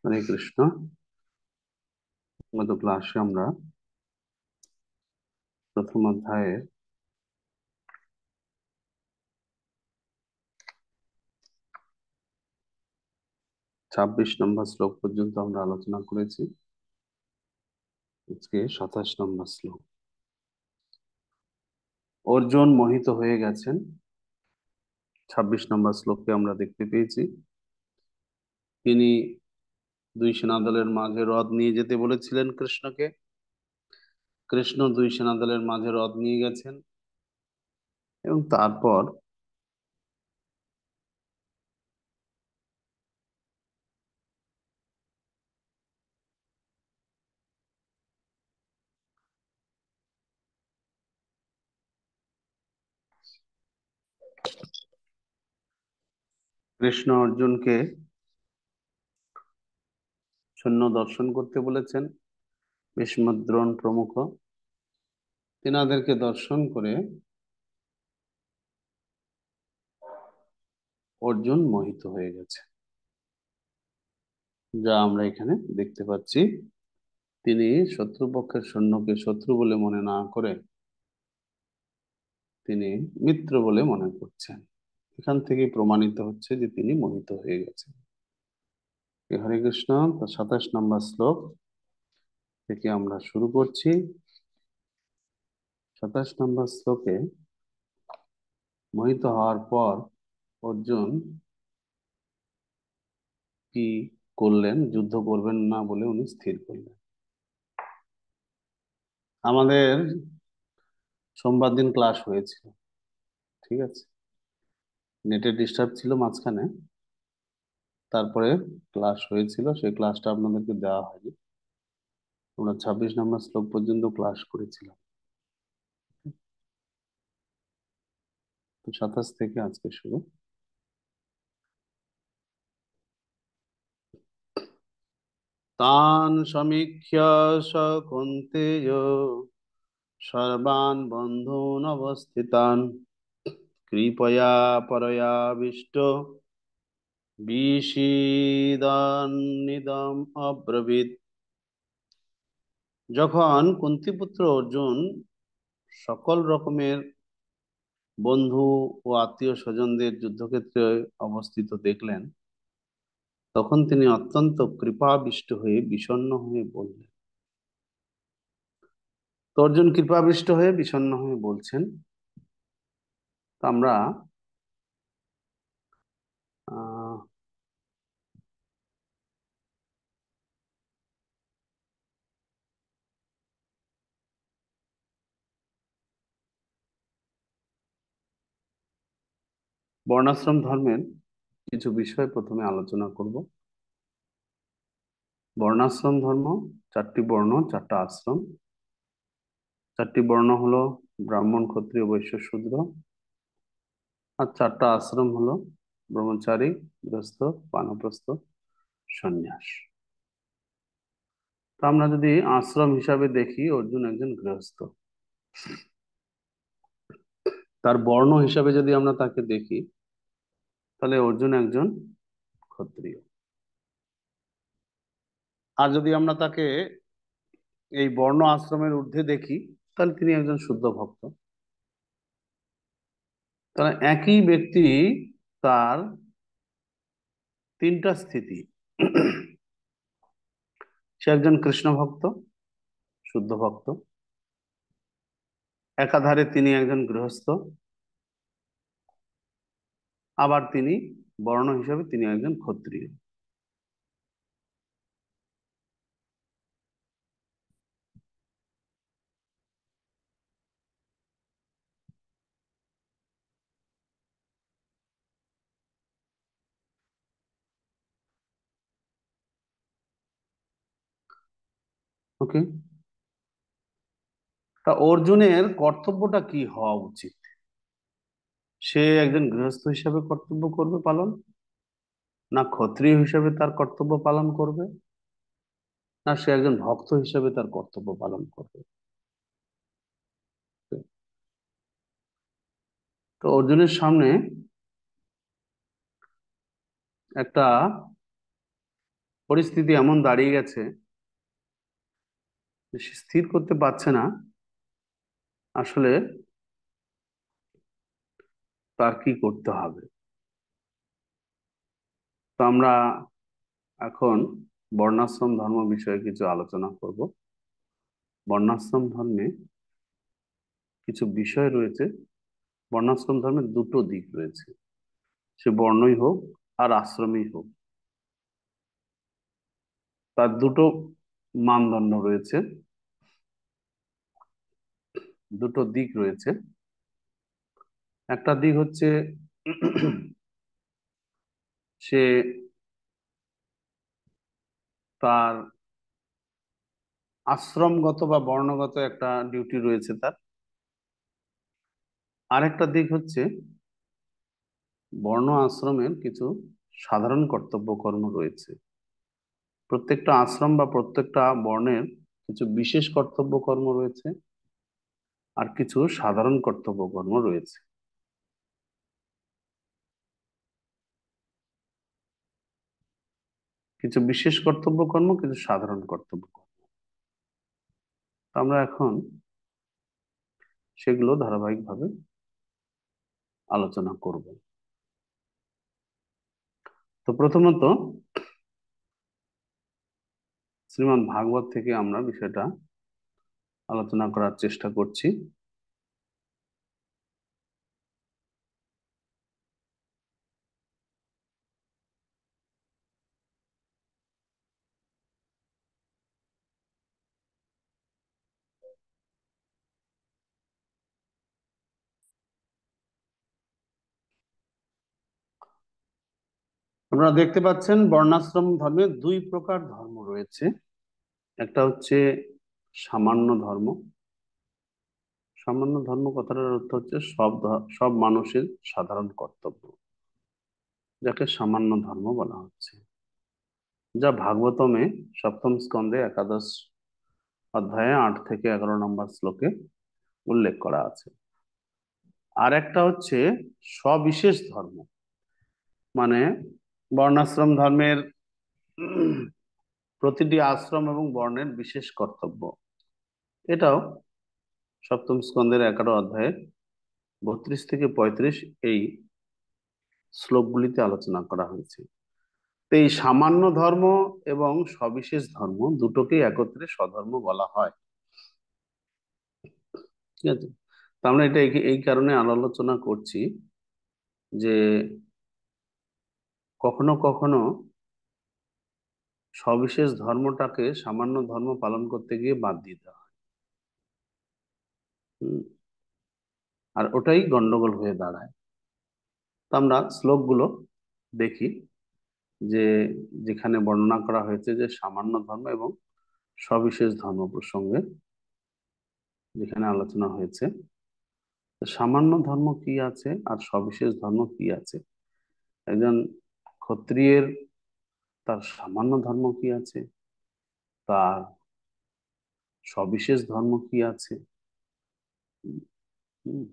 হরে কৃষ্ণ। গত ক্লাসে আমরা প্রথম অধ্যায়ের ২৬ নম্বর শ্লোক পর্যন্ত আমরা আলোচনা করেছি। আজকে ২৭ নম্বর শ্লোক। অর্জুন মোহিত হয়ে গেছেন। ২৬ নম্বর শ্লোকে আমরা দেখতে পেয়েছি তিনি দুই সেনাদলের মাঝে রথ নিয়ে যেতে বলেছিলেন কৃষ্ণকে। কৃষ্ণ দুই সেনাদলের মাঝে রথ নিয়ে গেছেন এবং তারপর কৃষ্ণ অর্জুনকে সৈন্য দর্শন করতে বলেছেন, ভীষ্ম, দ্রোণ প্রমুখ। তেনাদেরকে দর্শন করে অর্জুন মোহিত হয়ে গেছে, যা আমরা এখানে দেখতে পাচ্ছি। তিনি শত্রুপক্ষের সৈন্যকে শত্রু বলে মনে না করে তিনি মিত্র বলে মনে করছেন। এখান থেকে প্রমাণিত হচ্ছে যে তিনি মোহিত হয়ে গেছেন। হরে কৃষ্ণ। তো ২৭ নম্বর শ্লোক থেকে আমরা শুরু করছি। ২৭ নম্বর শ্লোকে মোহিত হওয়ার পর অর্জুন কি করলেন, যুদ্ধ করবেন না বলে উনি স্থির করলেন। আমাদের সোমবার দিন ক্লাস হয়েছিল, ঠিক আছে। নেটের ডিস্টার্ব ছিল মাঝখানে, তারপরে ক্লাস হয়েছিল, সেই ক্লাসটা আপনাদেরকে দেওয়া হয়নি। আমরা ২৬ নম্বর শ্লোক পর্যন্ত ক্লাস করেছিলাম। তো ২৭ থেকে আজকে শুরু। তান সমীক্ষ্য স কৌন্তেয় সর্বান বন্ধূন অবস্থিতান কৃপয়া পরয়াবিষ্ট বিষীদন্নিদম অব্রবীত। যখন কুন্তিপুত্র অর্জুন সকল রকমের বন্ধু ও আত্মীয় স্বজনদের যুদ্ধক্ষেত্রে অবস্থিত দেখলেন, তখন তিনি অত্যন্ত কৃপাবিষ্ট হয়ে বিষণ্ণ হয়ে বললেন। তো অর্জুন কৃপাবিষ্ট হয়ে বিষণ্ণ হয়ে বলছেন। তো আমরা আহ বর্ণাশ্রম ধর্মের কিছু বিষয় প্রথমে আলোচনা করব। বর্ণাশ্রম ধর্ম, চারটি বর্ণ, চারটা আশ্রম। চারটি বর্ণ হলো ব্রাহ্মণ, ক্ষত্রিয়, বৈশ্য, শূদ্র। আর চারটা আশ্রম হলো ব্রহ্মচারী, গৃহস্থ, বানপ্রস্থ, সন্ন্যাস। তো আমরা যদি আশ্রম হিসাবে দেখি, অর্জুন একজন গৃহস্থ। তার বর্ণ হিসাবে যদি আমরা তাকে দেখি, তাহলে অর্জুন একজন ক্ষত্রিয়। আর যদি আমরা তাকে এই বর্ণ আশ্রমের ঊর্ধ্বে দেখি, তাহলে তিনি একজন শুদ্ধ ভক্ত। তাহলে একই ব্যক্তি, তার তিনটা স্থিতি। সে একজন কৃষ্ণ ভক্ত, শুদ্ধ ভক্ত। একাধারে তিনি একজন গৃহস্থ, আবার তিনি বর্ণ হিসাবে তিনি একজন ক্ষত্রিয়। ওকে। তা অর্জুনের কর্তব্যটা কি হওয়া উচিত? সে একজন গৃহস্থ হিসাবে কর্তব্য করবে পালন, না ক্ষত্রিয় হিসাবে তার কর্তব্য পালন করবে, না সে একজন ভক্ত হিসাবে তার কর্তব্য পালন করবে? তো অর্জুনের সামনে একটা পরিস্থিতি এমন দাঁড়িয়ে গেছে যে সে স্থির করতে পারছে না আসলে তার কি করতে হবে। তো আমরা এখন বর্ণাশ্রম ধর্ম বিষয়ে কিছু আলোচনা করব। বর্ণাশ্রম ধর্মে কিছু বিষয় রয়েছে। বর্ণাশ্রম ধর্মের দুটো দিক রয়েছে, সে বর্ণই হোক আর আশ্রমই হোক, তার দুটো মানদণ্ড রয়েছে, দুটো দিক রয়েছে। একটা দিক হচ্ছে সে তার আশ্রমগত বা বর্ণগত একটা ডিউটি রয়েছে তার। আরেকটা দিক হচ্ছে বর্ণ আশ্রমের কিছু সাধারণ কর্তব্য কর্ম রয়েছে। প্রত্যেকটা আশ্রম বা প্রত্যেকটা বর্ণের কিছু বিশেষ কর্তব্য কর্ম রয়েছে আর কিছু সাধারণ কর্তব্য কর্ম রয়েছে। কিছু বিশেষ কর্তব্য কর্ম, কিছু সাধারণ কর্তব্য কর্ম। তো আমরা এখন সেগুলো ধারাবাহিকভাবে আলোচনা করব। তো প্রথমত শ্রীমদ্ ভাগবত থেকে আমরা বিষয়টা আলোচনা করার চেষ্টা করছি। আপনারা দেখতে পাচ্ছেন বর্ণাশ্রম ধর্মে দুই প্রকার ধর্ম রয়েছে। একটা হচ্ছে সামান্য ধর্ম। সামান্য ধর্ম কথাটার অর্থ হচ্ছে সব মানুষের সাধারণ কর্তব্য, যাকে সামান্য ধর্ম বলা হচ্ছে, যা ভাগবতমে সপ্তম স্কন্ধে একাদশ অধ্যায়ে 8 থেকে 11 নম্বর শ্লোকে উল্লেখ করা আছে। আর একটা হচ্ছে সবিশেষ ধর্ম, মানে বর্ণাশ্রম ধর্মের প্রতিটি আশ্রম এবং বর্ণের বিশেষ কর্তব্য। এটাও সপ্তম স্কন্ধের 11 অধ্যায়ে 32 থেকে 35 এই শ্লোকগুলিতে আলোচনা করা হয়েছে। তো এই সামান্য ধর্ম এবং সবিশেষ ধর্ম দুটোকেই একত্রে স্বধর্ম বলা হয়। ঠিক আছে, তো আমরা এটা এই কারণে আলোচনা করছি যে কখনো কখনো সবিশেষ ধর্মটাকে সামান্য ধর্ম পালন করতে গিয়ে বাদ দিতে হয়। হুম, আর ওটাই গন্ডগোল হয়ে দাঁড়ায়। তো আমরা শ্লোকগুলো দেখি যে যেখানে বর্ণনা করা হয়েছে যে সামান্য ধর্ম এবং সবিশেষ ধর্ম প্রসঙ্গে যেখানে আলোচনা হয়েছে, তো সামান্য ধর্ম কি আছে আর সবিশেষ ধর্ম কি আছে। একজন ক্ষত্রিয়ের তার সামান্য ধর্ম কি আছে, তার সবিশেষ ধর্ম কি আছে। হুম,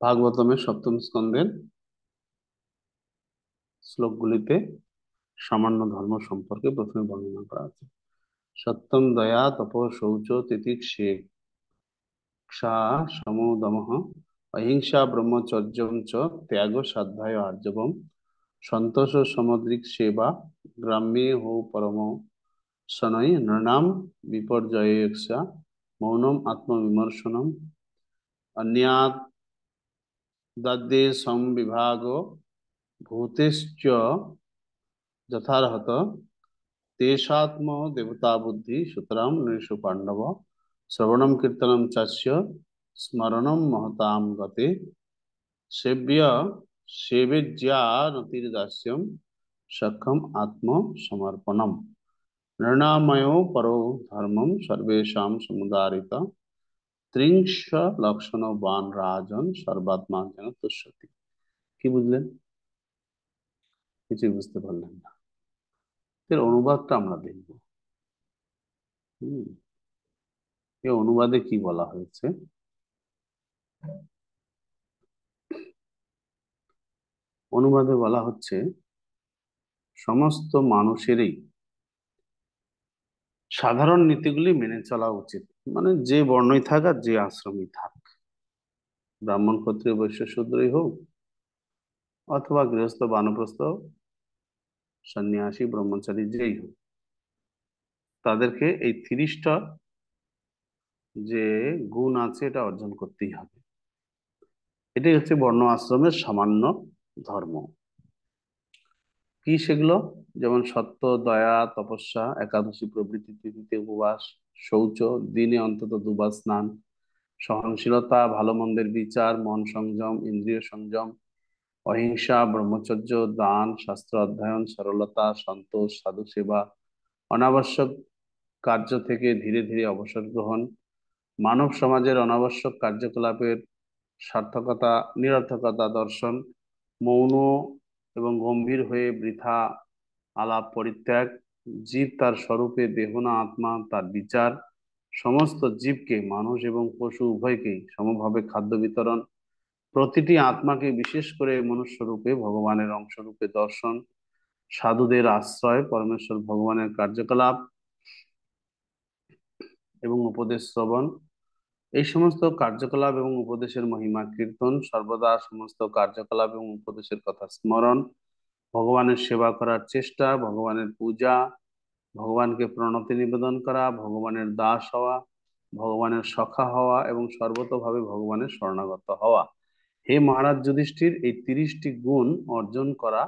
ভাগবতমের সপ্তম স্কন্ধের শ্লোকগুলিতে সামান্য ধর্ম সম্পর্কে প্রথমে বর্ণনা করা আছে। সত্যম দয়া তপ শৌচ তিতিক্ষা সমোদমঃ অহিংসা ব্রহ্মচর্যং চ ত্যাগ সাধ্যায় আর্জবম সন্তোষ সমদ্রিক সেবা গ্রাম্যে হো পরম শনৈ নৃণাম বিপর্যয়েক্ষা মৌনম আত্মবিমর্শনম অন্যাদ দদ্দে সংবিভাগ ভূতেশ্চ যথার্হত তেষাত্ম দেবতা বুদ্ধি সুতরাং নৃষু পাণ্ডব শ্রবণম কীর্তনম চাস্য স্মরণম মহতাম গতে সেব্য সেবেজ্যা নতির্দাস্যম सख्यम आत्मसमर्पणम निर्णामयो परो धर्मम सर्वेषां समुदारित त्रिंश लक्षणवान राजन सर्वात्मा যেন তুষ্যতি। কি বুঝলেন? কিছুই বুঝতে পারলেন না। এর অনুবাদটা আমরা দেখব। হুম, এই অনুবাদে কি বলা হয়েছে? অনুবাদে বলা হচ্ছে সমস্ত মানুষেরই সাধারণ নীতিগুলি মেনে চলা উচিত। মানে যে বর্ণই থাক আর যে আশ্রমই থাক, ব্রাহ্মণ ক্ষত্রিয় বৈশ্য শূদ্রই হোক, অথবা গৃহস্থ বানপ্রস্থ সন্ন্যাসী ব্রহ্মচারী যেই হোক, তাদেরকে এই 30টা যে গুণ আছে এটা অর্জন করতেই হবে। এটাই হচ্ছে বর্ণ আশ্রমের সামান্য ধর্ম। কি সেগুলো? যেমন সত্য, দয়া, তপস্যা, একাদশী প্রভৃতি, তিথিতে উপবাস, শৌচ, দিনে অন্তত দুবার স্নান, সহনশীলতা, ভালো মন্দের বিচার, মন সংযম, ইন্দ্রিয় সংযম, অহিংসা, ব্রহ্মচর্য, দান, শাস্ত্র অধ্যয়ন, সরলতা, সন্তোষ, সাধু সেবা, অনাবশ্যক কার্য থেকে ধীরে ধীরে অবসর গ্রহণ, মানব সমাজের অনাবশ্যক কার্যকলাপের সার্থকতা নিরর্থকতা দর্শন, মৌন এবং গম্ভীর হয়ে বৃথা আলাপ পরিত্যাগ, জীব তার স্বরূপে, দেহ না আত্মা তার বিচার, সমস্ত জীবকে মানুষ এবং পশু উভয়কেই সমভাবে খাদ্য বিতরণ, প্রতিটি আত্মাকে বিশেষ করে মনুষ্য রূপে ভগবানের অংশরূপে দর্শন, সাধুদের আশ্রয়, পরমেশ্বর ভগবানের কার্যকলাপ এবং উপদেশ শ্রবণ, এই সমস্ত কার্যকলাপ এবং উপদেশের মহিমা কীর্তন, সর্বদা সমস্ত কার্যকলাপ এবং উপদেশের কথা স্মরণ, ভগবানের সেবা করার চেষ্টা, ভগবানের পূজা, ভগবানকে প্রণতি নিবেদন করা, ভগবানের দাস হওয়া, ভগবানের সখা হওয়া এবং সর্বতোভাবে ভগবানের শরণাগত হওয়া। হে মহারাজ যুধিষ্ঠির, এই 30টি গুণ অর্জন করা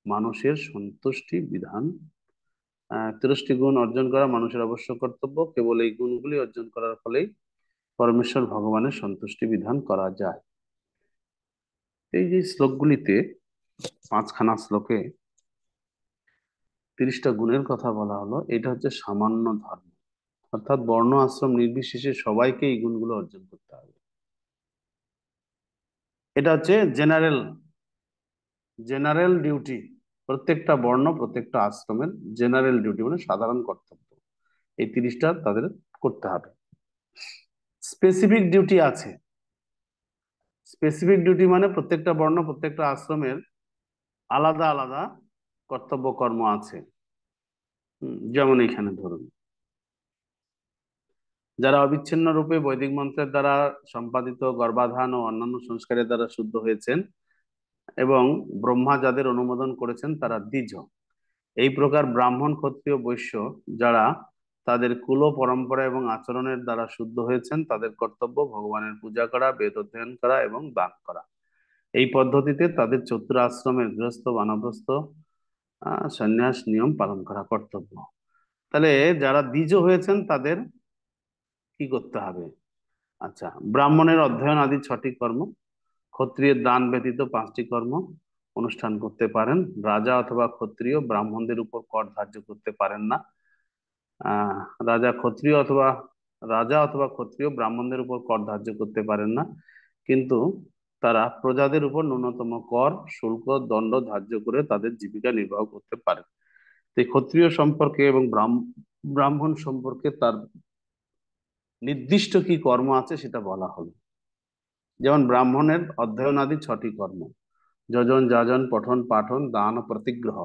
মানুষের সন্তুষ্টি বিধান। 30টি গুণ অর্জন করা মানুষের অবশ্য কর্তব্য। কেবল এই গুণগুলি অর্জন করার ফলেই পরমেশ্বর ভগবানের সন্তুষ্টি বিধান করা যায়। এই যে শ্লোকগুলিতে, 5খানা শ্লোকে 30টা গুণের কথা বলা হলো, এটা হচ্ছে সামান্য ধর্ম। অর্থাৎ বর্ণ আশ্রম নির্বিশেষে সবাইকে এই গুণগুলো অর্জন করতে হবে। এটা হচ্ছে জেনারেল জেনারেল ডিউটি। প্রত্যেকটা বর্ণ, প্রত্যেকটা আশ্রমের জেনারেল ডিউটি, মানে সাধারণ কর্তব্য, এই 30টা তাদের করতে হবে। স্পেসিফিক ডিউটি আছে। স্পেসিফিক ডিউটি মানে প্রত্যেকটা বর্ণ, প্রত্যেকটা আশ্রমের আলাদা আলাদা কর্তব্য কর্ম আছে। যেমন এখানে ধরুন, যারা অবিচ্ছিন্ন রূপে বৈদিক মন্ত্রের দ্বারা সম্পাদিত গর্ভাধান ও অন্যান্য সংস্কারের দ্বারা শুদ্ধ হয়েছেন এবং ব্রহ্মা যাদের অনুমোদন করেছেন তারা দ্বিজ। এই প্রকার ব্রাহ্মণ, ক্ষত্রিয়, বৈশ্য যারা তাদের কুল, পরম্পরা এবং আচরণের দ্বারা শুদ্ধ হয়েছেন, তাদের কর্তব্য ভগবানের পূজা করা, বেদ অধ্যয়ন করা এবং দান করা। এই পদ্ধতিতে তাদের চতুর আশ্রমের গৃহস্থ, বানপ্রস্থ, সন্ন্যাস নিয়ম পালন করা কর্তব্য। তাহলে যারা দ্বিজ হয়েছেন তাদের কি করতে হবে? আচ্ছা, ব্রাহ্মণের অধ্যয়ন আদি 6টি কর্ম, ক্ষত্রিয়ের দান ব্যতীত 5টি কর্ম অনুষ্ঠান করতে পারেন। রাজা অথবা ক্ষত্রিয় ব্রাহ্মণদের উপর কর ধার্য করতে পারেন না। আহ রাজা ক্ষত্রিয় অথবা রাজা অথবা ক্ষত্রিয় ব্রাহ্মণদের উপর কর ধার্য করতে পারেন না, কিন্তু তারা প্রজাদের উপর ন্যূনতম কর, শুল্ক, দণ্ড ধার্য করে তাদের জীবিকা নির্বাহ করতে পারে। তো এই ক্ষত্রিয় সম্পর্কে এবং ব্রাহ্মণ সম্পর্কে তার নির্দিষ্ট কি কর্ম আছে সেটা বলা হলো। যেমন ব্রাহ্মণের অধ্যয়ন আদি 6টি কর্ম, যজন, যাজন, পঠন, পাঠন, দান ও প্রতিগ্রহ।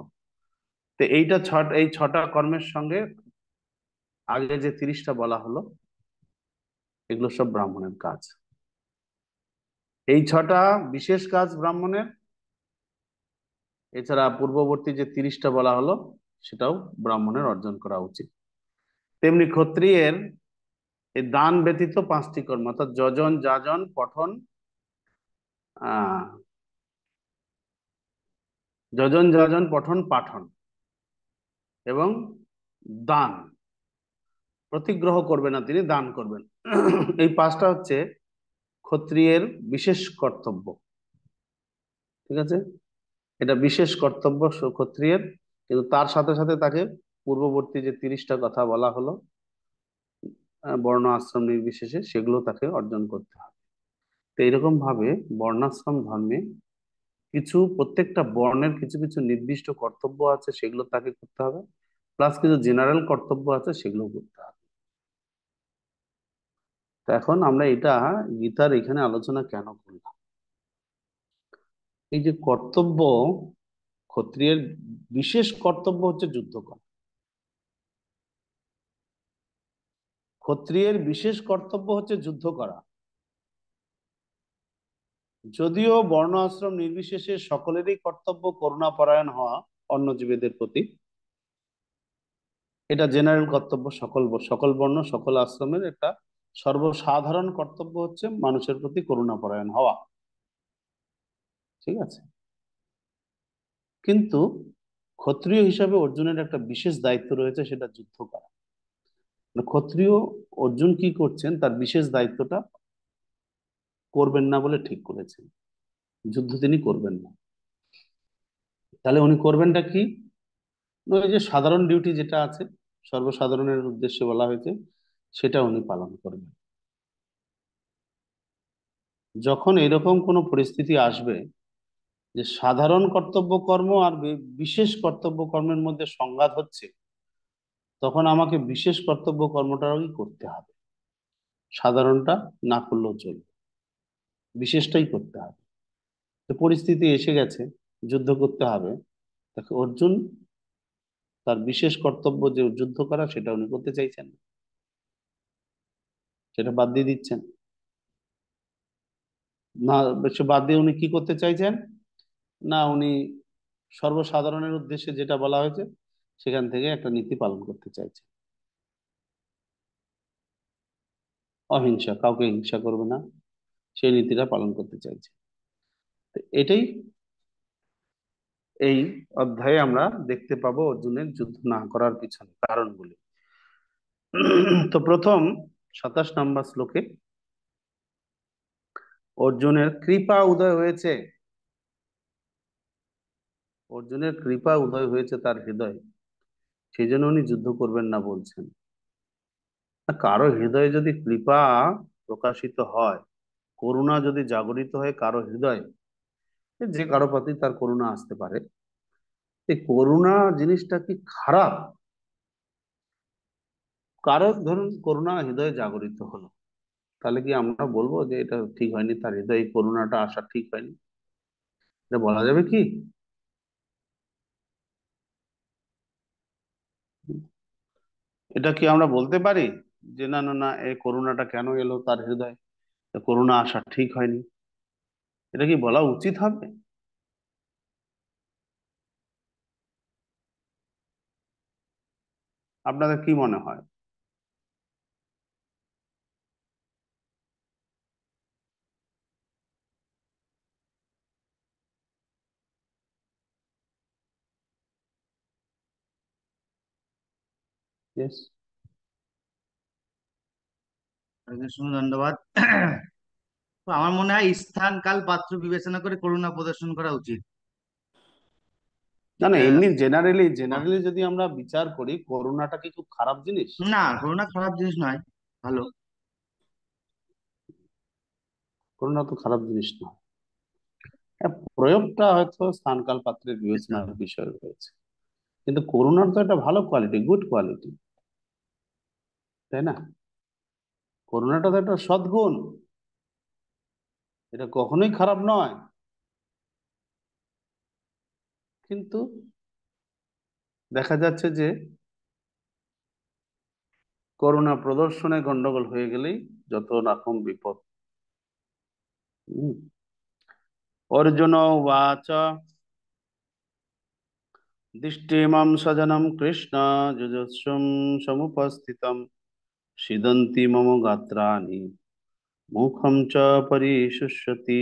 তো এই 6টা কর্মের সঙ্গে আগে যে 30টা বলা হলো, এগুলো সব ব্রাহ্মণের কাজ। এই 6টা বিশেষ কাজ ব্রাহ্মণের, এছাড়া পূর্ববর্তী যে 30টা বলা হলো সেটাও ব্রাহ্মণের অর্জন করা উচিত। তেমনি ক্ষত্রিয়ের এই দান ব্যতীত 5টি কর্ম, অর্থাৎ যজন, যাজন, পঠন, আহ যজন, যাজন, পঠন, পাঠন এবং দান। প্রতিগ্রহ করবে না, তিনি দান করবেন। এই 5টা হচ্ছে ক্ষত্রিয়ের বিশেষ কর্তব্য। ঠিক আছে? এটা বিশেষ কর্তব্য ক্ষত্রিয়ের, কিন্তু তার সাথে সাথে তাকে পূর্ববর্তী যে 30টা কথা বলা হলো বর্ণ আশ্রম নির্বিশেষে, সেগুলো তাকে অর্জন করতে হবে। তো এরকম ভাবে বর্ণাশ্রম ধর্মে কিছু, প্রত্যেকটা বর্ণের কিছু কিছু নির্দিষ্ট কর্তব্য আছে, সেগুলো তাকে করতে হবে, প্লাস কিছু জেনারেল কর্তব্য আছে, সেগুলো করতে হবে। তো এখন আমরা এটা গীতার এখানে আলোচনা কেন করলাম? এই যে কর্তব্য, ক্ষত্রিয়ের বিশেষ কর্তব্য হচ্ছে যুদ্ধ করা। ক্ষত্রিয়ের বিশেষ কর্তব্য হচ্ছে যুদ্ধ করা। যদিও বর্ণ আশ্রম নির্বিশেষে সকলেরই কর্তব্য করুণাপরায়ণ হওয়া অন্য জীবেদের প্রতি, এটা জেনারেল কর্তব্য, সকল সকল বর্ণ সকল আশ্রমের একটা সর্বসাধারণ কর্তব্য হচ্ছে মানুষের প্রতি করুণাপরায়ণ হওয়া। ঠিক আছে, কিন্তু ক্ষত্রিয় হিসাবে অর্জুনের একটা বিশেষ দায়িত্ব রয়েছে, সেটা যুদ্ধ করা। মানে ক্ষত্রিয় অর্জুন কি করছেন, তার বিশেষ দায়িত্বটা করবেন না বলে ঠিক করেছেন, যুদ্ধ তিনি করবেন না। তাহলে উনি করবেনটা কি? ওই যে সাধারণ ডিউটি যেটা আছে, সর্বসাধারণের উদ্দেশ্যে বলা হয়েছে, সেটা উনি পালন করবেন। যখন এরকম কোনো পরিস্থিতি আসবে যে সাধারণ কর্তব্য কর্ম আর বিশেষ কর্তব্য কর্মের মধ্যে সংঘাত হচ্ছে, তখন আমাকে বিশেষ কর্তব্য কর্মটাই করতে হবে। সাধারণটা না করলেও চলবে, বিশেষটাই করতে হবে। তো পরিস্থিতি এসে গেছে, যুদ্ধ করতে হবে, তাকে অর্জুন তার বিশেষ কর্তব্য যে যুদ্ধ করা, সেটা উনি করতে চাইছেন না, সেটা বাদ দিয়ে দিচ্ছেন। না, সে বাদ দিয়ে উনি কি করতে চাইছেন? না, উনি সর্বসাধারণের উদ্দেশ্যে যেটা বলা হয়েছে, সেখান থেকে একটা নীতি পালন করতে চাইছেন। অহিংসা, কাউকে হিংসা করবে না, সেই নীতিটা পালন করতে চাইছে। তো এটাই এই অধ্যায়ে আমরা দেখতে পাবো অর্জুনের যুদ্ধ না করার পিছনে কারণগুলি। তো প্রথম 27 নম্বর শ্লোকে অর্জুনের কৃপা উদয় হয়েছে, অর্জুনের কৃপা উদয় হয়েছে তার হৃদয়ে, সেই জন্য উনি যুদ্ধ করবেন না বলছেন। আর কারো হৃদয়ে যদি কৃপা প্রকাশিত হয়, করুণা যদি জাগরিত হয় কারো হৃদয়ে, যে কারো প্রতি তার করুণা আসতে পারে, এই করুণা জিনিসটা কি খারাপ? কারো ধরুন করুণা হৃদয়ে জাগরিত হলো, তাহলে কি আমরা বলবো যে এটা ঠিক হয়নি, তার হৃদয়ে এই করুণাটা আসা ঠিক হয়নি? এটা বলা যাবে কি? এটা কি আমরা বলতে পারি যে না না না, এই করুণাটা কেন এলো তার হৃদয়ে, করুণা আসা ঠিক হয়নি? এটা কি বলা উচিত হবে? আপনাদের কি মনে হয়? ইয়েস। কৃষ্ণ ধন্যবাদ। তো আমার মনে হয় স্থান কাল পাত্র বিবেচনা করে করুণা প্রদর্শন করা উচিত। না না, এটা এমনি জেনারেলি আমার- জেনারেলি যদি আমরা বিচার করি, করোনাটা কি খুব খারাপ জিনিস? না, করুণা খারাপ জিনিস নয়, ভালো। করোনা তো খারাপ জিনিস না। হ্যাঁ, প্রয়োগটা হয়তো স্থানকাল পাত্রের আচ্ছা, বিবেচনার বিষয় রয়েছে, কিন্তু করোনার তো একটা ভালো কোয়ালিটি, গুড কোয়ালিটি, তাই না? করোনাটা তো একটা সদ্গুণ, এটা কখনোই খারাপ নয়। কিন্তু দেখা যাচ্ছে যে করোনা প্রদর্শনে গন্ডগোল হয়ে গেলেই যত রকম বিপদ। হম। অর্জুন উবাচ দৃষ্টিমাং স্বজনম কৃষ্ণ যুজস্বং সমুপস্থিতম সিদন্তি মম গাত্রাণি মুখম চ পরিশুষ্যতি।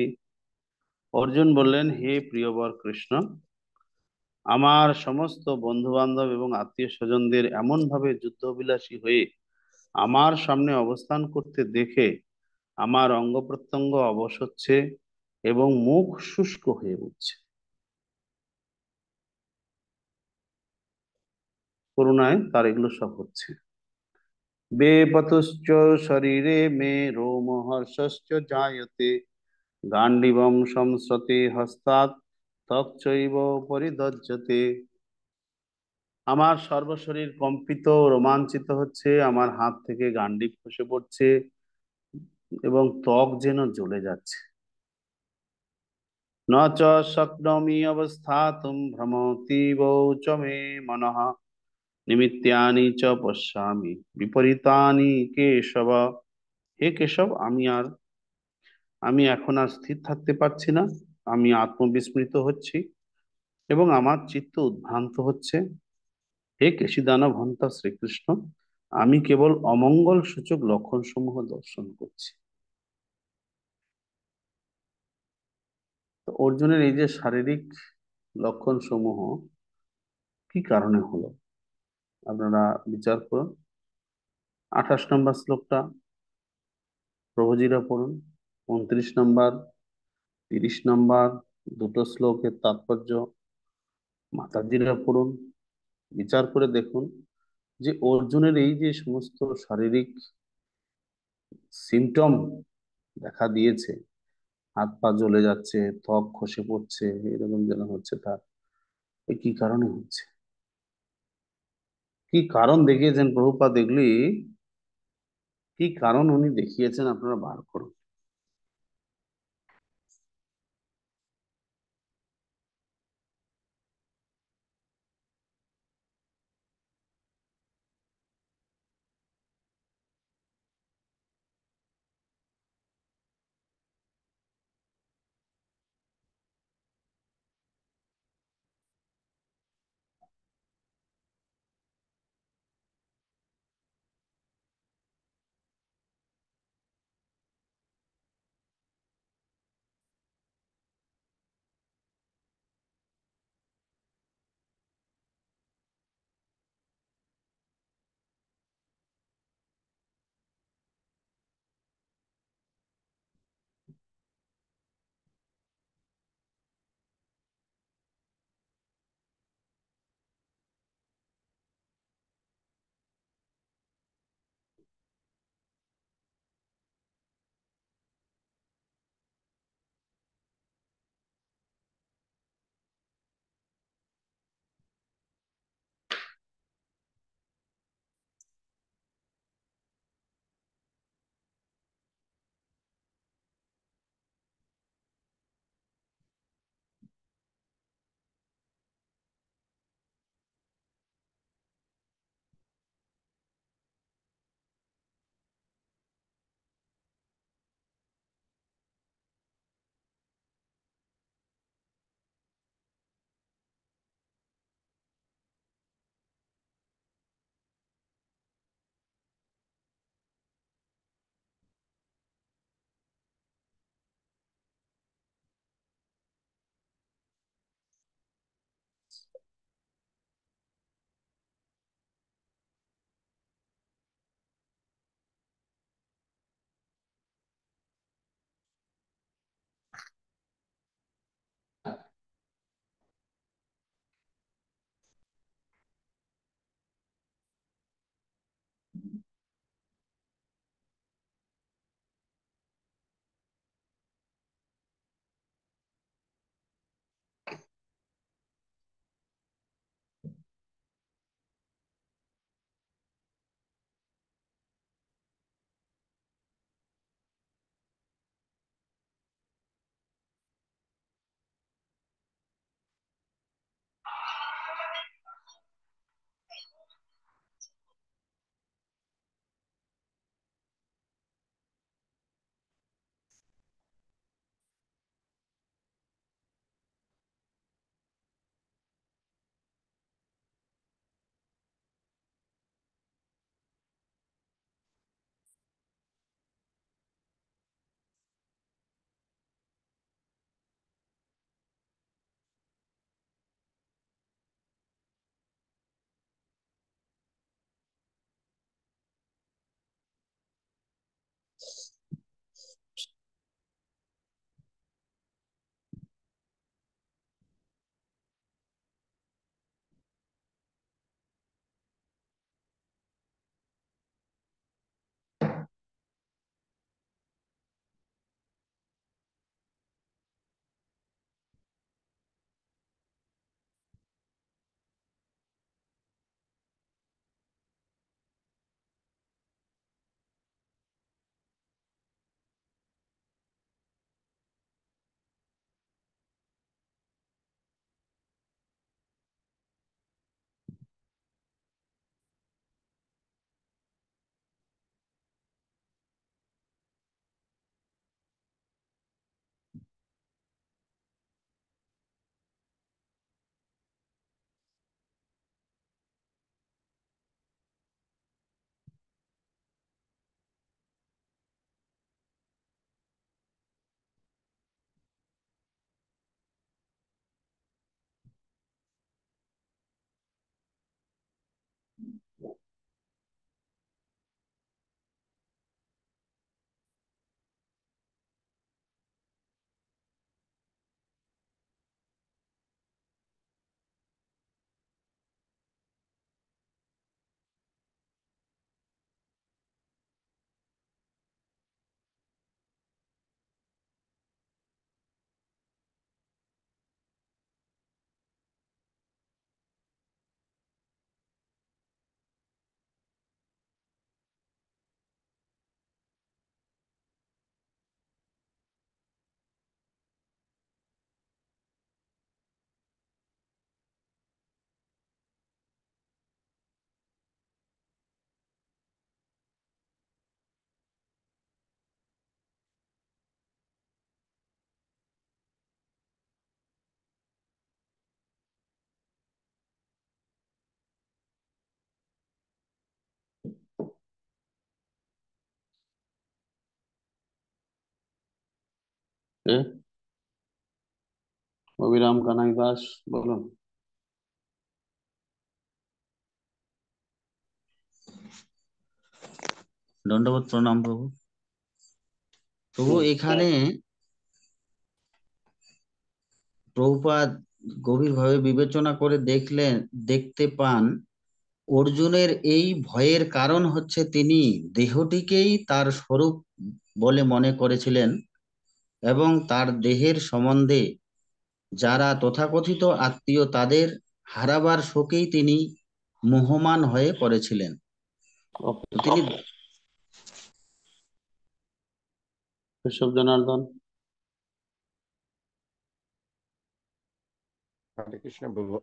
অর্জুন বললেন, হে প্রিয়বর কৃষ্ণ, আমার সমস্ত বন্ধু বান্ধব এবং আত্মীয় স্বজনদের এমন ভাবে যুদ্ধবিলাসী হয়ে আমার সামনে অবস্থান করতে দেখে আমার অঙ্গ প্রত্যঙ্গ অবশ হচ্ছে এবং মুখ শুষ্ক হয়ে উঠছে। করুণায় তার এগুলো সব হচ্ছে। বেপতুশ্চ শরীরে মে রোমহর্ষশ্চ জায়তে, গান্ডীবম সংসৃতে হস্তাৎ ত্বক চৈব পরিদজ্যতে। আমার সর্বশরীর কম্পিত রোমাঞ্চিত হচ্ছে, আমার হাত থেকে গান্ডীব খসে পড়ছে এবং ত্বক যেন জ্বলে যাচ্ছে। ন চ শক্নোমি অবস্থাতুম ভ্রমতীব চ মে মনঃ, নিমিত্তানি চ পশ্যামি বিপরীতানি কেশব। হে কেশব, আমি এখন আর স্থির থাকতে পারছি না। আমি আত্মবিস্মৃত হচ্ছি এবং আমার চিত্ত উদ্ভ্রান্ত হচ্ছে। হে কেশিদানব হন্তা শ্রীকৃষ্ণ, আমি কেবল অমঙ্গল সূচক লক্ষণ সমূহ দর্শন করছি। তো অর্জুনের এই যে শারীরিক লক্ষণ সমূহ কি কারণে হলো, আপনারা বিচার করুন। 28 নম্বর শ্লোকটা প্রভুজিরা পড়ুন, 29 নম্বর, 30 নম্বর দুটো শ্লোকের তাৎপর্য মাতাজিরা পড়ুন। বিচার করে দেখুন যে অর্জুনের এই যে সমস্ত শারীরিক সিমটম দেখা দিয়েছে, হাত পা জ্বলে যাচ্ছে, ত্বক খসে পড়ছে, এরকম যেন হচ্ছে, তার এ কি কারণে হচ্ছে, কি কারণ দেখিয়েছেন প্রভুপাদ, এগুলি কি কারণ উনি দেখিয়েছেন, আপনারা বার করুন। কে? অভিরাম কানাই দাস, বলুন। দণ্ডবত প্রণাম প্রভু। প্রভু, এখানে প্রভুপাদ গভীরভাবে বিবেচনা করে দেখতে পান অর্জুনের এই ভয়ের কারণ হচ্ছে তিনি দেহটিকেই তার স্বরূপ বলে মনে করেছিলেন এবং তার দেহের সম্বন্ধে যারা তথাকথিত আত্মীয় তাদের হারাবার শোকেই তিনি মোহমান হয়ে পড়েছিলেন। তো তিনি কেশব জনার্দন। হরে কৃষ্ণ প্রভু,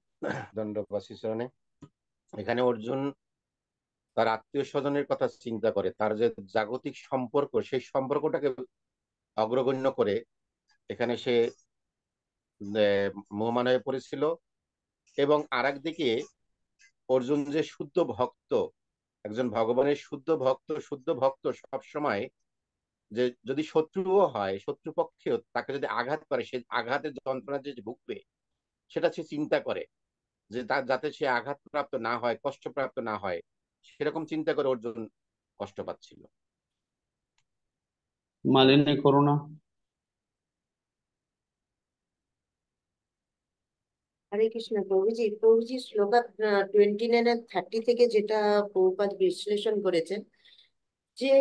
দণ্ডবাদ চরণে। এখানে অর্জুন তার আত্মীয় স্বজনের কথা চিন্তা করে, তার যে জাগতিক সম্পর্ক সেই সম্পর্কটাকে অগ্রগণ্য করে এখানে সে মোহমান হয়ে পড়েছিল। এবং আরেকদিকে অর্জুন যে শুদ্ধ ভক্ত, একজন ভগবানের শুদ্ধ ভক্ত সব সময় যে যদি শত্রুও হয়, শত্রুপক্ষেও তাকে যদি আঘাত করে, সে আঘাতের যন্ত্রণা যে ভুগবে সেটা সে চিন্তা করে, যে যাতে সে আঘাতপ্রাপ্ত না হয়, কষ্টপ্রাপ্ত না হয়, সেরকম চিন্তা করে অর্জুন কষ্ট পাচ্ছিল। মালিনী করুণা। হরে কৃষ্ণ প্রভুজি শ্লোক 29 আর 30 থেকে যেটা প্রভুপাদ বিশ্লেষণ করেছেন, যে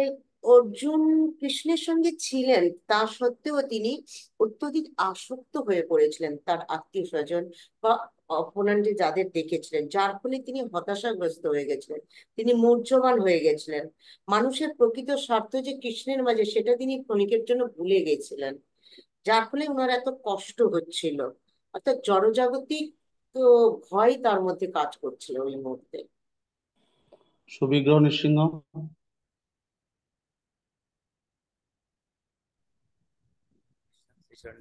অর্জুন কৃষ্ণের সঙ্গে ছিলেন তা সত্ত্বেও তিনি অত্যধিক আসক্ত হয়ে পড়েছিলেন তার আত্মীয় স্বজন বা অপোনেন্টে যাদের দেখেছিলেন, যার ফলে তিনি হতাশাগ্রস্ত হয়ে গেছিলেন, তিনি মূর্ছমান হয়ে গেছিলেন। মানুষের প্রকৃত স্বার্থ যে কৃষ্ণের মাঝে সেটা তিনি ক্ষণিকের জন্য ভুলে গেছিলেন, যার ফলে ওনার এত কষ্ট হচ্ছিল। অর্থাৎ জড়জাগতিক তো ভয় তার মধ্যে কাজ করছিল ওই মুহূর্তে। সুবিগ্রহ নৃসিংহ।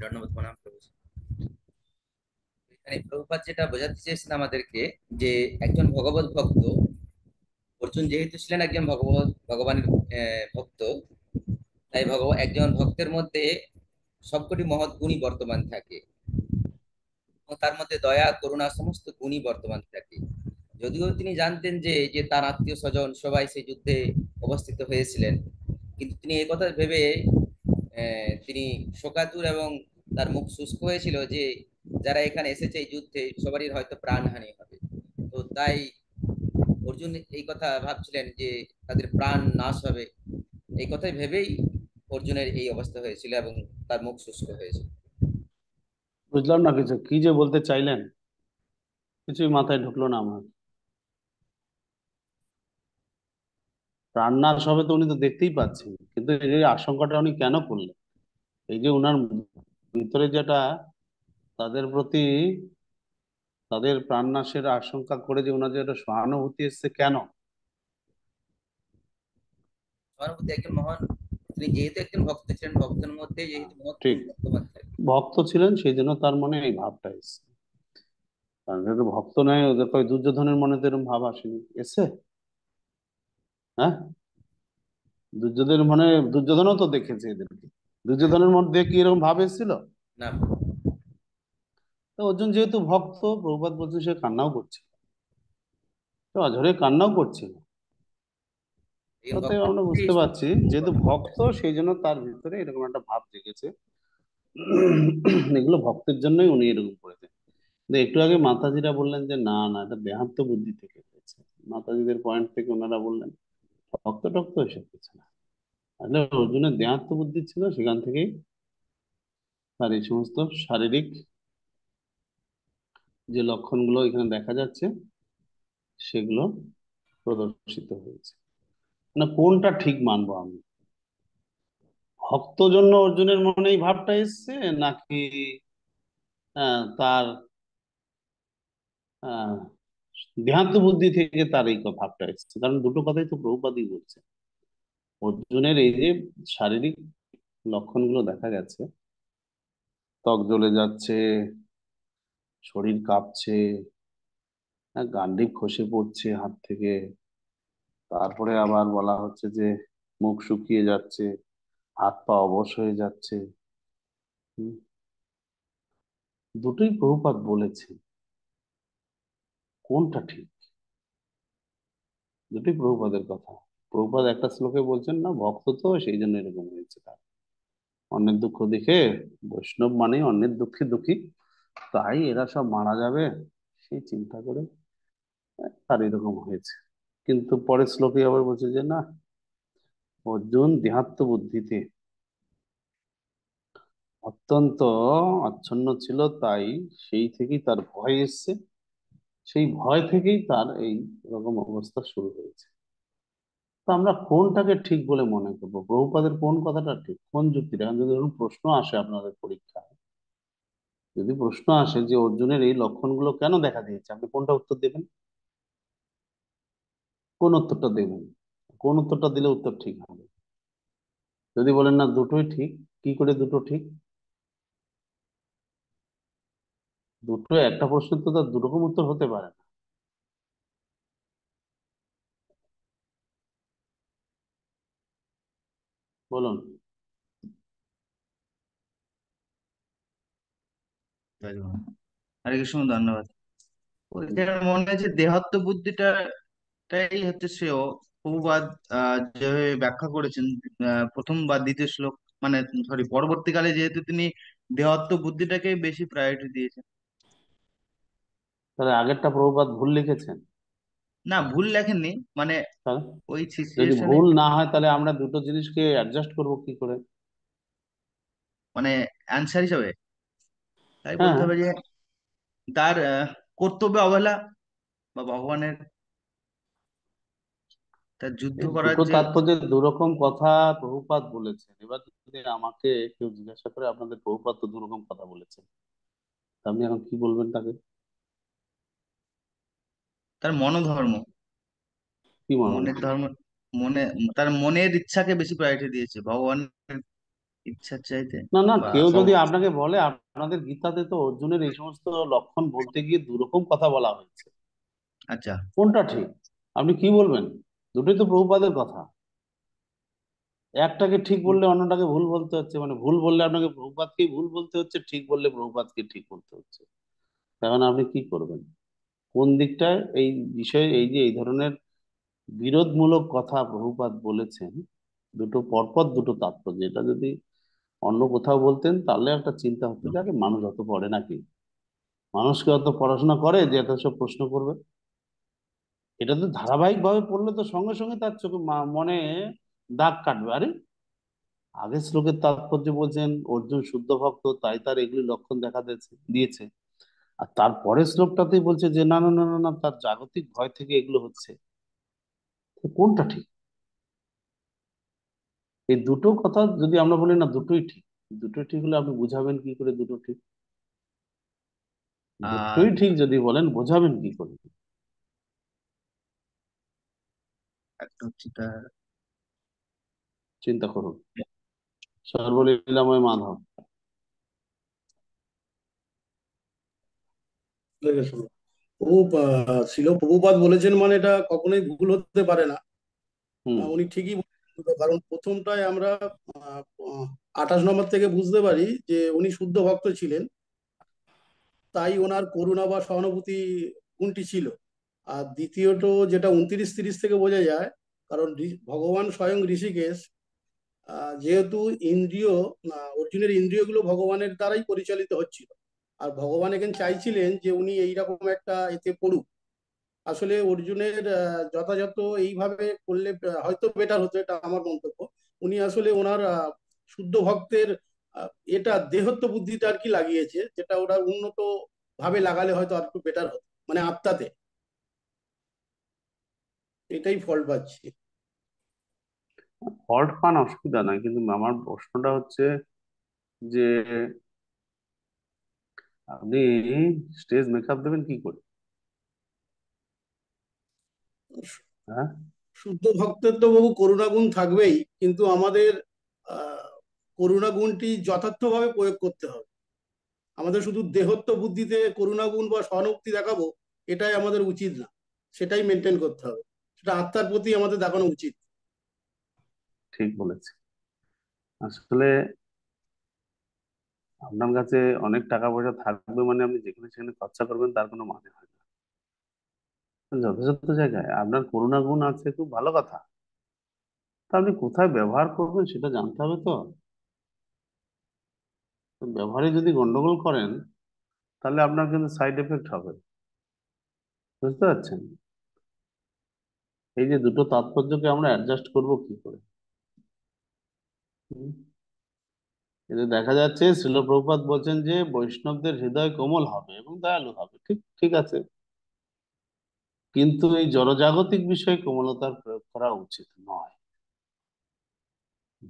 ধন্যবাদ প্রণাম প্রভু। এখানে প্রভুপাদ যেটা বোঝাতে চেয়েছেন আমাদেরকে, যে একজন ভগবত ভক্ত, অর্জুন যেহেতু ছিলেন একজন ভগবানের ভক্ত, তাই একজন ভক্তের মধ্যে সবকটি মহৎ গুণই বর্তমান থাকে এবং তার মধ্যে দয়া করুণা সমস্ত গুণই বর্তমান থাকে। যদিও তিনি জানতেন যে যে তার আত্মীয় স্বজন সবাই সেই যুদ্ধে অবস্থিত হয়েছিলেন, কিন্তু তিনি এই কথা ভেবে তিনি শোকাতুর এবং তার মুখ শুষ্ক হয়েছিল যে যারা এখানে এসেছে এই যুদ্ধে সবারই হয়তো প্রাণহানি হবে। তো তাই অর্জুন এই কথা ভাবছিলেন যে তাদের প্রাণ নাশ হবে, এই কথাই ভেবেই অর্জুনের এই অবস্থা হয়েছিল এবং তার মুখ শুষ্ক হয়েছিল। বুঝলাম না কিছু, কি যে বলতে চাইলেন কিছুই মাথায় ঢুকলো না আমার। প্রাণনাশ হবে তো উনি তো দেখতেই পাচ্ছেন, কিন্তু এই যে আশঙ্কাটা উনি কেন করলেন? এই যে উনার ভিতরে যেটা তাদের প্রতি, তাদের প্রাণনাশের আশঙ্কা করে যে ওনার যে একটা সহানুভূতি এসছে কেন? সহানুভূতি একজন মহান, তিনি যেহেতু একজন ভক্ত ছিলেন, ভক্তের মধ্যে যেহেতু মহৎ ঠিক, গুণ বর্তমান থাকে। ভক্ত ছিলেন সেই জন্য তার মনে এই ভাবটা এসছে। কারণ যেহেতু ভক্ত নয়, ওদের কয় দুর্যোধনের মনে তো এরকম ভাব আসেনি, এসছে? হ্যাঁ, দুর্যোধনের মনে, দুর্যোধনও তো দেখেছে এদেরকে, দুর্যোধনের মধ্যে কি এরকম ভাব এসেছিল? না, তো অর্জুন যেহেতু ভক্ত, প্রভুপাদ বলছেন সে কান্নাও করছে, তো অঝরে কান্নাও করছিল। একজন তাতে ভক্তের আমরা মধ্যে বুঝতে এই সমস্ত পারছি গুণ যেহেতু বর্তমান ভক্ত থাকে। সেই জন্য তার ভিতরে এরকম একটা ভাব জেগেছে। এগুলো ভক্তের জন্যই উনি এরকম করেছেন। কিন্তু একটু আগে মাতাজিরা বললেন যে না না, এটা দেহাত্ম বুদ্ধি থেকে হয়েছে। মাতাজিদের পয়েন্ট থেকে ওনারা বললেন ভক্ত টক্ত এসব কিছু না, তাহলে অর্জুনের দেহাত্ম বুদ্ধি ছিল, সেখান থেকেই তার এই সমস্ত শারীরিক যে লক্ষণগুলো এখানে দেখা যাচ্ছে সেগুলো প্রদর্শিত হয়েছে। মানে কোনটা ঠিক মানবো আমি, ভক্ত জন্য অর্জুনের মনে এই ভাবটা এসছে, নাকি তার আহ দেহাত্ম বুদ্ধি থেকে তার এই ভাবটা এসছে? কারণ দুটো কথাই তো প্রভুপাদই বলছে। অর্জুনের এই যে শারীরিক লক্ষণগুলো দেখা গেছে, ত্বক জ্বলে যাচ্ছে, শরীর কাঁপছে, গান্ডিব খসে পড়ছে হাত থেকে, তারপরে আবার বলা হচ্ছে যে মুখ শুকিয়ে যাচ্ছে, হাত পা অবশ হয়ে যাচ্ছে, হুম, দুটোই প্রভুপাদ বলেছেন, কোনটা ঠিক? দুটোই প্রভুপাদের কথা। প্রভুপাদ একটা শ্লোকে বলছেন না, ভক্ত তো সেই জন্য এরকম হয়েছে তার, অন্যের দুঃখ দেখে, বৈষ্ণব মানে অন্যের দুঃখে দুঃখী, তাই এরা সব মারা যাবে সেই চিন্তা করে তার এরকম হয়েছে। কিন্তু পরের শ্লোকে আবার বলছে যে না, অর্জুন দেহাত্ম বুদ্ধিতে অত্যন্ত আচ্ছন্ন ছিল, তাই সেই থেকেই তার ভয় এসছে, সেই ভয় থেকেই তার এই রকম অবস্থা শুরু হয়েছে। তো আমরা কোনটাকে ঠিক বলে মনে করবো? প্রভুপাদের কোন কথাটা ঠিক, কোন যুক্তিটা? এখন যদি ধরুন প্রশ্ন আসে আপনাদের পরীক্ষায়, যদি প্রশ্ন আসে যে অর্জুনের এই লক্ষণগুলো কেন দেখা দিয়েছে, আপনি কোনটা উত্তর দেবেন? কোন উত্তরটা দেবেন? কোন উত্তরটা দিলে উত্তর ঠিক হবে? যদি বলেন না দুটোই ঠিক, কি করে দুটো ঠিক? দুটো একটা প্রশ্নের তো তার দুরকম উত্তর হতে পারে না। বলুন। হরে কৃষ্ণ, ধন্যবাদ। ওইখানে মনে হচ্ছে দেহাত্ম বুদ্ধিটাই হচ্ছে শ্রেয়। প্রভুপাদ যেভাবে ব্যাখ্যা করেছেন প্রথম বা দ্বিতীয় শ্লোক, মানে সরি পরবর্তীকালে, যেহেতু তিনি দেহাত্ম বুদ্ধিটাকে বেশি প্রায়োরিটি দিয়েছেন। তাহলে আগেরটা প্রভুপাদ ভুল লিখেছেন? না, ভুল লেখেননি, মানে তাহলে ওই যদি সিচুয়েশনে, ভুল না হয় তাহলে আমরা দুটো জিনিসকে অ্যাডজাস্ট করবো কি করে? মানে অ্যান্সার হিসাবে তাই হ্যাঁ, বলতে হবে যে তার কর্তব্য অবহেলা বা ভগবানের, তার যুদ্ধ এই করার দুটো যে। তাৎপর্যের দুরকম কথা প্রভুপাদ বলেছেন। এবার যদি আমাকে কেউ জিজ্ঞাসা করে আপনাদের প্রভুপাদ তো দুরকম কথা বলেছেন, তা আপনি এখন কি বলবেন তাকে? তার মনোধর্ম, কি মনে মনের হয়? ধর্ম, মনে, তার মনের ইচ্ছাকে বেশি প্রায়োরিটি দিয়েছে ভগবানের ইচ্ছার চাইতে। না না, বা কেউ যদি আপনাকে বলে আপনাদের গীতাতে তো অর্জুনের এই সমস্ত লক্ষণ বলতে গিয়ে দুরকম কথা বলা হয়েছে, আচ্ছা, কোনটা ঠিক? আপনি কি বলবেন? দুটোই তো প্রভুপাদের কথা। একটাকে ঠিক বললে অন্যটাকে ভুল বলতে হচ্ছে, মানে ভুল বললে আপনাকে প্রভুপাদকেই ভুল বলতে হচ্ছে, ঠিক বললে প্রভুপাদকে ঠিক বলতে হচ্ছে। তখন আপনি কি করবেন? কোন দিকটায় এই বিষয়ে, এই যে এই ধরনের বিরোধমূলক কথা প্রভুপাদ বলেছেন, দুটো পরপর দুটো তাৎপর্য, এটা যদি অন্য কোথাও বলতেন তাহলে একটা চিন্তা হতো যে আগে মানুষ অত পড়ে নাকি, মানুষকে অত পড়াশোনা করে যে এত সব প্রশ্ন করবে? এটা তো ধারাবাহিক ভাবে পড়লে তো সঙ্গে সঙ্গে তার চোখে মনে দাগ কাটবে। আরে আগের শ্লোকের তাৎপর্য বলছেন অর্জুন শুদ্ধ ভক্ত, তাই তার এগুলি লক্ষণ দেখা দিয়েছে, আর তারপরের শ্লোকটাতেই বলছে যে না না না না না, তার জাগতিক ভয় থেকে এগুলো হচ্ছে। তো কোনটা ঠিক? এই দুটো কথা যদি আমরা বলি না দুটোই ঠিক, দুটোই ঠিক হলে আপনি বুঝাবেন কি করে দুটো ঠিক? আর দুটোই ঠিক যদি বলেন বোঝাবেন কি করে? একটা হচ্ছে তার চিন্তা করুন। সর্বলীলাময় মাধব। লেগেছিল। ছিল প্রভুপাদ বলেছেন মানে এটা কখনোই ভুল হতে পারে না। হুম। উনি ঠিকই বলেছেন। কারণ প্রথমটায় আমরা 28 নম্বর থেকে বুঝতে পারি যে উনি শুদ্ধ ভক্ত ছিলেন, তাই ওনার করুণা বা সহানুভূতি গুণটি ছিল। আর দ্বিতীয়ত যেটা 29-30 থেকে বোঝা যায়, কারণ ভগবান স্বয়ং ঋষিকেশ, যেহেতু ইন্দ্রিয়, অর্জুনের ইন্দ্রিয়গুলো ভগবানের দ্বারাই পরিচালিত হচ্ছিল, আর ভগবান এখানে চাইছিলেন যে উনি এইরকম একটা এতে পড়ুক। আসলে অর্জুনের যথাযথ এইভাবে করলে হয়তো বেটার হতো, এটা আমার মন্তব্য। উনি আসলে ওনার শুদ্ধ ভক্তের এটা দেহত্ব বুদ্ধিটা আর কি লাগিয়েছে, যেটা ওরা উন্নত ভাবে লাগালে হয়তো আর একটু বেটার হতো, মানে আত্মাতে। এটাই ফল্ট পাচ্ছি। ফল্ট পান অসুবিধা নাই, কিন্তু আমার প্রশ্নটা হচ্ছে যে আপনি স্টেজ মেকআপ দেবেন কি করে? হ্যাঁ। শুদ্ধ ভক্তের তো বহু করুণা গুণ থাকবেই, কিন্তু আমাদের আহ করুণা গুণটি যথার্থভাবে প্রয়োগ করতে হবে। আমাদের শুধু দেহত্ব বুদ্ধিতে করুণা গুণ বা সহানুভূতি দেখাবো, এটাই আমাদের উচিত না। সেটাই মেনটেন করতে হবে, সেটা আত্মার প্রতি আমাদের দেখানো উচিত। ঠিক বলেছে। আসলে আপনার কাছে অনেক টাকা পয়সা থাকবে মানে আপনি যেখানে সেখানে খরচা করবেন তার কোনো মানে হয় না। যথাযথ জায়গায় আপনার করুণা গুণ আছে, খুব ভালো কথা। তা আপনি কোথায় ব্যবহার করবেন সেটা জানতে হবে তো। তো ব্যবহারে যদি গন্ডগোল করেন তাহলে আপনার কিন্তু সাইড এফেক্ট হবে, বুঝতে পারছেন? এই যে দুটো তাৎপর্যকে আমরা অ্যাডজাস্ট করব কি করে? হুম? এতে দেখা যাচ্ছে শ্রীল প্রভুপাদ বলছেন যে বৈষ্ণবদের হৃদয় কোমল হবে এবং দয়ালু হবে, ঠিক ঠিক আছে, কিন্তু এই জড়জাগতিক বিষয়ে কোমলতার প্রয়োগ করা উচিত নয়।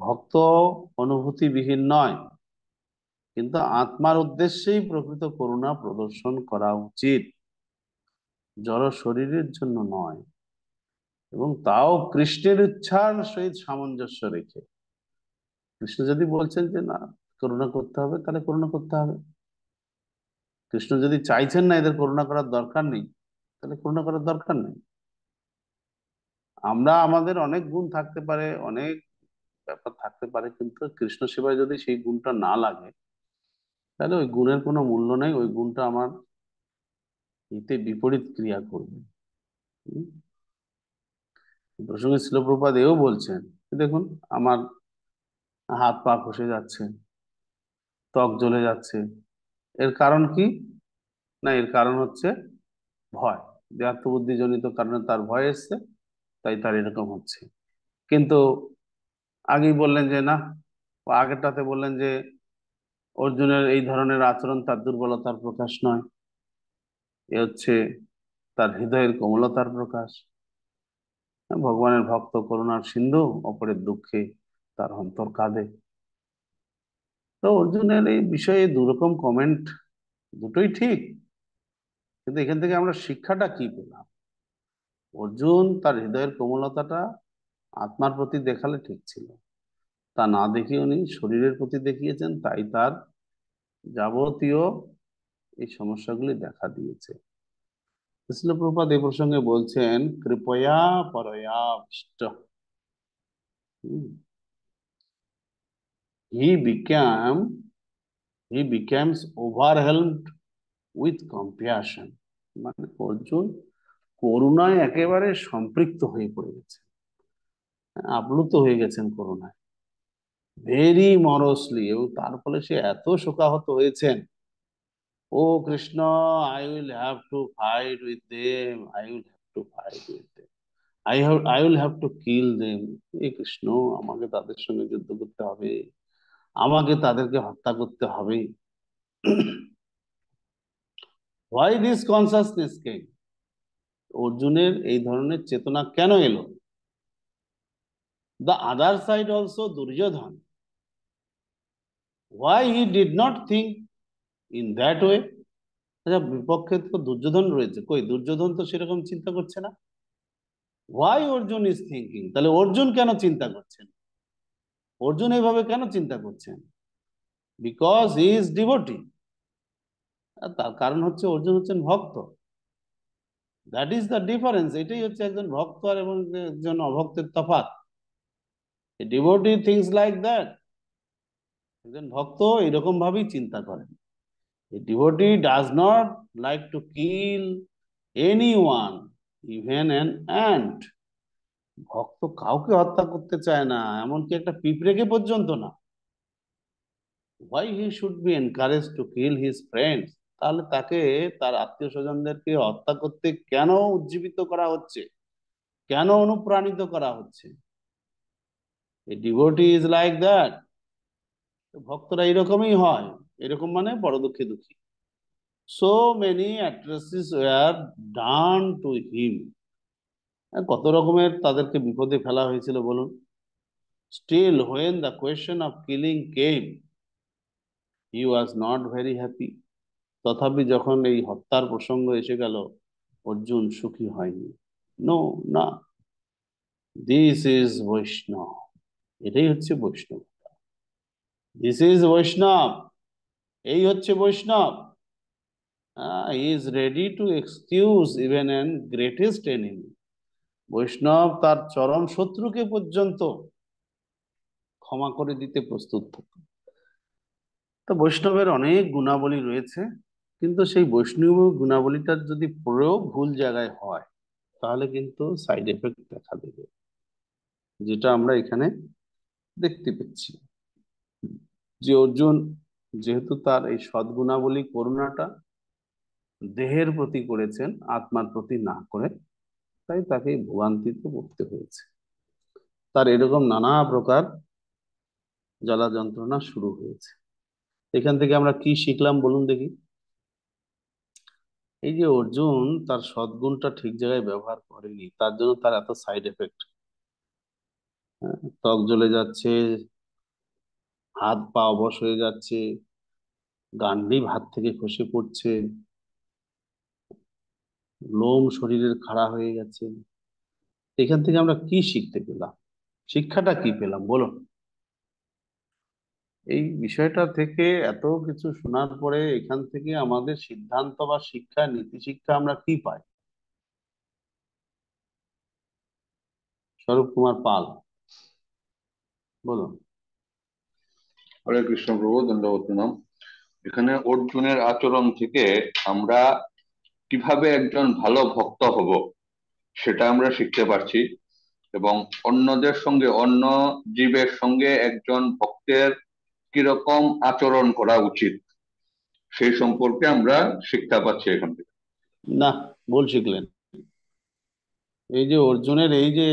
ভক্ত অনুভূতিবিহীন নয়, কিন্তু আত্মার উদ্দেশ্যেই প্রকৃত করুণা প্রদর্শন করা উচিত, জড় শরীরের জন্য নয়, এবং তাও কৃষ্ণের ইচ্ছার সহিত সামঞ্জস্য রেখে। কৃষ্ণ যদি বলছেন যে না করুণা করতে হবে, তাহলে করুণা করতে হবে। কৃষ্ণ যদি চাইছেন না এদের করুণা করার দরকার নেই, তাহলে করুণা করার দরকার নেই। আমরা আমাদের অনেক গুণ থাকতে পারে, অনেক ব্যাপার থাকতে পারে, কিন্তু কৃষ্ণ সেবায় যদি সেই গুণটা না লাগে তাহলে ওই গুণের কোনো মূল্য নেই, ওই গুণটা আমার হিতে বিপরীত ক্রিয়া করবে। হুম? এই প্রসঙ্গে শিল প্রভুপাদ এও বলছেন, দেখুন আমার হাত পা খসে যাচ্ছে, ত্বক জ্বলে যাচ্ছে, এর কারণ কি? না, এর কারণ হচ্ছে ভয়। যে আত্মবুদ্ধি জনিত কারণে তার ভয় এসছে, তাই তার এরকম হচ্ছে। কিন্তু আগেই বললেন যে না, ও আগেরটাতে বললেন যে অর্জুনের এই ধরনের আচরণ তার দুর্বলতার প্রকাশ নয়, এ হচ্ছে তার হৃদয়ের কোমলতার প্রকাশ। ভগবানের ভক্ত করুণার সিন্ধু, অপরের দুঃখে তার অন্তর কাঁদে। তো অর্জুনের এই বিষয়ে দুরকম কমেন্ট, দুটোই ঠিক, কিন্তু এখান থেকে আমরা শিক্ষাটা কি পেলাম? অর্জুন তার হৃদয়ের কোমলতাটা আত্মার প্রতি দেখালে ঠিক ছিল, তা না দেখিয়ে উনি শরীরের প্রতি দেখিয়েছেন, তাই তার যাবতীয় এই সমস্যাগুলি দেখা দিয়েছে। শিল প্রভুপাদ এই প্রসঙ্গে বলছেন কৃপয়া পরয়া he became he becomes overwhelmed with compassion। মানে অর্জুন করুণায় একেবারে সম্পৃক্ত হয়ে পড়ে গেছে, আপ্লুত হয়ে গেছেন করুণায়, ভেরি মরসলি, এবং তার ফলে সে এত শোকাহত হয়েছেন, ও Krishna, I will have to fight with them, I will have to fight with them, I will have to kill them. এ কৃষ্ণ, আমাকে তাদের সঙ্গে যুদ্ধ করতে হবে, আমাকে তাদেরকে হত্যা করতে হবে। Why this consciousness came? অর্জুনের এই ধরনের চেতনা কেন এলো? The other side also Duryodhana, why he did not think in that way? আচ্ছা, বিপক্ষে তো দুর্যোধন রয়েছে, কই দুর্যোধন তো সেরকম চিন্তা করছে না। Why Arjun is thinking? তাহলে অর্জুন কেন চিন্তা করছেন? অর্জুন এইভাবে কেন চিন্তা করছেন? Because he is devotee. তার কারণ হচ্ছে অর্জুন হচ্ছেন ভক্ত। That is the difference. এটাই হচ্ছে একজন ভক্ত আর এবং একজন অভক্তের তফাৎ। Devotee things like that. একজন ভক্ত এরকম ভাবেই চিন্তা করেন। A devotee does not like to kill anyone, even an ant. ভক্ত কাউকে হত্যা করতে চায় না, এমনকি একটা পিঁপড়েকে পর্যন্ত না। Why he should be encouraged to kill his friends? তাহলে তাকে তার আত্মীয় স্বজনদেরকে হত্যা করতে কেন উজ্জীবিত করা হচ্ছে, কেন অনুপ্রাণিত করা হচ্ছে? A devotee is like that. ভক্তরা এরকমই হয়, এরকম মানে বড় দুঃখী দুঃখী। So many atrocities were done to him. কত রকমের তাদেরকে বিপদে ফেলা হয়েছিল বলুন। Still, when the question of killing came, he was not very happy. তথাপি যখন এই হত্যার প্রসঙ্গ এসে গেল, অর্জুন সুখী হয়নি। নো, না, দিস ইজ বৈষ্ণব। এটাই হচ্ছে বৈষ্ণব। দিস ইজ বৈষ্ণব, এই হচ্ছে বৈষ্ণব। He is ready to excuse even an greatest enemy. বৈষ্ণব তার চরম শত্রুকে পর্যন্ত ক্ষমা করে দিতে প্রস্তুত থাকে। তো বৈষ্ণবের অনেক গুণাবলী রয়েছে, কিন্তু সেই বৈষ্ণব গুণাবলীটার যদি প্রয়োগ ভুল জায়গায় হয় তাহলে কিন্তু সাইড এফেক্ট দেখা দেবে, যেটা আমরা এখানে দেখতে পাচ্ছি। যে অর্জুন যেহেতু তার এই সদ্গুণাবলী করুণাটা দেহের প্রতি করেছেন, আত্মার প্রতি না করে, তাই তাকে এই ভোগান্তিতে পড়তে হয়েছে। তার এরকম নানা প্রকার জ্বালা যন্ত্রণা শুরু হয়েছে। এখান থেকে আমরা কি শিখলাম বলুন দেখি? এই যে অর্জুন তার সদ্গুণটা ঠিক জায়গায় ব্যবহার করেনি, তার জন্য তার এত সাইড এফেক্ট। ত্বক জ্বলে যাচ্ছে, হাত পা অবশ হয়ে যাচ্ছে, গান্ডীব হাত থেকে খসে পড়ছে, লোম শরীরের খাড়া হয়ে গেছে। এখান থেকে আমরা কি শিখতে পেলাম? শিক্ষাটা কি পেলাম বলুন? এই বিষয়টা থেকে এত কিছু শোনার পরে এখান থেকে আমাদের সিদ্ধান্ত বা শিক্ষা, নীতি শিক্ষা আমরা কি পাই? স্বরূপ কুমার পাল, বলুন। হরে কৃষ্ণ প্রভু, দণ্ডবত প্রণাম। এখানে অর্জুনের আচরণ থেকে আমরা কিভাবে একজন ভালো ভক্ত হব সেটা আমরা শিখতে পারছি, এবং অন্যদের সঙ্গে, অন্য জীবের সঙ্গে একজন ভক্তের কিরকম আচরণ করা উচিত সেই সম্পর্কে আমরা শিক্ষা পাচ্ছি এখান থেকে। না, ভুল শিখলেন। এই যে অর্জুনের এই যে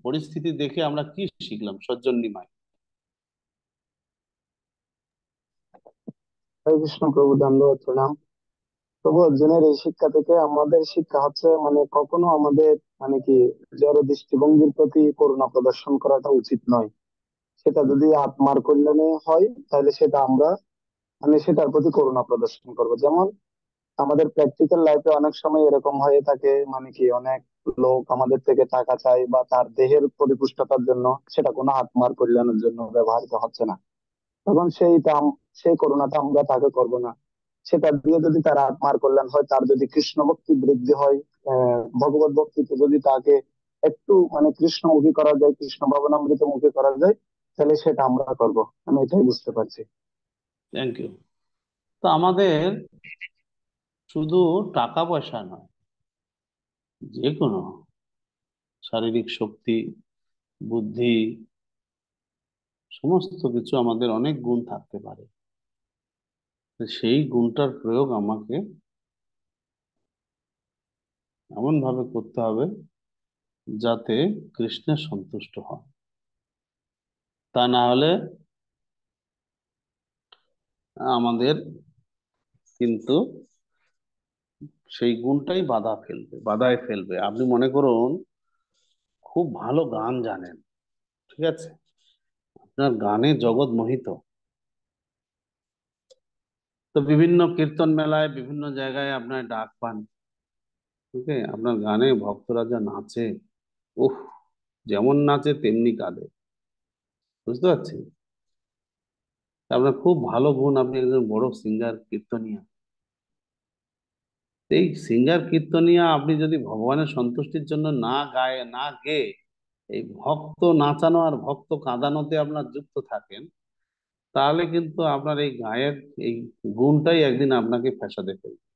পরিস্থিতি দেখে আমরা কি শিখলাম? সজ্জন নিমাই। হরে কৃষ্ণ প্রভু, দণ্ডবত প্রণাম। প্রভু, অর্জুনের এই শিক্ষা থেকে আমাদের শিক্ষা হচ্ছে কখনো আমাদের কি জড় দৃষ্টিভঙ্গির প্রতি করুণা প্রদর্শন করাটা উচিত নয়। সেটা যদি আত্মার কল্যাণে হয় তাহলে সেটা আমরা সেটার প্রতি করুণা প্রদর্শন করব। যেমন আমাদের প্র্যাকটিক্যাল লাইফে অনেক সময় এরকম হয়ে থাকে, অনেক লোক আমাদের থেকে টাকা চায় বা তার দেহের পরিপুষ্টতার জন্য, সেটা কোনো আত্মার কল্যাণের জন্য ব্যবহৃত হচ্ছে না। তখন সেই করুণাটা আমরা তাকে করব না। সেটা দিয়ে যদি তার আত্মার কল্যাণ হয়, তার যদি কৃষ্ণ ভক্তি বৃদ্ধি হয়, ভগবত ভক্তিতে যদি তাকে একটু কৃষ্ণমুখী করা যায়, কৃষ্ণ ভাবনামৃত মুখী করা যায়, তাহলে সেটা আমরা করব। আমি এটাই বুঝতে পারছি। Thank you. তো আমাদের শুধু টাকা পয়সা নয়, যে কোনো শারীরিক শক্তি, বুদ্ধি, সমস্ত কিছু আমাদের অনেক গুণ থাকতে পারে। তো সেই গুণটার প্রয়োগ আমাকে এমন ভাবে করতে হবে যাতে কৃষ্ণের সন্তুষ্ট হয়। তা না হলে আমাদের কিন্তু সেই গুণটাই বাধায় ফেলবে। আপনি মনে করুন খুব ভালো গান জানেন, ঠিক আছে, আপনার গানে জগৎ মোহিত, তো বিভিন্ন কীর্তন মেলায় বিভিন্ন জায়গায় আপনার ডাক পান, ঠিক আছে, আপনার গানে ভক্তরা যা নাচে, উফ, যেমন নাচে তেমনি কাঁদে, বুঝতে পারছেন? আপনার খুব ভালো গুণ, আপনি একজন বড় সিঙ্গার কীর্তনিয়া। এই সিঙ্গার কীর্তনিয়া আপনি যদি ভগবানের সন্তুষ্টির জন্য না গায়ে না গেয়ে এই ভক্ত নাচানো আর ভক্ত কাঁদানোতে আপনার যুক্ত থাকেন, তাহলে কিন্তু আপনার এই গায়ের এই গুণটাই একদিন আপনাকে ফ্যাসাদে ফেলবে,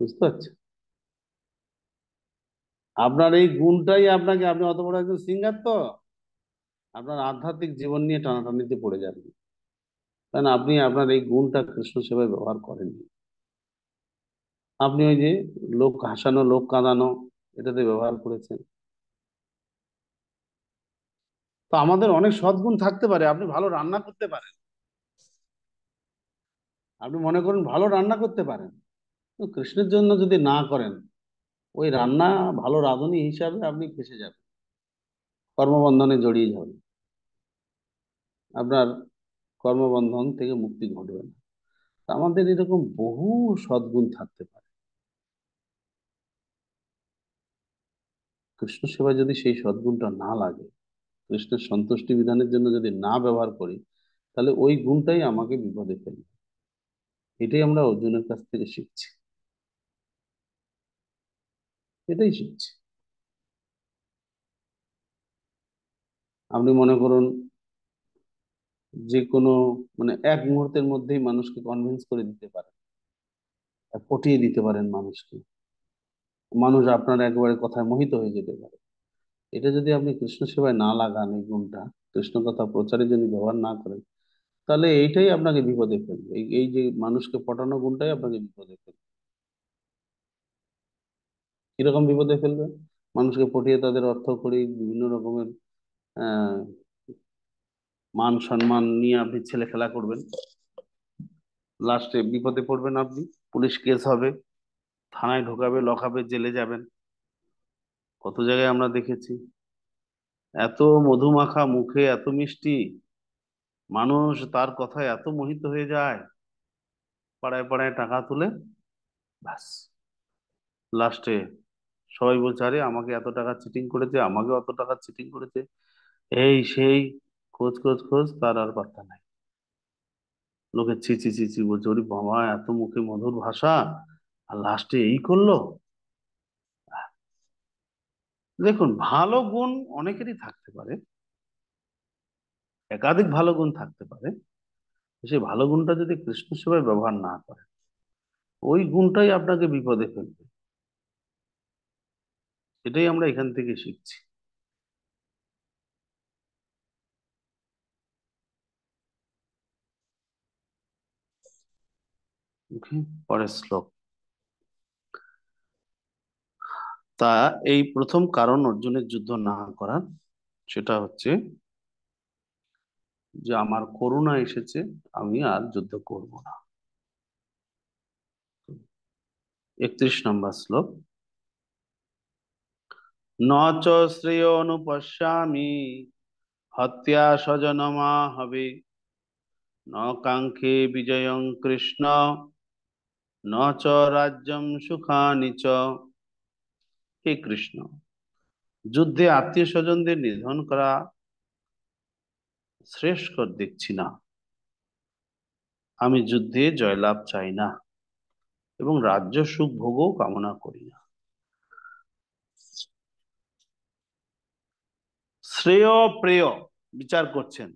বুঝতে পারছেন? আপনার এই গুণটাই আপনাকে, আপনি অত বড় একজন সিঙ্গার, তো আপনার আধ্যাত্মিক জীবন নিয়ে টানাটানিতে পড়ে যাবেন, কারণ আপনি আপনার এই গুণটা কৃষ্ণ সেবায় ব্যবহার করেননি। আপনি ওই যে লোক হাসানো, লোক কাঁদানো, এটাতে ব্যবহার করেছেন। তো আমাদের অনেক সদ্গুণ থাকতে পারে। আপনি ভালো রান্না করতে পারেন, আপনি মনে করুন ভালো রান্না করতে পারেন, তো কৃষ্ণের জন্য যদি না করেন, ওই রান্না ভালো রাঁধুনি হিসাবে আপনি ফেঁসে যাবেন, কর্মবন্ধনে জড়িয়ে যাবেন, আপনার কর্মবন্ধন থেকে মুক্তি ঘটবে না। তা আমাদের এরকম বহু সদ্গুণ থাকতে পারে। কৃষ্ণ সেবায় যদি সেই সদ্গুণটা না লাগে, কৃষ্ণের সন্তুষ্টি বিধানের জন্য যদি না ব্যবহার করি, তাহলে ওই গুণটাই আমাকে বিপদে ফেলবে। এটাই আমরা অর্জুনের কাছ থেকে শিখছি, এটাই শিখছি। আপনি মনে করুন যে কোনো মানে এক মুহূর্তের মধ্যেই মানুষকে কনভিন্স করে দিতে পারেন, আর পটিয়ে দিতে পারেন মানুষকে। মানুষ আপনার একবারে কথায় মোহিত হয়ে যেতে পারে। এটা যদি আপনি কৃষ্ণ সেবায় না লাগান, এই গুণটা কৃষ্ণ কথা প্রচারের জন্য ব্যবহার না করেন, তাহলে এইটাই আপনাকে বিপদে ফেলবে। এই এই যে মানুষকে পটানো গুণটাই আপনাকে বিপদে ফেলবে। কিরকম বিপদে ফেলবে? মানুষকে পটিয়ে তাদের অর্থ করি বিভিন্ন রকমের আহ মান সম্মান নিয়ে আপনি ছেলে খেলা করবেন, লাস্টে বিপদে পড়বেন আপনি। পুলিশ কেস হবে, থানায় ঢোকাবে, লকআপে, জেলে যাবেন। কত জায়গায় আমরা দেখেছি। এত মধুমাখা মুখে, এত মিষ্টি, মানুষ তার কথায় এত মোহিত হয়ে যায়, পাড়ায় পাড়ায় টাকা তুলে, ব্যাস লাস্টে সবাই বলছে আরে আমাকে এত টাকা চিটিং করেছে, আমাকে অত টাকা চিটিং করেছে, এই সেই, খোঁজ খোঁজ খোঁজ, তার আর পাত্তা নাই। লোকে ছি ছি ছি ছি বলছে, ওরে বাবা এত মুখে মধুর ভাষা, আর লাস্টে এই করলো। দেখুন, ভালো গুণ অনেকেরই থাকতে পারে, একাধিক ভালো গুণ থাকতে পারে। সেই ভালো গুণটা যদি কৃষ্ণ সেবায় ব্যবহার না করে, ওই গুণটাই আপনাকে বিপদে ফেলবে। এটাই আমরা এখান থেকে শিখছি। ওকে, পরের শ্লোক। তা এই প্রথম কারণ অর্জুনের যুদ্ধ না করার, সেটা হচ্ছে যে আমার করুণা এসেছে, আমি আর যুদ্ধ করব না। 31 নম্বর শ্লোক। ন চ শ্রেয় অনুপশ্যামি হত্যা স্বজনমা হবে, ন কাঙ্ক্ষে বিজয়ং কৃষ্ণ, ন চ রাজ্যম সুখানি চ। হে কৃষ্ণ, যুদ্ধে আত্মীয় স্বজনদের নিধন করা শ্রেয়স্কর দেখছি না। আমি যুদ্ধে জয়লাভ চাই না এবং রাজ্য সুখ ভোগও কামনা করি না। শ্রেয় প্রেয় বিচার করছেন।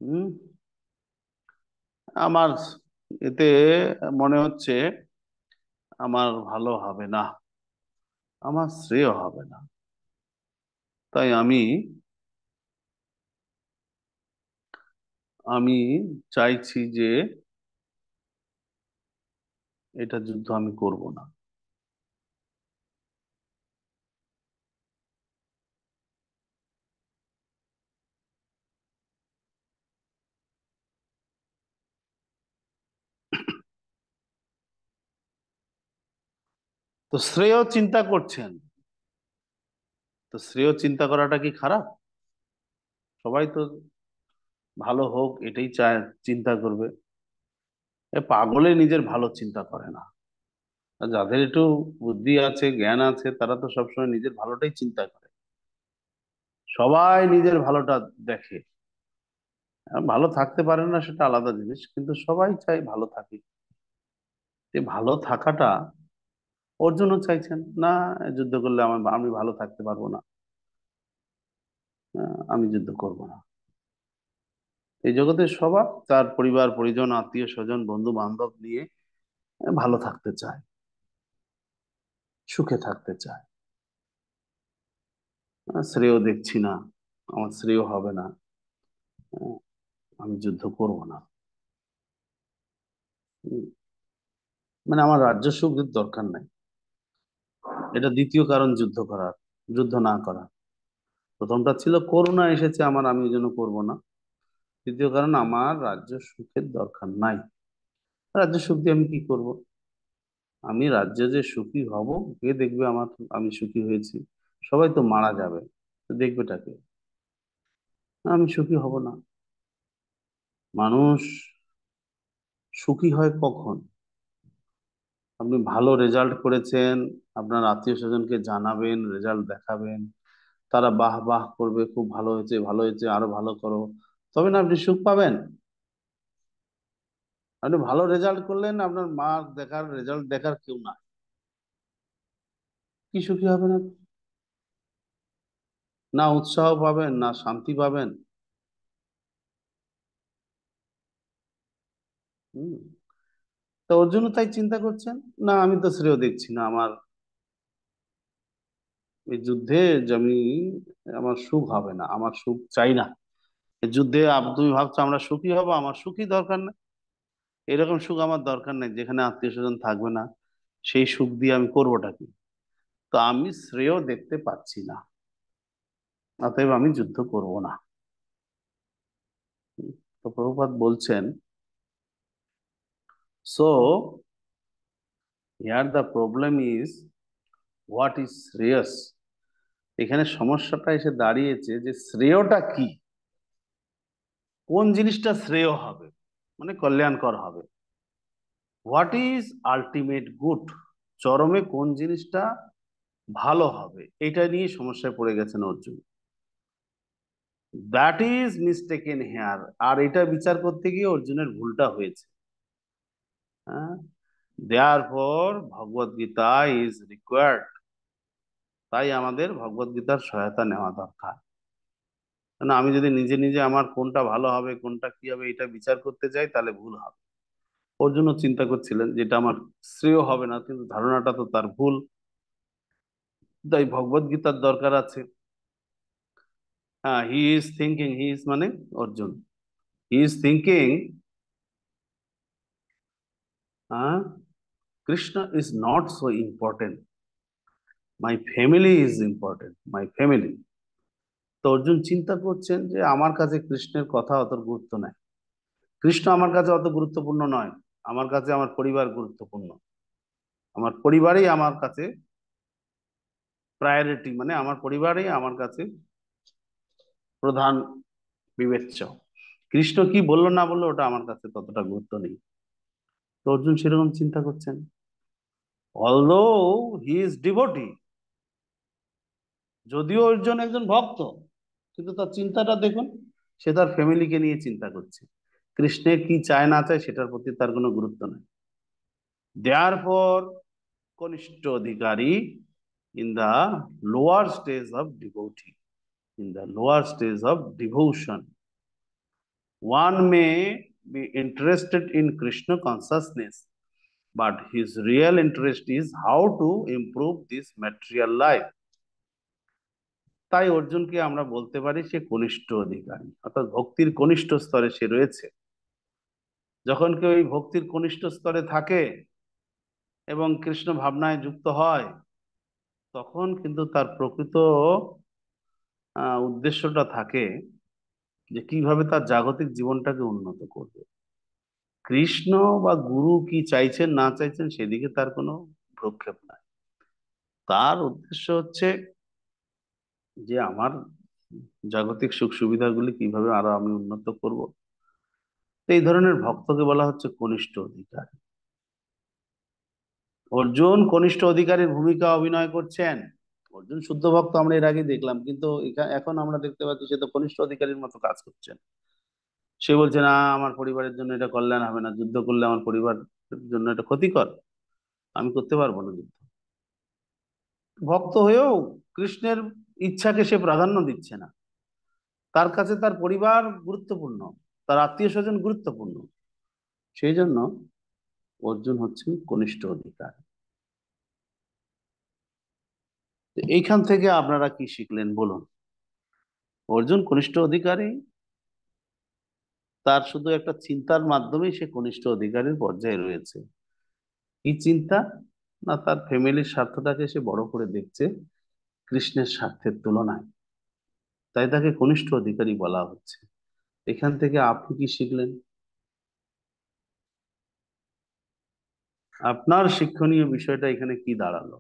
হম আমার এতে মনে হচ্ছে আমার ভালো হবে না, আমার শ্রেয় হবে না, তাই আমি আমি চাইছি যে এটা যুদ্ধ আমি করব না। তো শ্রেয় চিন্তা করছেন, তো শ্রেয় চিন্তা করাটা কি খারাপ? সবাই তো ভালো হোক এটাই চায়, চিন্তা করবে। এ পাগলে নিজের ভালো চিন্তা করে না। আর যাদের একটু বুদ্ধি আছে, জ্ঞান আছে, তারা তো সবসময় নিজের ভালোটাই চিন্তা করে। সবাই নিজের ভালোটা দেখে। ভালো থাকতে পারে না সেটা আলাদা জিনিস, কিন্তু সবাই চায় ভালো থাকি। এই ভালো থাকাটা অর্জুনও চাইছেন না, যুদ্ধ করলে আমি ভালো থাকতে পারবো না, আমি যুদ্ধ করব না। এই জগতের সবার, তার পরিবার পরিজন, আত্মীয় স্বজন, বন্ধু বান্ধব নিয়ে ভালো থাকতে চায়, সুখে থাকতে চায়। শ্রেয় দেখছি না, আমার শ্রেয় হবে না, আহ, আমি যুদ্ধ করব না। উম, মানে আমার রাজ্য সুখের দরকার নাই। এটা দ্বিতীয় কারণ যুদ্ধ করার, যুদ্ধ না করা। প্রথমটা ছিল করুণা এসেছে আমার, আমি এই জন্য করবো না। দ্বিতীয় কারণ, আমার রাজ্য সুখের দরকার নাই। রাজ্য সুখ দিয়ে আমি কি করব? আমি রাজ্যে যে সুখী হব, কে দেখবে আমার আমি সুখী হয়েছি? সবাই তো মারা যাবে, তো দেখবেটাকে? আমি সুখী হব না। মানুষ সুখী হয় কখন? আপনি ভালো রেজাল্ট করেছেন, আপনার আত্মীয় স্বজনকে জানাবেন, রেজাল্ট দেখাবেন, তারা বাহ বাহ করবে, খুব ভালো হয়েছে, ভালো হয়েছে, আরো ভালো করো, তবে না আপনি সুখ পাবেন। আপনি ভালো রেজাল্ট করলেন, আপনার মার্ক দেখার, রেজাল্ট দেখার কেউ না, কি সুখী হবেন আপনি? না উৎসাহ পাবেন, না শান্তি পাবেন। হুম। তো অর্জুন তাই চিন্তা করছেন, না আমি তো শ্রেয় দেখছি না, আমার এই যুদ্ধে যে আমি, আমার সুখ হবে না, আমার সুখ চাই না। এই যুদ্ধে তুমি ভাবছো আমরা সুখী হব, আমার সুখী দরকার নেই। এরকম সুখ আমার দরকার নেই যেখানে আত্মীয় স্বজন থাকবে না, সেই সুখ দিয়ে আমি করবোটা কি? তো আমি শ্রেয় দেখতে পাচ্ছি না, অতএব আমি যুদ্ধ করব না। তো প্রভুপাদ বলছেন, so here the problem is what is Shreyas. এখানে সমস্যাটা এসে দাঁড়িয়েছে যে শ্রেয়টা কি, কোন জিনিসটা শ্রেয় হবে, মানে কল্যাণকর হবে। হোয়াট ইজ আলটিমেট গুড, চরমে কোন জিনিসটা ভালো হবে, এটা নিয়ে সমস্যায় পড়ে গেছেন Arjun. That is mistaken here, আর এটা বিচার করতে গিয়ে অর্জুনের ভুলটা হয়েছে। হ্যাঁ, therefore Bhagavad Gita is required, তাই আমাদের ভগবদ গীতার সহায়তা নেওয়া দরকার। কেন আমি যদি নিজে নিজে আমার কোনটা ভালো হবে কোনটা কি হবে এটা বিচার করতে যাই তাহলে ভুল হবে। অর্জুনও চিন্তা করছিলেন যেটা আমার শ্রেয় হবে না, কিন্তু ধারণাটা তো তার ভুল, তাই ভগবদ গীতার দরকার আছে। হ্যাঁ, he is thinking, he is মানে Arjun, he is thinking Krishna is not so important, my family is important, my family. তো অর্জুন চিন্তা করছেন যে আমার কাছে কৃষ্ণের কথা অত গুরুত্ব নাই, কৃষ্ণ আমার কাছে অত গুরুত্বপূর্ণ নয়, আমার কাছে আমার পরিবার গুরুত্বপূর্ণ, আমার পরিবারই আমার কাছে প্রায়োরিটি, মানে আমার পরিবারই আমার কাছে প্রধান বিবেচ্য। কৃষ্ণ কি বললো না বললো ওটা আমার কাছে ততটা গুরুত্ব নেই। তো অর্জুন সেরকম চিন্তা করছেন, অলদো হি ইজ ডিভোটি, যদিও অর্জুন একজন ভক্ত, কিন্তু তার চিন্তাটা দেখুন, সে তার ফ্যামিলিকে নিয়ে চিন্তা করছে, কৃষ্ণের কি চায় না চায় সেটার প্রতি তার কোনো গুরুত্ব নেই। দেয়ার ফর কনিষ্ঠ অধিকারী in the lower stage of devotee, in the lower stage of devotion, one may be interested in Krishna consciousness, but his real interest is how to improve this material life. তাই অর্জুনকে আমরা বলতে পারি সে কনিষ্ঠ অধিকারী, অর্থাৎ ভক্তির কনিষ্ঠ স্তরে সে রয়েছে। যখন কেউ এই ভক্তির কনিষ্ঠ স্তরে থাকে এবং কৃষ্ণ ভাবনায় যুক্ত হয়, তখন কিন্তু তার প্রকৃত উদ্দেশ্যটা থাকে যে কিভাবে তার জাগতিক জীবনটাকে উন্নত করবে। কৃষ্ণ বা গুরু কি চাইছেন না চাইছেন সেদিকে তার কোনো ভ্রুক্ষেপ নাই, তার উদ্দেশ্য হচ্ছে যে আমার জাগতিক সুখ সুবিধাগুলি কিভাবে আরো আমি উন্নত করব। এই ধরনের ভক্তকে বলা হচ্ছে কনিষ্ঠ অধিকারী। অর্জুন কনিষ্ঠ অধিকারীর ভূমিকা অভিনয় করছেন। অর্জুন শুদ্ধ ভক্ত আমরা এর আগে দেখলাম, কিন্তু এখন আমরা দেখতে পাচ্ছি সে তো কনিষ্ঠ অধিকারীর মতো কাজ করছেন। সে বলছে না আমার পরিবারের জন্য এটা কল্যাণ হবে না, যুদ্ধ করলে আমার পরিবারের জন্য এটা ক্ষতিকর, আমি করতে পারবো না যুদ্ধ। ভক্ত হয়েও কৃষ্ণের ইচ্ছাকে সে প্রাধান্য দিচ্ছে না, তার কাছে তার পরিবার গুরুত্বপূর্ণ, তার আত্মীয় স্বজন গুরুত্বপূর্ণ। সেই জন্য অর্জুন হচ্ছেন কনিষ্ঠ অধিকার। তো এইখান থেকে আপনারা কি শিখলেন বলুন? অর্জুন কনিষ্ঠ অধিকারী, তার শুধু একটা চিন্তার মাধ্যমেই সে কনিষ্ঠ অধিকারীর পর্যায়ে রয়েছে। কি চিন্তা? না, তার ফ্যামিলির স্বার্থটাকে সে বড় করে দেখছে কৃষ্ণের স্বার্থের তুলনায়, তাই তাকে কনিষ্ঠ অধিকারী বলা হচ্ছে। এখান থেকে আপনি কি শিখলেন? আপনার শিক্ষণীয় বিষয়টা এখানে কি দাঁড়ালো?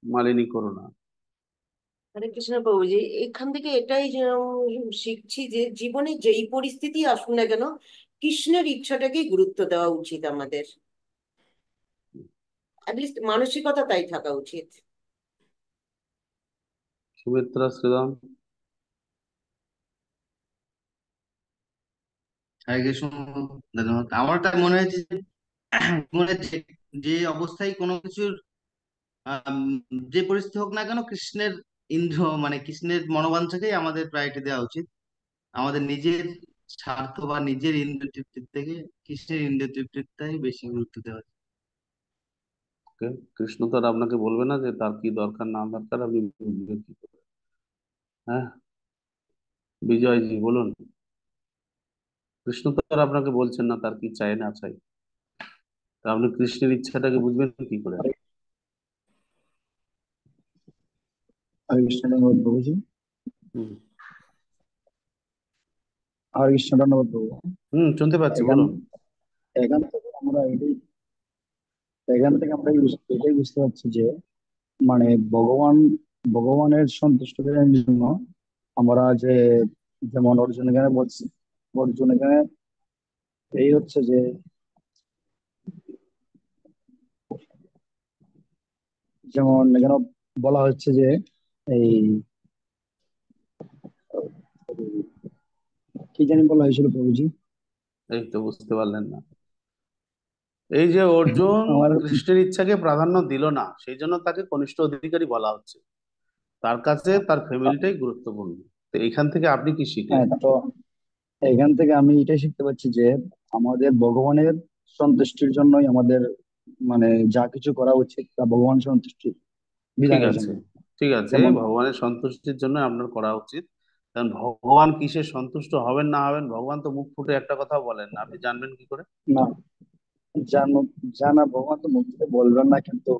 মালিনী করুণা। হরে কৃষ্ণ প্রভুজি, এখান থেকে এটাই শিখছি যে জীবনে যেই পরিস্থিতি আসুক না কেন, কৃষ্ণের ইচ্ছাটাকেই গুরুত্ব দেওয়া উচিত আমাদের। অ্যাটলিস্ট মানসিকতা তাই থাকা উচিত। সুমিত্রা শ্রীরাম। হরে কৃষ্ণ। ধন্যবাদ। আমার তাই মনে হয়েছে মনে হচ্ছে যে অবস্থায় কোনো কিছুর আম, যে পরিস্থিতি হোক না কেন, কৃষ্ণের ইন্দ্র মানে কৃষ্ণের মনোবাঞ্ছাকেই আমাদের প্রায়োরিটি দেওয়া উচিত। আমাদের নিজের স্বার্থ বা নিজের ইন্দ্রিয় তৃপ্তির থেকে কৃষ্ণের ইন্দ্রিয় তৃপ্তিটাই বেশি গুরুত্ব দেওয়া উচিত। ওকে, কৃষ্ণ তো আর আপনাকে বলবে না যে তার কি দরকার না দরকার, আপনি বুঝবেন কি করে? হ্যাঁ, বিজয়জি বলুন। কৃষ্ণ তো আর আপনাকে বলছেন না তার কি চাই না চাই, তা আপনি কৃষ্ণের ইচ্ছাটাকে বুঝবেন কি করে? হরে হরে কৃষ্ণ, ধন্যবাদ প্রভুজি। হুম। হরে কৃষ্ণ, ধন্যবাদ প্রভু। শুনতে পাচ্ছি, এখান বলুন। এখান থেকে আমরা এখান থেকে আমরা এটাই বুঝতে পারছি যে মানে ভগবানের সন্তুষ্ট করার জন্য আমরা যে, যেমন অর্জুন এখানে বলছি, অর্জুন এখানে এই হচ্ছে যে, যেমন এখানে বলা হচ্ছে যে এই কি জানি বলা হয়েছিল প্রভুজি। এই তো বুঝতে পারলেন না? এই যে অর্জুন আমার কৃষ্ণের ইচ্ছাকে প্রাধান্য দিল না, সেই জন্য তাকে কনিষ্ঠ অধিকারী বলা হচ্ছে। তার কাছে তার ফ্যামিলিটাই গুরুত্বপূর্ণ। তো এখান থেকে আপনি কি হ্যাঁ, শিখলেন? তো এখান থেকে আমি এটাই শিখতে পারছি যে আমাদের ভগবানের সন্তুষ্টির জন্যই আমাদের মানে যা কিছু করা উচিত তা ভগবান সন্তুষ্টির ঠিক বিধানের আছে, জন্য। ঠিক আছে, যেমন ভগবানের সন্তুষ্টির জন্য আপনার করা উচিত। কারণ ভগবান কিসে সন্তুষ্ট হবেন না হবেন, ভগবান তো মুখ ফুটে একটা কথা বলেন না, আপনি জানবেন কি করে? না, জানো, জানা ভগবান তো মুখ থেকে বলবেন না, কিন্তু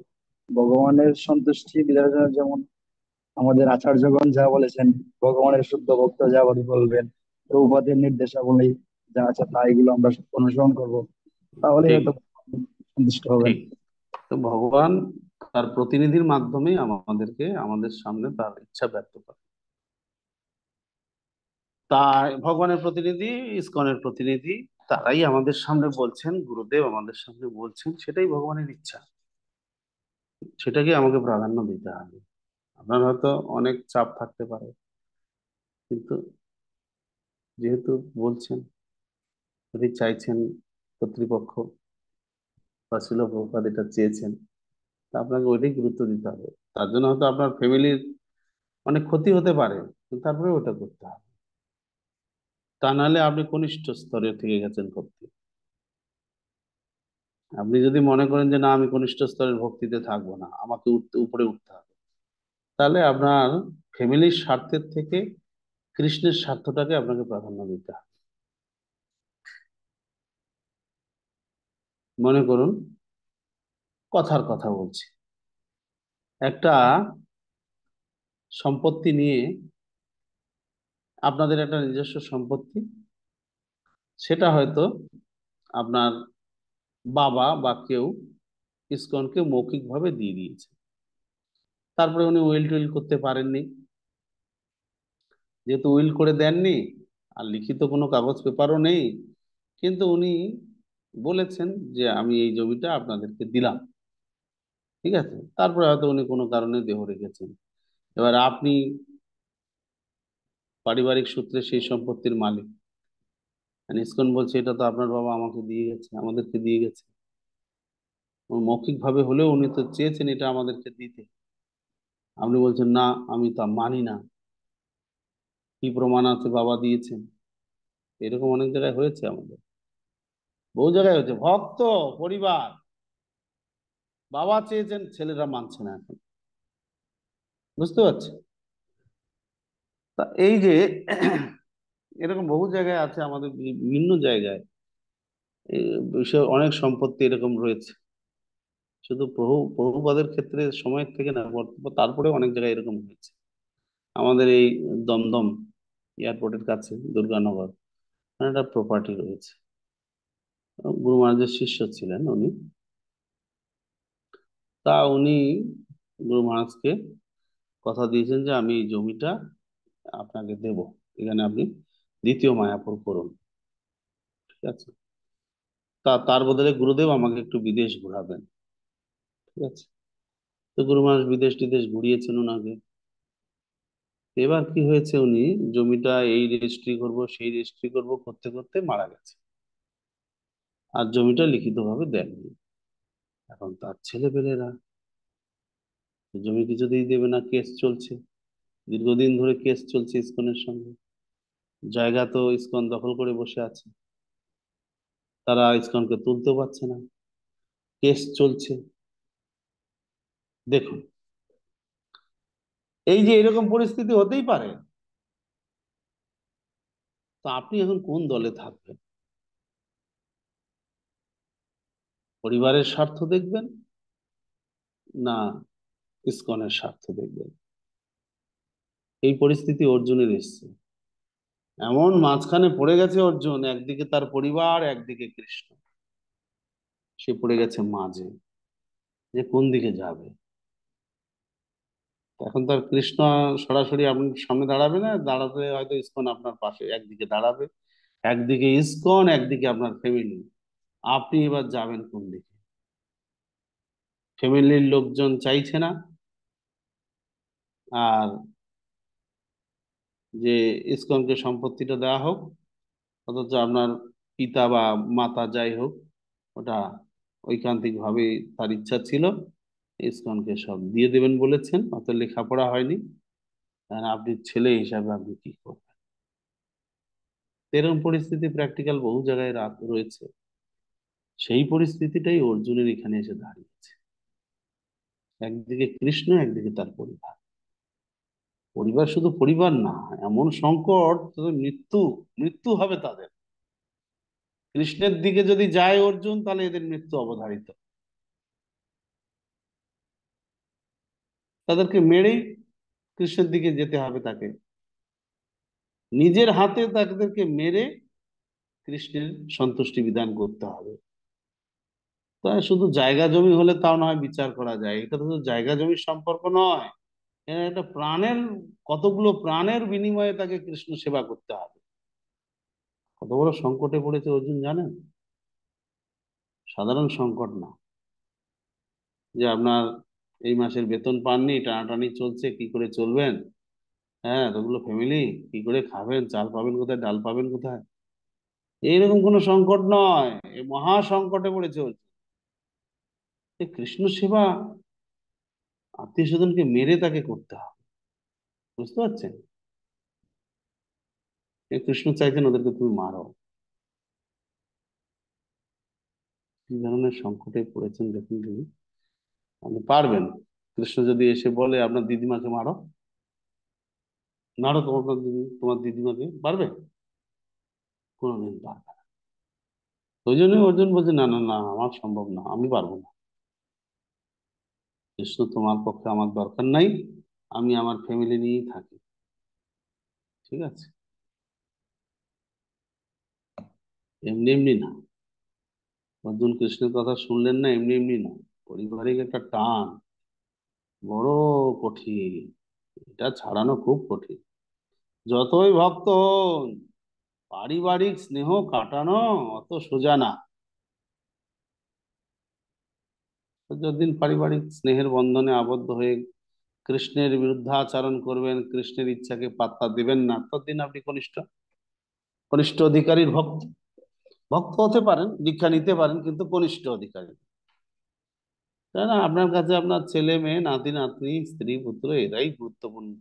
ভগবানের সন্তুষ্টি বিধানের জন্য যেমন আমাদের আচার্যগণ যা বলেছেন, ভগবানের শুদ্ধ ভক্ত যা বলবেন, প্রভুপাদের নির্দেশাবলী যা আছে তা এগুলো আমরা অনুসরণ করব, তাহলে ঠিক, হয়তো সন্তুষ্ট হবেন। ঠিক। তো ভগবান তার প্রতিনিধির মাধ্যমে আমাদেরকে আমাদের সামনে তার ইচ্ছা ব্যক্ত করে। তাই ভগবানের প্রতিনিধি, ইসকনের প্রতিনিধি, তারাই আমাদের সামনে বলছেন, গুরুদেব আমাদের সামনে বলছেন, সেটাই ভগবানের ইচ্ছা। সেটাকে আমাকে প্রাধান্য দিতে হবে। আপনার হয়তো অনেক চাপ থাকতে পারে, কিন্তু যেহেতু বলছেন, যদি চাইছেন, কর্তৃপক্ষ বা শিল প্রভুপাদ এটা চেয়েছেন, তা আপনাকে ওইটাই গুরুত্ব দিতে হবে। তার জন্য হয়তো আপনার ফ্যামিলির অনেক ক্ষতি হতে পারে, কিন্তু তারপরে ওটা করতে হবে। তা নাহলে আপনি কনিষ্ঠ স্তরে থেকে গেছেন ভক্তি। আপনি যদি মনে করেন যে না আমি কনিষ্ঠ স্তরের ভক্তিতে থাকবো না, আমাকে উপরে উঠতে হবে, তাহলে আপনার ফ্যামিলির স্বার্থের থেকে কৃষ্ণের স্বার্থটাকে আপনাকে প্রাধান্য দিতে হবে। মনে করুন, কথার কথা বলছি, একটা সম্পত্তি নিয়ে, আপনাদের একটা নিজস্ব সম্পত্তি, সেটা হয়তো আপনার বাবা বা কেউ ইসকনকে মৌখিকভাবে দিয়ে দিয়েছে। তারপরে উনি উইল টুইল করতে পারেননি, যেহেতু উইল করে দেননি আর লিখিত কোনো কাগজ পেপারও নেই, কিন্তু উনি বলেছেন যে আমি এই জমিটা আপনাদেরকে দিলাম। ঠিক আছে, তারপরে হয়তো উনি কোনো কারণে দেহ রেখেছেন। এবার আপনি পারিবারিক সূত্রে সেই সম্পত্তির মালিক, আর ইসকন বলছে এটা তো আপনার বাবা আমাকে দিয়ে গেছে, আমাদেরকে দিয়ে গেছে। মৌখিক ভাবে হলেও উনি তো চেয়েছেন এটা আমাদেরকে দিতে। আপনি বলছেন না, আমি তা মানি না, কি প্রমাণ আছে বাবা দিয়েছেন? এরকম অনেক জায়গায় হয়েছে আমাদের, বহু জায়গায় হয়েছে। ভক্ত পরিবার, বাবা চেয়েছেন, ছেলেরা মানছে না এখন। বুঝতে পারছি? তা এই যে এরকম বহু জায়গায় আছে আমাদের, বিভিন্ন জায়গায় এই বিষয়ে অনেক সম্পত্তি এরকম রয়েছে। শুধু প্রভুপাদের ক্ষেত্রে সময়ের থেকে না, তারপরে অনেক জায়গায় এরকম হয়েছে। আমাদের এই দমদম এয়ারপোর্টের কাছে দুর্গানগর, মানে একটা প্রপার্টি রয়েছে। গুরু মহারাজের শিষ্য ছিলেন উনি। তা উনি গুরু মহারাজকে কথা দিয়েছেন যে আমি এই জমিটা আপনাকে দেব, এখানে আপনি দ্বিতীয় মায়াপুর করুন। ঠিক আছে, তার বদলে গুরুদেব আমাকে একটু বিদেশ ঘোরাবেন। ঠিক আছে, তো গুরু মহারাজ বিদেশ টিদেশ ঘুরিয়েছেন ওনাকে। এবার কি হয়েছে, উনি জমিটা এই রেজিস্ট্রি করব সেই রেজিস্ট্রি করব করতে করতে মারা গেছে, আর জমিটা লিখিতভাবে দেননি। এখন তার ছেলেপেলেরা জমি কিছুতেই দেবে না, কেস চলছে, দীর্ঘদিন ধরে কেস চলছে ইসকনের সঙ্গে। জায়গা তো ইসকন দখল করে বসে আছে, তারা ইসকনকে তুলতেও পারছে না, কেস চলছে। দেখুন, এই যে এরকম পরিস্থিতি হতেই পারে, তো আপনি এখন কোন দলে থাকবেন? পরিবারের স্বার্থ দেখবেন না ইসকনের স্বার্থ দেখবেন? এই পরিস্থিতি অর্জুনের এসছে, এমন মাঝখানে পড়ে গেছে অর্জুন, একদিকে তার পরিবার, একদিকে কৃষ্ণ, সে পড়ে গেছে মাঝে, যে কোন দিকে যাবে। এখন তার কৃষ্ণ সরাসরি আপনার সামনে দাঁড়াবে না, দাঁড়াতে হয়তো ইসকন আপনার পাশে একদিকে দাঁড়াবে, একদিকে ইসকন, একদিকে আপনার ফ্যামিলি। আপনি এবার যাবেন কোন দিকে? ফ্যামিলির লোকজন চাইছে না, আর যে ইসকনকে সম্পত্তিটা দেওয়া হোক, অথচ আপনার পিতা বা মাতা যাই হোক, ওটা ঐকান্তিক ভাবে তার ইচ্ছা ছিল ইসকনকে সব দিয়ে দেবেন বলেছেন, অত লেখাপড়া হয়নি। আর আপনি ছেলে হিসাবে আপনি কি করবেন? এরকম পরিস্থিতি প্র্যাকটিক্যাল বহু জায়গায় রাত রয়েছে। সেই পরিস্থিতিটাই অর্জুনের এখানে এসে দাঁড়িয়েছে, একদিকে কৃষ্ণ, একদিকে তার পরিবার। পরিবার শুধু পরিবার না, এমন সংকট, তাদের মৃত্যু, মৃত্যু হবে তাদের। কৃষ্ণের দিকে যদি যায় অর্জুন, তাহলে এদের মৃত্যু অবধারিত, তাদেরকে মেরেই কৃষ্ণের দিকে যেতে হবে তাকে, নিজের হাতে তাদেরকে মেরে কৃষ্ণের সন্তুষ্টি বিধান করতে হবে। তা শুধু জায়গা জমি হলে তাও না হয় বিচার করা যায়, এটা তো শুধু জায়গা জমির সম্পর্ক নয়, এটা একটা প্রাণের, কতগুলো প্রাণের বিনিময়ে তাকে কৃষ্ণ সেবা করতে হবে। কত বড় সংকটে পড়েছে অর্জুন জানেন? সাধারণ সংকট না, যে আপনার এই মাসের বেতন পাননি, টানাটানি চলছে, কি করে চলবেন, হ্যাঁ এতগুলো ফ্যামিলি, কি করে খাবেন, চাল পাবেন কোথায়, ডাল পাবেন কোথায়, এইরকম কোনো সংকট নয়, এই মহা সংকটে পড়েছে অর্জুন। এই কৃষ্ণ সেবা আত্মীয় স্বজনকে মেরে তাকে করতে হবে, বুঝতে পারছেন? এই কৃষ্ণ চাইছেন ওদেরকে তুমি মারো। কি ধরনের সংকটে পড়েছেন দেখুন তিনি। আপনি পারবেন? কৃষ্ণ যদি এসে বলে আপনার দিদিমাকে মারো, মারো তোমার দিদি, তোমার দিদিমাকে, পারবে? কোনোদিন পারবে না। ওই জন্যই অর্জুন বলছে না না না, আমার সম্ভব না, আমি পারবো না। কৃষ্ণ তোমার পক্ষে আমার দরকার নাই, আমি আমার ফ্যামিলি নিয়েই থাকি, ঠিক আছে? এমনি এমনি না, অর্জুন কৃষ্ণের কথা শুনলেন না এমনি এমনি না, পারিবারিক একটা টান বড় কঠিন, এটা ছাড়ানো খুব কঠিন। যতই ভক্ত হন, পারিবারিক স্নেহ কাটানো অত সোজা না। যতদিন পারিবারিক স্নেহের বন্ধনে আবদ্ধ হয়ে কৃষ্ণের বিরুদ্ধাচরণ করবেন, কৃষ্ণের ইচ্ছাকে পাত্তা দিবেন না, ততদিন আপনি কনিষ্ঠ, কনিষ্ঠ অধিকারীর ভক্ত। ভক্ত হতে পারেন, দীক্ষা নিতে পারেন, কিন্তু কনিষ্ঠ অধিকারী, তাই না? আপনার কাছে আপনার ছেলে মেয়ে, নাতি নাতনি, স্ত্রী পুত্র, এরাই গুরুত্বপূর্ণ।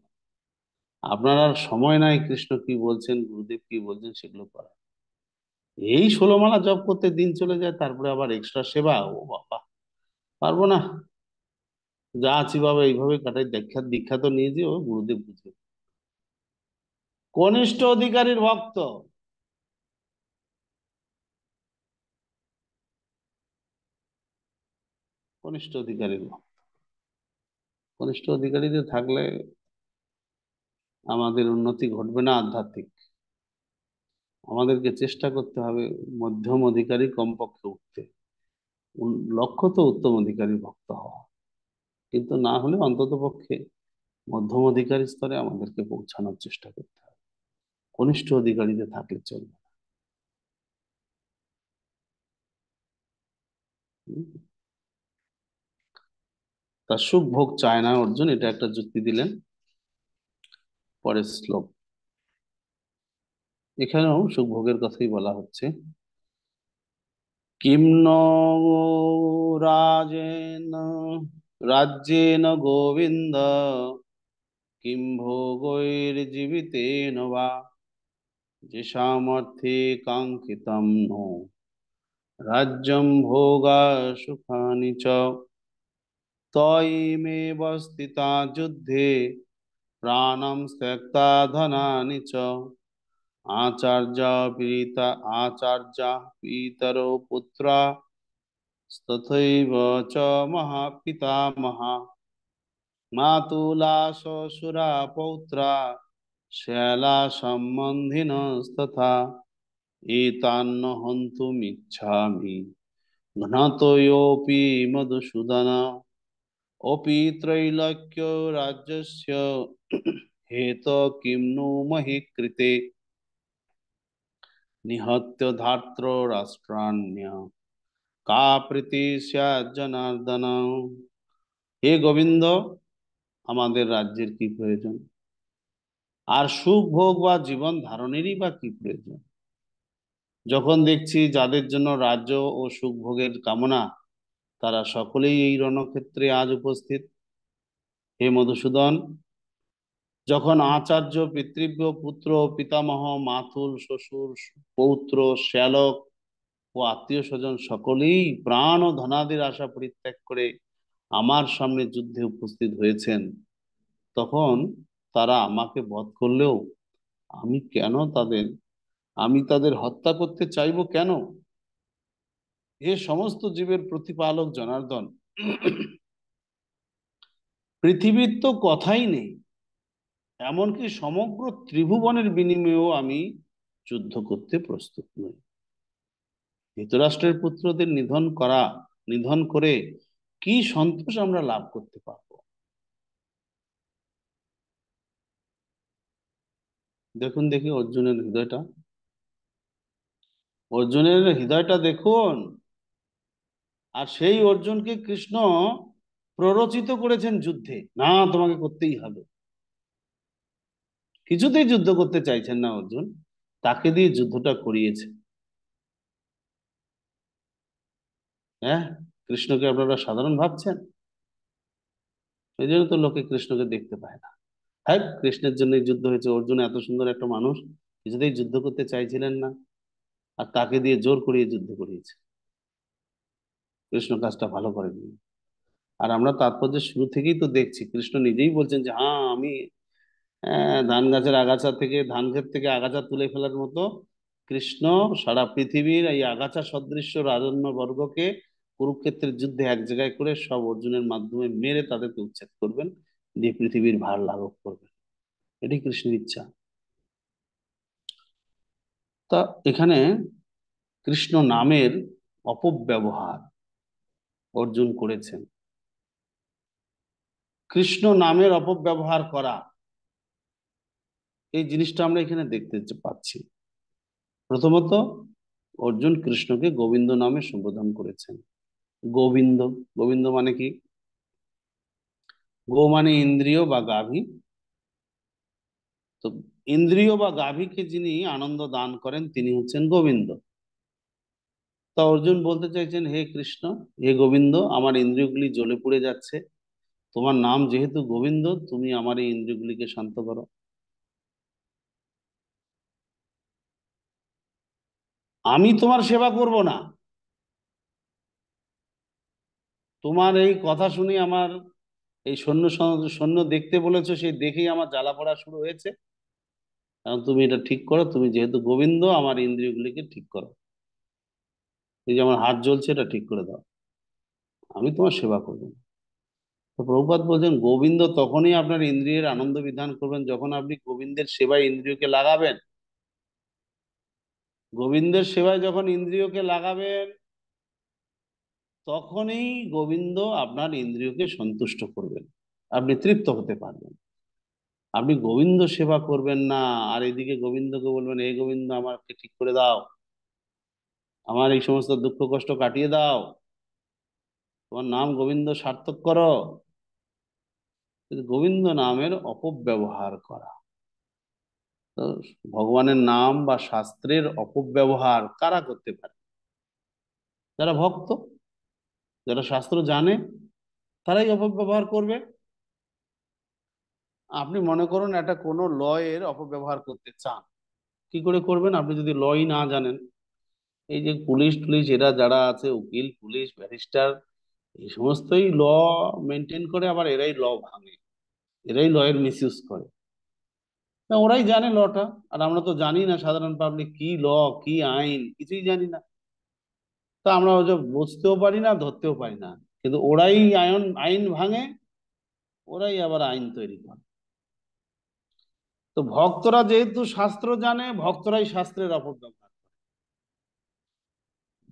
আপনার আর সময় নাই কৃষ্ণ কি বলছেন, গুরুদেব কি বলছেন সেগুলো করা। এই 16 মালা জপ করতে দিন চলে যায়, তারপরে আবার এক্সট্রা সেবা, ও বাবা, পারবো না। যা আছি বাবা এইভাবে কাটাই, দীক্ষা দীক্ষা তো নিয়েছি, ও গুরুদেব বুঝবে। কনিষ্ঠ অধিকারীর ভক্ত, কনিষ্ঠ অধিকারীর ভক্ত, কনিষ্ঠ অধিকারীতে থাকলে আমাদের উন্নতি ঘটবে না আধ্যাত্মিক। আমাদেরকে চেষ্টা করতে হবে মধ্যম অধিকারী কমপক্ষে উঠতে, লক্ষ্য তো উত্তম অধিকারী ভক্ত হওয়া, কিন্তু না হলে অন্তত পক্ষে মধ্যম অধিকারী স্তরে আমাদেরকে পৌঁছানোর চেষ্টা করতে হবে, কনিষ্ঠ অধিকারীতে থাকলে চলবে না। হুম? তার সুখ ভোগ চায় না অর্জুন, এটা একটা যুক্তি দিলেন। পরের শ্লোক, এখানেও সুখভোগের কথাই বলা হচ্ছে। কিম নো রাজেন রাজ্যেন গোবিন্দ কিম ভোগৈর্জীবিতেন বা যেষামর্থে কাঙ্ক্ষিতম নো রাজ্যম ভোগা সুখানি চ তয়িমেব স্থিতা যুদ্ধে প্রাণম ত্যক্তা ধনানি চ আচার্য পীতা আচার্য পিতরো পুত্রা তথৈব চ মহাপিতামহা মাতুলা শ্বশুরা পৌত্রা শ্যালা সম্বন্ধিনস্তথা এতান্ন হন্তুমিচ্ছামি ঘ্নতোऽপি মধুসূদন অপি ত্রৈলোক্য রাজ্যস্য হেত কিম नु মহি কৃতে নিহত্য ধার্ত্র রাষ্ট্রাণ্য কা প্রীতি স্যাৎ জনার্দন। হে গোবিন্দ, আমাদের রাজ্যের কি প্রয়োজন, আর সুখ ভোগ বা জীবন ধারণেরই বা কি প্রয়োজন, যখন দেখছি যাদের জন্য রাজ্য ও সুখ ভোগের কামনা তারা সকলেই এই রণক্ষেত্রে আজ উপস্থিত। হে মধুসূদন, যখন আচার্য পিতৃব্য পুত্র পিতামহ মাতুল শ্বশুর পৌত্র শ্যালক ও আত্মীয় স্বজন সকলেই প্রাণ ও ধনাদির আশা পরিত্যাগ করে আমার সামনে যুদ্ধে উপস্থিত হয়েছেন, তখন তারা আমাকে বধ করলেও আমি তাদের হত্যা করতে চাইবো কেন? হে সমস্ত জীবের প্রতিপালক জনার্দন, পৃথিবীর তো কথাই নেই, এমনকি সমগ্র ত্রিভুবনের বিনিময়েও আমি যুদ্ধ করতে প্রস্তুত নই। ধৃতরাষ্ট্রের পুত্রদের নিধন করে কি সন্তোষ আমরা লাভ করতে পারবো? দেখুন দেখি অর্জুনের হৃদয়টা দেখুন। আর সেই অর্জুনকে কৃষ্ণ প্ররোচিত করেছেন যুদ্ধে, না তোমাকে করতেই হবে। কিছুতেই যুদ্ধ করতে চাইছেন না অর্জুন, তাকে দিয়ে যুদ্ধটা করিয়েছে। হ্যাঁ, কৃষ্ণকে আপনারা সাধারণ ভাবছেন? এই জন্য তো লোকে কৃষ্ণকে দেখতে পায় না। হ্যাঁ, কৃষ্ণের জন্যই যুদ্ধ হয়েছে। অর্জুন এত সুন্দর একটা মানুষ, কিছুতেই যুদ্ধ করতে চাইছিলেন না, আর তাকে দিয়ে জোর করিয়ে যুদ্ধ করিয়েছে। কৃষ্ণ কাজটা ভালো করেননি। আর আমরা তাৎপর্য শুরু থেকেই তো দেখছি, কৃষ্ণ নিজেই বলছেন যে হ্যাঁ, আমি ধান গাছের আগাছা থেকে, ধান ক্ষেত থেকে আগাছা তুলে ফেলার মতো কৃষ্ণ সারা পৃথিবীর এই আগাছা সদৃশ্য রাজন্য বর্গকে কুরুক্ষেত্রের যুদ্ধে এক জায়গায় করে সব অর্জুনের মাধ্যমে মেরে তাদেরকে উচ্ছেদ করবেন, দিয়ে পৃথিবীর ভার লাঘব করবেন। এটাই কৃষ্ণের ইচ্ছা। তা এখানে কৃষ্ণ নামের অপব্যবহার অর্জুন করেছেন। কৃষ্ণ নামের অপব্যবহার করা, এই জিনিসটা আমরা এখানে দেখতে পাচ্ছি। প্রথমত, অর্জুন কৃষ্ণকে গোবিন্দ নামে সম্বোধন করেছেন। গোবিন্দ, গোবিন্দ মানে কি? গো মানে ইন্দ্রিয় বা গাভী। তো ইন্দ্রিয় বা গাভীকে যিনি আনন্দ দান করেন তিনি হচ্ছেন গোবিন্দ। তা অর্জুন বলতে চাইছেন, হে কৃষ্ণ, হে গোবিন্দ, আমার ইন্দ্রিয়গুলি জ্বলে পুড়ে যাচ্ছে, তোমার নাম যেহেতু গোবিন্দ, তুমি আমার এই ইন্দ্রিয়গুলিকে শান্ত করো। আমি তোমার সেবা করব না। তোমার এই কথা শুনে আমার এই সৈন্য দেখতে বলেছো, সেই দেখেই আমার জ্বালা পড়া শুরু হয়েছে। কারণ তুমি এটা ঠিক করো, তুমি যেহেতু গোবিন্দ, আমার ইন্দ্রিয়গুলিকে ঠিক করো। এই যে আমার হাত জ্বলছে, এটা ঠিক করে দাও, আমি তোমার সেবা করবো না। তো প্রভুপাদ বলছেন, গোবিন্দ তখনই আপনার ইন্দ্রিয়ের আনন্দ বিধান করবেন যখন আপনি গোবিন্দের সেবায় ইন্দ্রিয়কে লাগাবেন। গোবিন্দের সেবায় যখন ইন্দ্রিয়কে লাগাবেন, তখনই গোবিন্দ আপনার ইন্দ্রিয়কে সন্তুষ্ট করবেন, আপনি তৃপ্ত হতে পারবেন। আপনি গোবিন্দ সেবা করবেন না, আর এদিকে গোবিন্দকে বলবেন, এই গোবিন্দ আমাকে ঠিক করে দাও, আমার এই সমস্ত দুঃখ কষ্ট কাটিয়ে দাও, তোমার নাম গোবিন্দ সার্থক করো। কিন্তু গোবিন্দ নামের অপব্যবহার করা, তো ভগবানের নাম বা শাস্ত্রের অপব্যবহার কারা করতে পারে? যারা ভক্ত, যারা শাস্ত্র জানে, তারাই অপব্যবহার করবে। আপনি মনে করুন একটা কোনো ল এর অপব্যবহার করতে চান, কি করে করবেন? আপনি যদি লই না জানেন, এই যে পুলিশ টুলিশ এরা যারা আছে, উকিল পুলিশ ব্যারিস্টার, এই সমস্তই ল মেনটেন করে, আবার এরাই ল ভাঙে, এরাই ল এর মিসইউজ করে। তা ওরাই জানে লটা, আর আমরা তো জানি না, সাধারণ পাবলিক কি ল, কি আইন, কিছুই জানি না। তা আমরা ওই যে বুঝতেও পারি না, ধরতেও পারি না, কিন্তু ওরাই আইন আইন ভাঙে, ওরাই আবার আইন তৈরি করে। তো ভক্তরা যেহেতু শাস্ত্র জানে, ভক্তরাই শাস্ত্রের অপব্যবহার,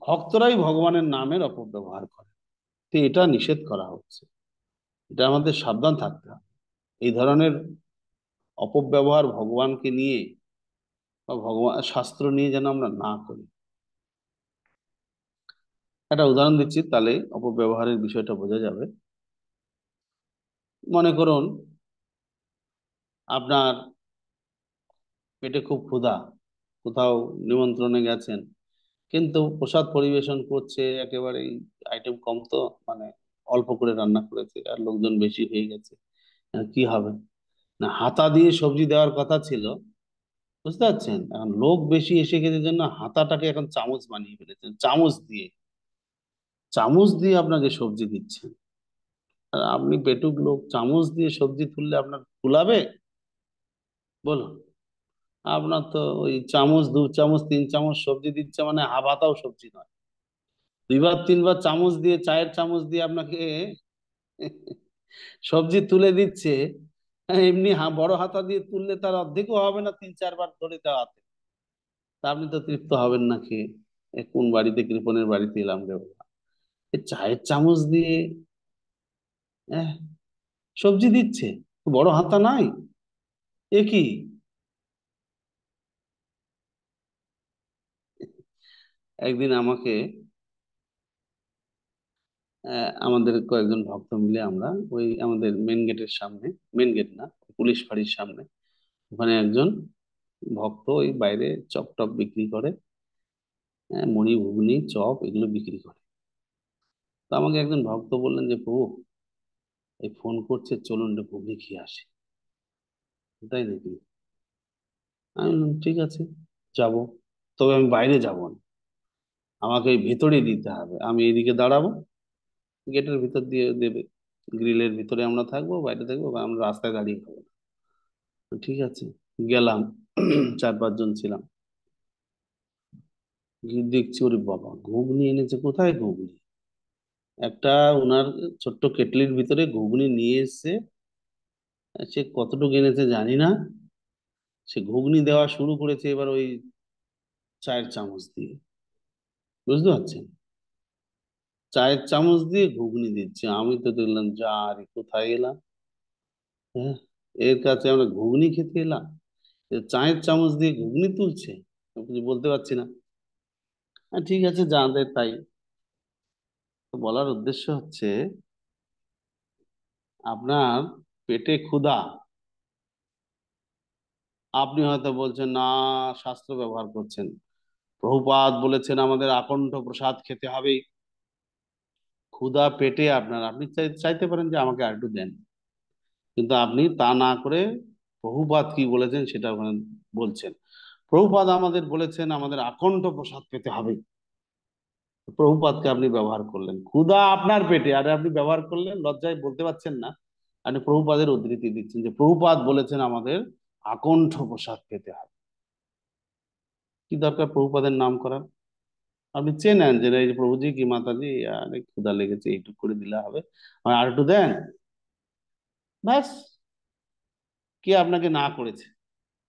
ভক্তরাই ভগবানের নামের অপব্যবহার করে। তো এটা নিষেধ করা হচ্ছে, এটা আমাদের সাবধান থাকতে হবে। এই ধরনের অপব্যবহার ভগবানকে নিয়ে বা ভগবান শাস্ত্র নিয়ে যেন আমরা না করি। একটা উদাহরণ দিচ্ছি, তাহলে অপব্যবহারের বিষয়টা বোঝা যাবে। মনে করুন আপনার পেটে খুব ক্ষুধা, কোথাও নিমন্ত্রণে গেছেন, কিন্তু প্রসাদ পরিবেশন করছে একেবারেই আইটেম কম, তো মানে অল্প করে রান্না করেছে আর লোকজন বেশি হয়ে গেছে। কি হবে? না, হাতা দিয়ে সবজি দেওয়ার কথা ছিল, বুঝতে পারছেন? এখন লোক বেশি এসে গেছে জন্য হাতাটাকে এখন চামচ বানিয়ে ফেলেছেন, চামচ দিয়ে আপনাকে সবজি দিচ্ছেন। আর আপনি পেটুক লোক, চামচ দিয়ে সবজি তুললে আপনার কুলাবে? বলুন। আপনার তো ওই চামচ, 2 চামচ, 3 চামচ সবজি দিচ্ছে, মানে হাফ হাতাও সবজি নয়। 2 বার 3 বার চামচ দিয়ে, চায়ের চামচ দিয়ে আপনাকে সবজি তুলে দিচ্ছে। এমনি বড় হাতা দিয়ে তুললে তার অর্ধেকও হবে না 3 4 বার ধরে দেওয়াতে। তা আপনি তো তৃপ্ত হবেন না খেয়ে। কোন বাড়িতে, কৃপণের বাড়িতে এলাম রে বাবা, চায়ের চামচ দিয়ে আহ, সবজি দিচ্ছে, বড় হাতা নাই? এ কি? একদিন আমাকে আমাদের কয়েকজন ভক্ত মিলে আমরা ওই আমাদের মেন গেটের সামনে, মেন গেট না, পুলিশ ফাঁড়ির সামনে, ওখানে একজন ভক্ত ওই বাইরে চপ টপ বিক্রি করে, মুড়ি ঘুগনি চপ এগুলো বিক্রি করে। তো আমাকে একজন ভক্ত বললেন যে প্রভু, এই ফোন করছে, চলুন একটু ঘুগনি খেয়ে আসি। তাই নাকি? আমি বললাম, ঠিক আছে, যাব। তবে আমি বাইরে যাব না, আমাকে ওই ভিতরে দিতে হবে। আমি এদিকে দাঁড়াবো, গেটের ভিতর দিয়ে দেবে, গ্রিলের ভিতরে আমরা থাকবো, বাইরে থাকবো, বা আমরা রাস্তায় দাঁড়িয়ে খাবো না। ঠিক আছে, গেলাম। 4 5 জন ছিলাম, গিয়ে দেখছি ওরে বাবা, ঘুগনি এনেছে। কোথায় ঘুগনি? একটা ওনার ছোট্ট কেটলির ভিতরে ঘুগনি নিয়ে এসে, সে কতটুকু এনেছে জানি না, সে ঘুগনি দেওয়া শুরু করেছে এবার ওই চায়ের চামচ দিয়ে। বুঝতে পারছেন? চায়ের চামচ দিয়ে ঘুগনি দিচ্ছে। আমি তো দেখলাম, যা রে, কোথায় এলাম? হ্যাঁ, এর কাছে আমরা ঘুগনি খেতে এলাম, এ চায়ের চামচ দিয়ে ঘুগনি তুলছে। আমি কিছু বলতে পারছি না। ঠিক আছে, যা দেয় তাই। তো বলার উদ্দেশ্য হচ্ছে, আপনার পেটে ক্ষুধা, আপনি হয়তো বলছেন না, শাস্ত্র ব্যবহার করছেন, প্রভুপাদ বলেছেন আমাদের আকণ্ঠ প্রসাদ খেতে হবে। ক্ষুধা পেটে আপনার, আপনি চাইতে পারেন যে আমাকে আর একটু দেন, কিন্তু আপনি তা না করে প্রভুপাদ কি বলেছেন সেটা ওখানে বলছেন। প্রভুপাদ আমাদের বলেছেন আমাদের আকণ্ঠ প্রসাদ পেতে হবে, প্রভুপাদকে আপনি ব্যবহার করলেন। ক্ষুধা আপনার পেটে, আর আপনি ব্যবহার করলেন, লজ্জায় বলতে পারছেন না। আপনি প্রভুপাদের উদ্ধৃতি দিচ্ছেন যে প্রভুপাদ বলেছেন আমাদের আকণ্ঠ প্রসাদ পেতে হবে। কি দরকার প্রভুপাদের নাম করার? আপনি চেনেন যে এই যে প্রভুজি কি মাতাজি, অনেক ক্ষুধা লেগেছে, এইটুকু করে দিলে হবে, আর একটু দেন, ব্যাস। কে আপনাকে না করেছে?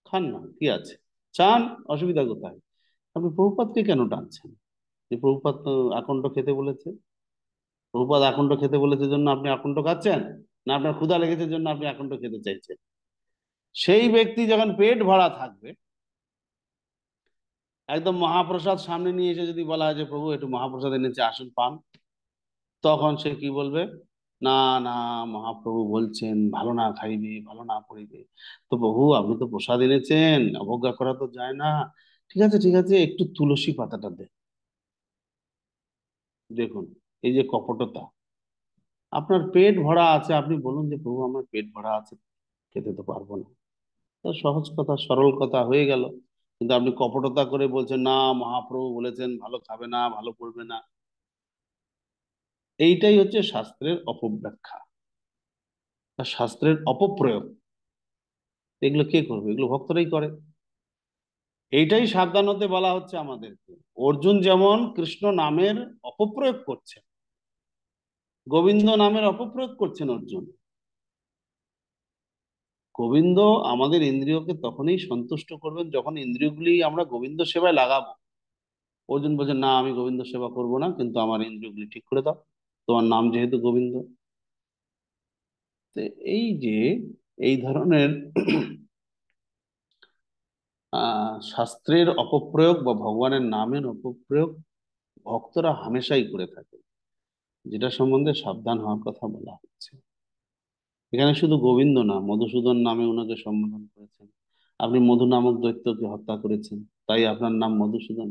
খান না, কি আছে, চান, অসুবিধা কোথায়? আপনি প্রভুপাদকে কেন টানছেন? যে প্রভুপাদ তো আকণ্ঠ খেতে বলেছে, প্রভুপাদ আকণ্ঠ খেতে বলেছে জন্য আপনি আকণ্ঠ খাচ্ছেন, না আপনার ক্ষুধা লেগেছে জন্য আপনি আকণ্ঠ খেতে চাইছেন? সেই ব্যক্তি যখন পেট ভরা থাকবে, একদম মহাপ্রসাদ সামনে নিয়ে এসে যদি বলা হয় যে প্রভু একটু মহাপ্রসাদ এনেছে, আসুন পান, তখন সে কি বলবে? না না, মহাপ্রভু বলছেন ভালো না খাইবে ভালো না করিবে, তো প্রভু আপনি তো প্রসাদ এনেছেন, অবজ্ঞা করা তো যায় না। ঠিক আছে ঠিক আছে, একটু তুলসী পাতাটা দে। দেখুন, এই যে কপটতা। আপনার পেট ভরা আছে, আপনি বলুন যে প্রভু আমার পেট ভরা আছে, খেতে তো পারবো না। তো সহজ কথা, সরল কথা হয়ে গেল। কিন্তু আপনি কপটতা করে বলছেন না, মহাপ্রভু বলেছেন ভালো খাবে না ভালো করবে না। এইটাই হচ্ছে শাস্ত্রের অপব্যাখ্যা বা শাস্ত্রের অপপ্রয়োগ। এগুলো কে করবে? এগুলো ভক্তরাই করে। এইটাই সাবধান হতে বলা হচ্ছে আমাদেরকে। অর্জুন যেমন কৃষ্ণ নামের অপপ্রয়োগ করছেন, গোবিন্দ নামের অপপ্রয়োগ করছেন অর্জুন। গোবিন্দ আমাদের ইন্দ্রিয়কে তখনই সন্তুষ্ট করবেন যখন ইন্দ্রিয়গুলি আমরা গোবিন্দ সেবায় লাগাবো। অর্জুন বলছেন না, আমি গোবিন্দ সেবা করব না, কিন্তু আমার ইন্দ্রিয়গুলি ঠিক করে দাও, তোমার নাম যেহেতু গোবিন্দ। তো এই যে এই ধরনের শাস্ত্রের অপপ্রয়োগ বা ভগবানের নামের অপপ্রয়োগ ভক্তরা হামেশাই করে থাকে, যেটা সম্বন্ধে সাবধান হওয়ার কথা বলা হচ্ছে। এখানে শুধু গোবিন্দ না, মধুসূদন নামে ওনাকে সম্বোধন করেছেন। আপনি মধু নামক দৈত্যকে হত্যা করেছেন, তাই আপনার নাম মধুসূদন।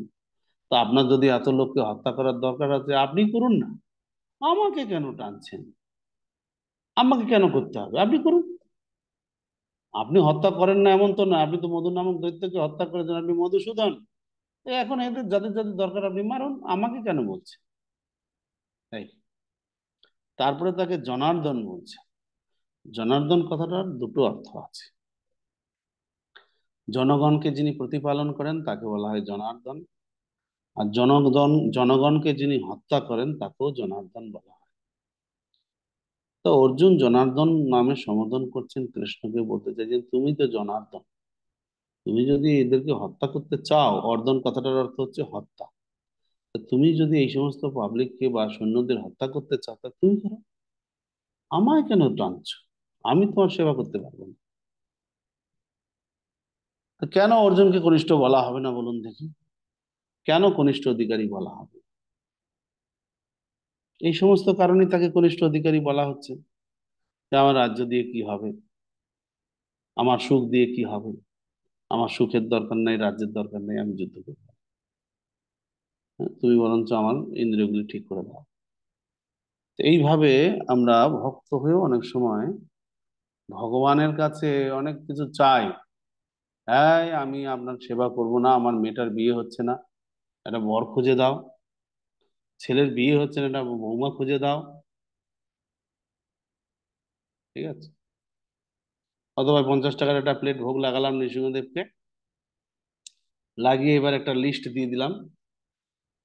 তা আপনার যদি এত লোককে হত্যা করার দরকার আছে, আপনি করুন না, আমাকে কেন টানছেন? আমাকে কেন করতে হবে? আপনি করুন। আপনি হত্যা করেন না এমন তো না, আপনি তো মধু নামক দৈত্যকে হত্যা করেছেন, আপনি মধুসূদন। এখন এদের যাদের যাদের দরকার আপনি মারুন, আমাকে কেন বলছেন? তাই তারপরে তাকে জনার্দন বলছে। জনার্দন কথাটার দুটো অর্থ আছে। জনগণকে যিনি প্রতিপালন করেন তাকে বলা হয় জনার্দন, আর জনগণকে যিনি হত্যা করেন তাকেও জনার্দন বলা হয়। তো অর্জুন জনার্দন নামে সম্বোধন করছেন কৃষ্ণকে, বলতে চাইছেন তুমি তো জনার্দন, তুমি যদি এদেরকে হত্যা করতে চাও, অর্দন কথাটার অর্থ হচ্ছে হত্যা, তা তুমি যদি এই সমস্ত পাবলিককে বা সৈন্যদের হত্যা করতে চাও তা তুমি করো, আমায় কেন টানছো? আমি তোমার সেবা করতে পারবো না। তো কেন অর্জুনকে কনিষ্ঠ বলা হবে না বলুন দেখি? কেন কনিষ্ঠ অধিকারী বলা হবে? এই সমস্ত কারণে তাকে কনিষ্ঠ অধিকারী বলা হচ্ছে। যে আমার রাজ্য দিয়ে কি হবে, আমার সুখ দিয়ে কি হবে, আমার সুখের দরকার নাই, রাজ্যের দরকার নেই, আমি যুদ্ধ করবো। হ্যাঁ, তুমি বরঞ্চ আমার ইন্দ্রিয়গুলি ঠিক করে দাও। তো এইভাবে আমরা ভক্ত হয়েও অনেক সময় ভগবানের কাছে অনেক কিছু চাই। হ্যাঁ, আমি আপনার সেবা করব না, আমার মেয়েটার বিয়ে হচ্ছে না, একটা বর খুঁজে দাও। ছেলের বিয়ে হচ্ছে না, একটা বৌমা খুঁজে দাও। ঠিক আছে? অথবা 50 টাকার একটা প্লেট ভোগ লাগালাম নৃসিংহদেবকে, লাগিয়ে এবার একটা লিস্ট দিয়ে দিলাম,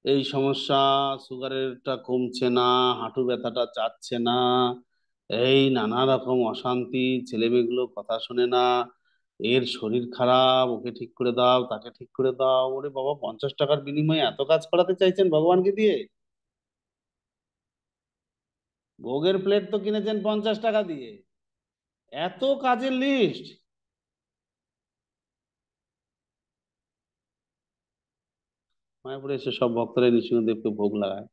এই সমস্যা, সুগারেরটা কমছে না, হাঁটু ব্যথাটা যাচ্ছে না, এই নানা রকম অশান্তি, ছেলে মেয়েগুলো কথা শোনে না, এর শরীর খারাপ, ওকে ঠিক করে দাও, তাকে ঠিক করে দাও। ওরে বাবা, 50 টাকার বিনিময়ে এত কাজ করাতে চাইছেন ভগবানকে দিয়ে? ভোগের প্লেট তো কিনেছেন 50 টাকা দিয়ে, এত কাজের লিস্ট! মায়াপুরে এসে সব ভক্তরা নৃসিংহদেবকে ভোগ লাগায়।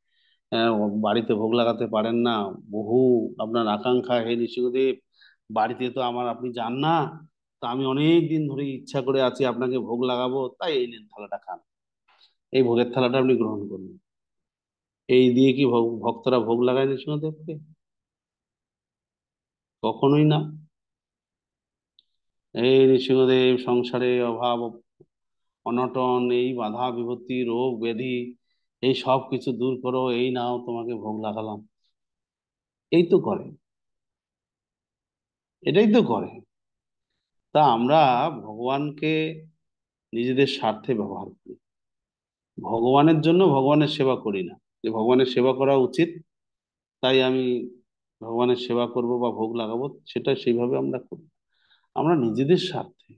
ও বাড়িতে ভোগ লাগাতে পারেন না, বহু আপনার আকাঙ্ক্ষা, হে নৃসিংহদেব, বাড়িতে তো আমার আপনি যান না, তা আমি অনেক দিন ধরে ইচ্ছা করে আছি আপনাকে ভোগ লাগাবো, তাই এই নেন থালাটা খান, এই ভোগের থালাটা আপনি গ্রহণ করুন। এই দিয়ে কি ভক্তরা ভোগ লাগায় নৃসিংহদেবকে? কখনোই না। এই নৃসিংহদেব, সংসারে অভাব অনটন, এই বাধা বিপত্তি রোগ ব্যাধি, এই সব কিছু দূর করো, এই নাও তোমাকে ভোগ লাগালাম। এই তো করে, এটাই তো করে। তা আমরা ভগবানকে নিজেদের স্বার্থে ব্যবহার করি, ভগবানের জন্য ভগবানের সেবা করি না। যে ভগবানের সেবা করা উচিত, তাই আমি ভগবানের সেবা করব বা ভোগ লাগাবো, সেটা সেইভাবে আমরা করি। আমরা নিজেদের স্বার্থে,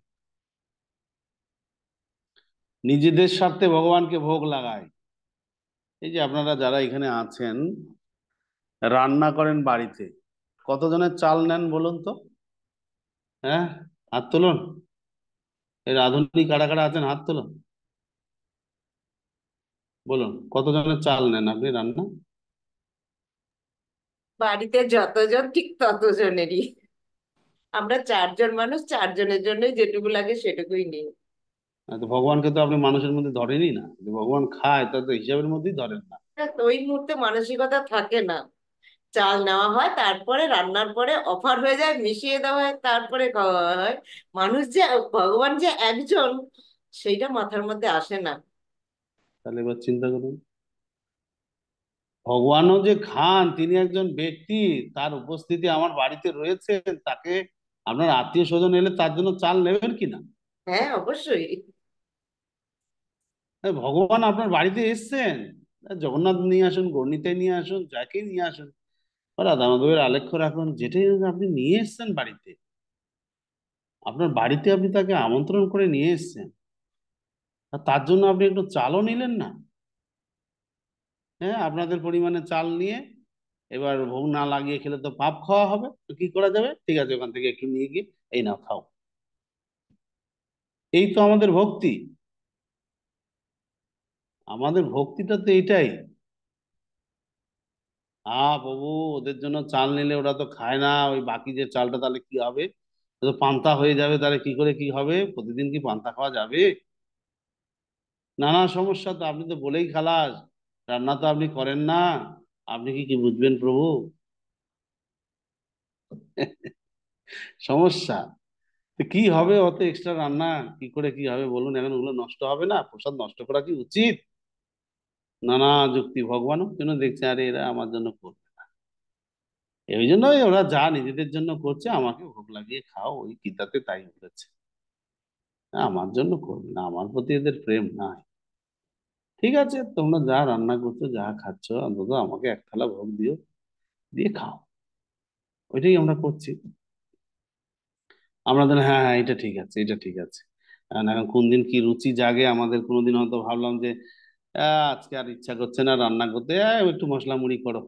নিজেদের স্বার্থে ভগবানকে ভোগ লাগাই। এই যে আপনারা যারা এখানে আছেন, রান্না করেন বাড়িতে, কতজনের চাল নেন বলুন তো? হ্যাঁ, হাত তুলুন। এই রাঁধুনি কারা কারা আছেন, হাত তুলুন। বলুন, কতজনের চাল নেন আপনি রান্না? বাড়িতে যতজন ঠিক ততজনেরই। আমরা চারজন মানুষ, চারজনের জন্যই যেটুকু লাগে সেটুকুই নিই। তো ভগবানকে তো আপনি মানুষের মধ্যে ধরেনই না, যে ভগবান খায় তা তো হিসাবের মধ্যেই ধরেন না। তো ওই মুহূর্তে মানসিকতা থাকে না। চাল নেওয়া হয়, তারপরে রান্নার পরে অফার হয়ে যায়, মিশিয়ে দেওয়া হয়, তারপরে খাওয়া হয়। মানুষ যে, ভগবান যে একজন, সেইটা মাথার মধ্যে আসে না। তাহলে এবার চিন্তা করুন, ভগবানও যে খান, তিনি একজন ব্যক্তি, তার উপস্থিতি আমার বাড়িতে রয়েছে, তাকে আপনার আত্মীয় স্বজন এলে তার জন্য চাল নেবেন কিনা? হ্যাঁ, অবশ্যই। ভগবান আপনার বাড়িতে এসছেন, জগন্নাথ নিয়ে আসুন, গণিতে নিয়ে আসুন, যাকে নিয়ে আসুন, বা রাধা মাধবের আলেখ্য রাখুন, যেটাই হোক, আপনি নিয়ে এসছেন বাড়িতে, আপনার বাড়িতে আপনি তাকে আমন্ত্রণ করে নিয়ে এসছেন, আর তার জন্য আপনি একটু চালও নিলেন না। হ্যাঁ, আপনাদের পরিমাণে চাল নিয়ে এবার ভোগ না লাগিয়ে খেলে তো পাপ খাওয়া হবে, তো কি করা যাবে, ঠিক আছে ওখান থেকে একটু নিয়ে গিয়ে এই নাও খাও। এই তো আমাদের ভক্তি, আমাদের ভক্তিটা তো এইটাই। প্রভু, ওদের জন্য চাল নিলে ওরা তো খায় না, ওই বাকি যে চালটা তাহলে কি হবে, ও তো পান্তা হয়ে যাবে, তাহলে কি করে কি হবে, প্রতিদিন কি পান্তা খাওয়া যাবে? নানা সমস্যা, তো আপনি তো বলেই খালাস, রান্না তো আপনি করেন না, আপনি কি কি বুঝবেন প্রভু? সমস্যা, তো কি হবে অত এক্সট্রা রান্না, কি করে কি হবে বলুন, এখন ওগুলো নষ্ট হবে না, প্রসাদ নষ্ট করা কি উচিত? নানা যুক্তি, ভগবানও কেন দেখছে আরে এরা আমার জন্য করবে, এই জন্যই ওরা যা নিজেদের জন্য করছে, আমাকে ভোগ লাগিয়ে খাও, ওই গীতাতে তাই বলেছে, আমার জন্য করবে না, আমার প্রতি এদের প্রেম নাই। ঠিক আছে, তোমরা যা রান্না করছো, যা খাচ্ছ, অন্তত আমাকে এক থালা ভোগ দিও, দিয়ে খাও। ওইটাই আমরা করছি। আমরা ধরেন হ্যাঁ হ্যাঁ এটা ঠিক আছে, এটা ঠিক আছে। কারণ এখন কোন দিন কি রুচি জাগে আমাদের, কোনোদিন হয়তো ভাবলাম যে আজকে আর ইচ্ছা করছে না রান্না করতে, একটু মশলা মুড়ি করো,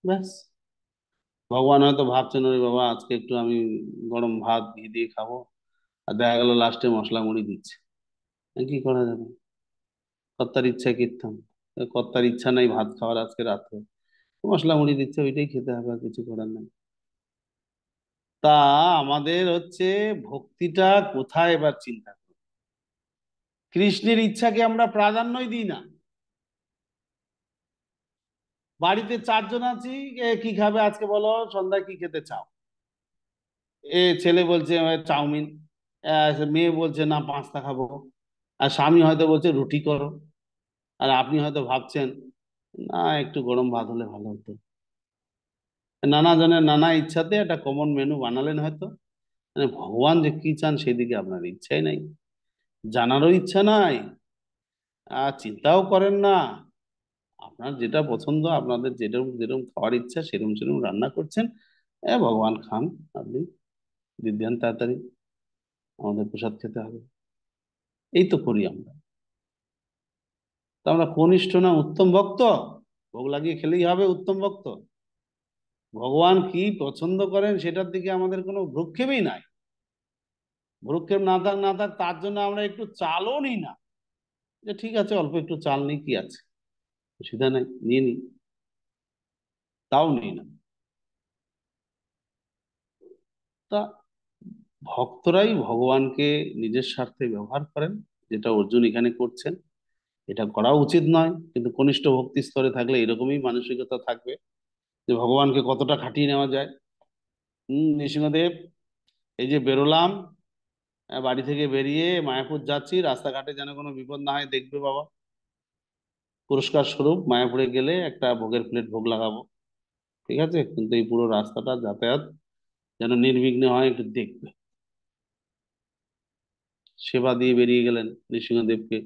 ব্যাস। ভগবান হয়তো ভাবছেন ওরে বাবা আজকে একটু আমি গরম ভাত ঘি দিয়ে খাবো, আর দেখা গেল লাস্টে মশলা মুড়ি দিচ্ছে। কি করা যাবে, কর্তার ইচ্ছায় কীর্তন, কর্তার ইচ্ছা নাই ভাত খাওয়ার আজকে রাত্রে, মশলা মুড়ি দিচ্ছে, ওইটাই খেতে হবে, আর কিছু করার নাই। তা আমাদের হচ্ছে ভক্তিটা কোথায় এবার চিন্তা করি, কৃষ্ণের ইচ্ছাকে আমরা প্রাধান্যই দিই না। বাড়িতে চারজন আছি, কি খাবে আজকে বলো, সন্ধ্যায় কি খেতে চাও? ছেলে বলছে চাউমিন, মেয়ে বলছে না পাস্তা খাবো, আর স্বামী হয়তো বলছে রুটি করো, আর আপনি হয়তো ভাবছেন না একটু গরম ভাত হলে ভালো হতো। নানা জনের নানা ইচ্ছাতে একটা কমন মেনু বানালেন হয়তো, মানে ভগবান যে কি চান সেদিকে আপনার ইচ্ছাই নাই, জানারও ইচ্ছা নাই, আর চিন্তাও করেন না। আপনার যেটা পছন্দ, আপনাদের যেরকম যেরকম খাওয়ার ইচ্ছা সেরকম সেরকম রান্না করছেন, ভগবান খান, আপনি দিয়ে দেন তাড়াতাড়ি, আমাদের প্রসাদ খেতে হবে। এই তো করি আমরা। তো আমরা কনিষ্ঠ না উত্তম ভক্ত, ভোগ লাগিয়ে খেলেই হবে উত্তম ভক্ত? ভগবান কি পছন্দ করেন সেটার দিকে আমাদের কোনো ভ্রুক্ষেপই নাই। ভ্রুক্ষেপ না থাক তার জন্য আমরা একটু চালও নিই না, যে ঠিক আছে অল্প একটু চাল নিই, কি আছে, অসুবিধা নাই, নিয়ে নিই, তাও নিই না। তা ভক্তরাই ভগবানকে নিজের স্বার্থে ব্যবহার করেন, যেটা অর্জুন এখানে করছেন। এটা করা উচিত নয়, কিন্তু কনিষ্ঠ ভক্তি স্তরে থাকলে এরকমই মানসিকতা থাকবে, যে ভগবানকে কতটা খাটিয়ে নেওয়া যায়। নৃসিংহদেব, এই যে বেরোলাম, বাড়ি থেকে বেরিয়ে মায়াপুর যাচ্ছি, রাস্তাঘাটে যেন কোনো বিপদ না হয় দেখবে বাবা, পুরস্কার স্বরূপ মায়াপুরে গেলে একটা ভোগের প্লেট ভোগ লাগাবো, ঠিক আছে, কিন্তু এই পুরো রাস্তাটা যাতায়াত যেন নির্বিঘ্নে হয় একটু দেখবে। সেবা দিয়ে বেরিয়ে গেলেন নৃসিংহদেবকে।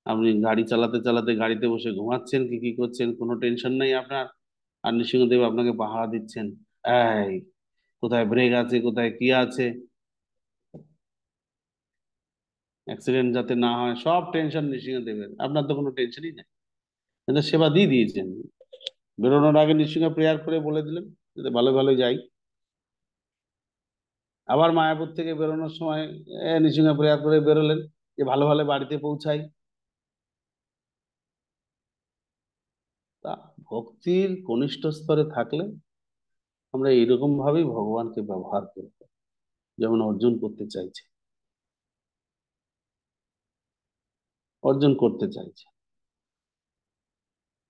আপনি গাড়ি চালাতে চালাতে গাড়িতে বসে ঘুমাচ্ছেন, কি কি করছেন কোনো টেনশন নাই আপনার, আর নৃসিংহদেব আপনাকে পাহারা দিচ্ছেন, এই কোথায় ব্রেক আছে, কোথায় কি আছে, অ্যাক্সিডেন্ট যাতে না হয়, সব টেনশন নৃসিংহদেবের, আপনার তো কোনো টেনশনই নেই, কিন্তু সেবা দিয়ে দিয়েছেন। বেরোনোর আগে নৃসিংহ প্রেয়ার করে বলে দিলেন যাতে ভালো ভালো যাই। আবার মায়াপুর থেকে বেরোনোর সময় নৃসিংহ প্রেয়ার করে বেরোলেন যে ভালো ভালো বাড়িতে পৌঁছাই। তা ভক্তির কনিষ্ঠ স্তরে থাকলে আমরা এরকম ভাবেই ভগবানকে ব্যবহার করব, যেমন অর্জুন করতে চাইছে। অর্জুন করতে চাইছে।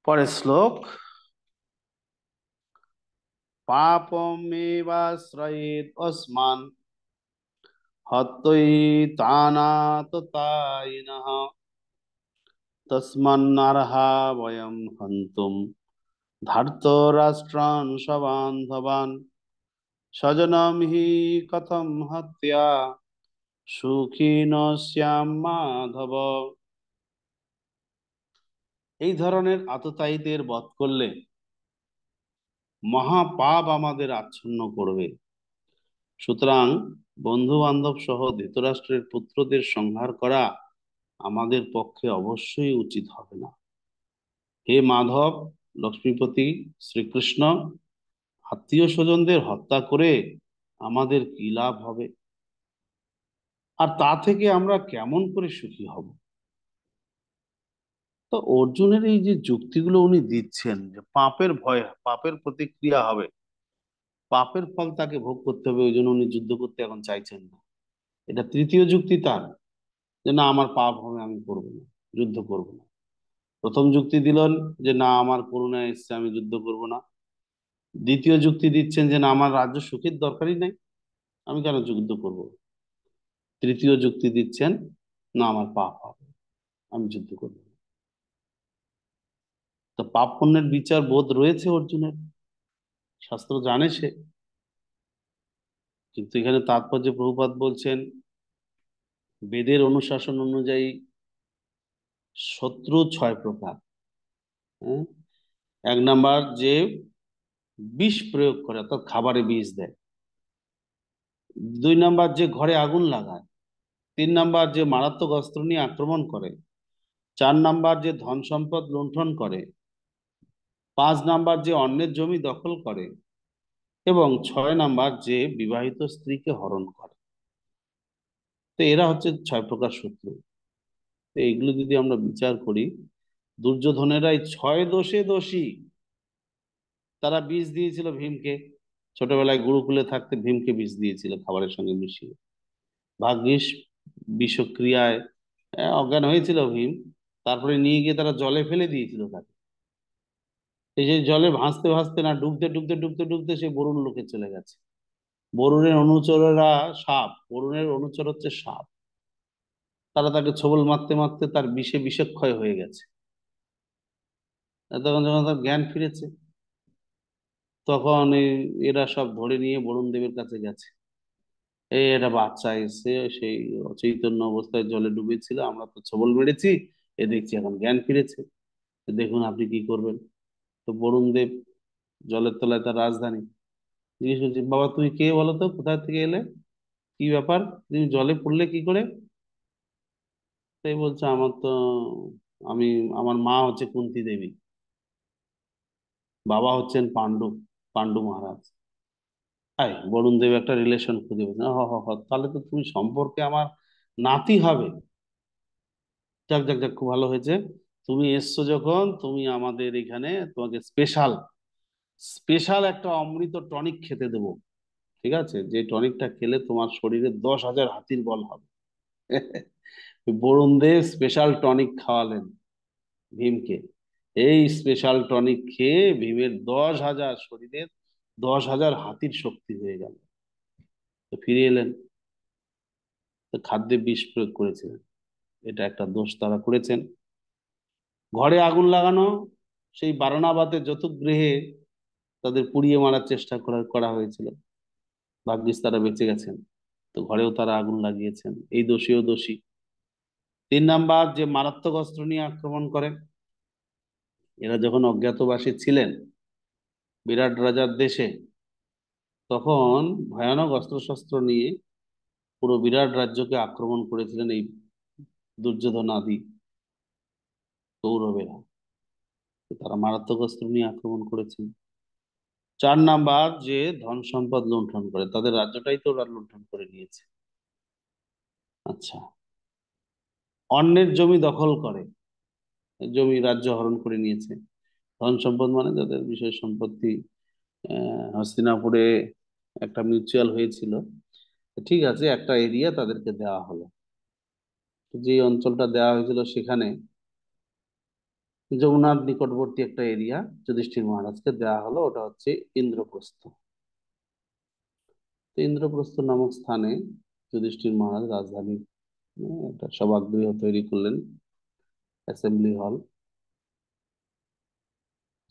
পরের শ্লোক, পাপমেবাশ্রয়েৎ অস্মান হত্যৈতানাততায়িনঃ তস্মান্নার্হা বয়ম হন্তুম ধার্তরাষ্ট্রান সবান্ধবান স্বজনম হি কথম হত্যা সুখীন স্যাম মাধব। এই ধরনের আততায়ীদের বধ করলে মহাপাপ আমাদের আচ্ছন্ন করবে। সুতরাং বন্ধু বান্ধব সহ ধৃতরাষ্ট্রের পুত্রদের সংহার করা আমাদের পক্ষে অবশ্যই উচিত হবে না। হে মাধব, লক্ষ্মীপতি শ্রীকৃষ্ণ, আত্মীয় স্বজনদের হত্যা করে আমাদের কি লাভ হবে? আর তা থেকে আমরা কেমন করে সুখী হব? তো অর্জুনের এই যে যুক্তিগুলো উনি দিচ্ছেন, যে পাপের ভয়, পাপের প্রতিক্রিয়া হবে, পাপের ফল তাকে ভোগ করতে হবে, ওই জন্য উনি যুদ্ধ করতে এখন চাইছেন না। এটা তৃতীয় যুক্তি তার, যে না আমার পাপ হবে, আমি করবো না, যুদ্ধ করব না। প্রথম যুক্তি দিলেন যে না আমার করুণা এসছে, আমি যুদ্ধ করব না। দ্বিতীয় যুক্তি দিচ্ছেন যে না আমার রাজ্য সুখের দরকারই নেই, আমি কেন যুদ্ধ করব। তৃতীয় যুক্তি দিচ্ছেন না আমার পাপ হবে, আমি যুদ্ধ করব না। তো পাপ পুণ্যের বিচার বোধ রয়েছে অর্জুনের, শাস্ত্র জানে সে। কিন্তু এখানে তাৎপর্য প্রভুপাদ বলছেন, বেদের অনুশাসন অনুযায়ী শত্রু 6 প্রকার। হ্যাঁ? 1 নাম্বার যে বিষ প্রয়োগ করে, অর্থাৎ খাবারে বিষ দেয়। 2 নাম্বার যে ঘরে আগুন লাগায়। 3 নাম্বার যে মারাত্মক অস্ত্র নিয়ে আক্রমণ করে। 4 নাম্বার যে ধন সম্পদ লুণ্ঠন করে। 5 নাম্বার যে অন্যের জমি দখল করে। এবং 6 নাম্বার যে বিবাহিত স্ত্রীকে হরণ করে। তো এরা হচ্ছে 6 প্রকার শত্রু। তো এইগুলো যদি আমরা বিচার করি, দুর্যোধনেরাই 6 দোষে দোষী। তারা বিষ দিয়েছিল ভীমকে, ছোটবেলায় গুরুকুলে থাকতে ভীমকে বিষ দিয়েছিল খাবারের সঙ্গে মিশিয়ে। ভাগ্যিস বিষক্রিয়ায় অজ্ঞান হয়েছিল ভীম, তারপরে নিয়ে গিয়ে তারা জলে ফেলে দিয়েছিল তাকে। এই যে জলে ভাসতে ভাসতে না, ডুবতে ডুবতে ডুবতে ডুবতে সে বরুণ লোকে চলে গেছে। বরুণের অনুচররা সাপ, বরুণের অনুচর হচ্ছে সাপ। তারা তাকে ছোবল মারতে মারতে তার বিষে বিষক্ষয় হয়ে গেছে। আর তখন যখন তার জ্ঞান ফিরেছে, তখন এরা সব ধরে নিয়ে বরুণ দেবের কাছে গেছে। এই একটা বাচ্চা এসে সেই অচৈতন্য অবস্থায় জলে ডুবেছিল, আমরা তো ছোবল মেরেছি, এ দেখছি এখন জ্ঞান ফিরেছে, তো দেখুন আপনি কি করবেন। তো বরুণ দেব, জলের তলায় তার রাজধানী, জিজ্ঞেস করছি বাবা তুমি কে বলো তো, কোথা থেকে এলে, কি ব্যাপার, তুমি জলে পড়লে কি করে? তাই বলছে আমি, আমার মা হচ্ছে কুন্তী দেবী, বাবা হচ্ছেন পাণ্ডু, পাণ্ডু মহারাজ। তাই বরুণ দেব একটা রিলেশন খুঁজে পেয়েছেন, হ হ হ, তাহলে তো তুমি সম্পর্কে আমার নাতি হবে। যাক যাক যাক, খুব ভালো হয়েছে। তুমি এসছো যখন, তুমি আমাদের এখানে তোমাকে স্পেশাল স্পেশাল একটা অমৃত টনিক খেতে দেবো। ঠিক আছে, যে টনিকটা খেলে তোমার শরীরে 10,000 হাতির বল হবে। বরুণ দেব স্পেশাল টনিক খাওয়ালেন ভীমকে। এই স্পেশাল টনিক খেয়ে ভীমের 10,000 শরীরের 10,000 হাতির শক্তি হয়ে গেল। তো ফিরে এলেন, তো খাদ্যে বিষ প্রয়োগ করেছিলেন, এটা একটা দোষ তারা করেছেন। ঘরে আগুন লাগানো, সেই বারণাবাতে যত গৃহে তাদের পুড়িয়ে মারার চেষ্টা করা করা হয়েছিল, ভাগ্যিস তারা বেঁচে গেছেন। তো ঘরেও তারা আগুন লাগিয়েছেন, এই দোষীও দোষী। 3 নাম্বার যে মারাত্মক অস্ত্র নিয়ে আক্রমণ করে। এরা যখন অজ্ঞাতবাসী ছিলেন বিরাট রাজার দেশে, তখন ভয়ানক অস্ত্রশস্ত্র নিয়ে পুরো বিরাট রাজ্যকে আক্রমণ করেছিলেন এই দুর্যোধন আদি কৌরবেরা। তো তারা মারাত্মক অস্ত্র নিয়ে আক্রমণ করেছেন। 4 নাম্বার যে ধন সম্পদ লুণ্ঠন করে, তাদের রাজ্যটাই তো ওরা লুণ্ঠন করে নিয়েছে। আচ্ছা, অন্যের জমি দখল করে, জমি রাজ্য হরণ করে নিয়েছে। ধন সম্পদ মানে যাদের বিষয় সম্পত্তি, হস্তিনাপুরে একটা মিউচুয়াল হয়েছিল, ঠিক আছে, একটা এরিয়া তাদেরকে দেওয়া হলো। যে অঞ্চলটা দেওয়া হয়েছিল সেখানে যমুনার নিকটবর্তী একটা এরিয়া যুধিষ্ঠির মহারাজকে দেওয়া হলো, ওটা হচ্ছে ইন্দ্রপ্রস্থ। তো ইন্দ্রপ্রস্থ নামক স্থানে যুধিষ্ঠির মহারাজ রাজধানী, একটা সভাগৃহ তৈরি করলেন, অ্যাসেম্বলি হল।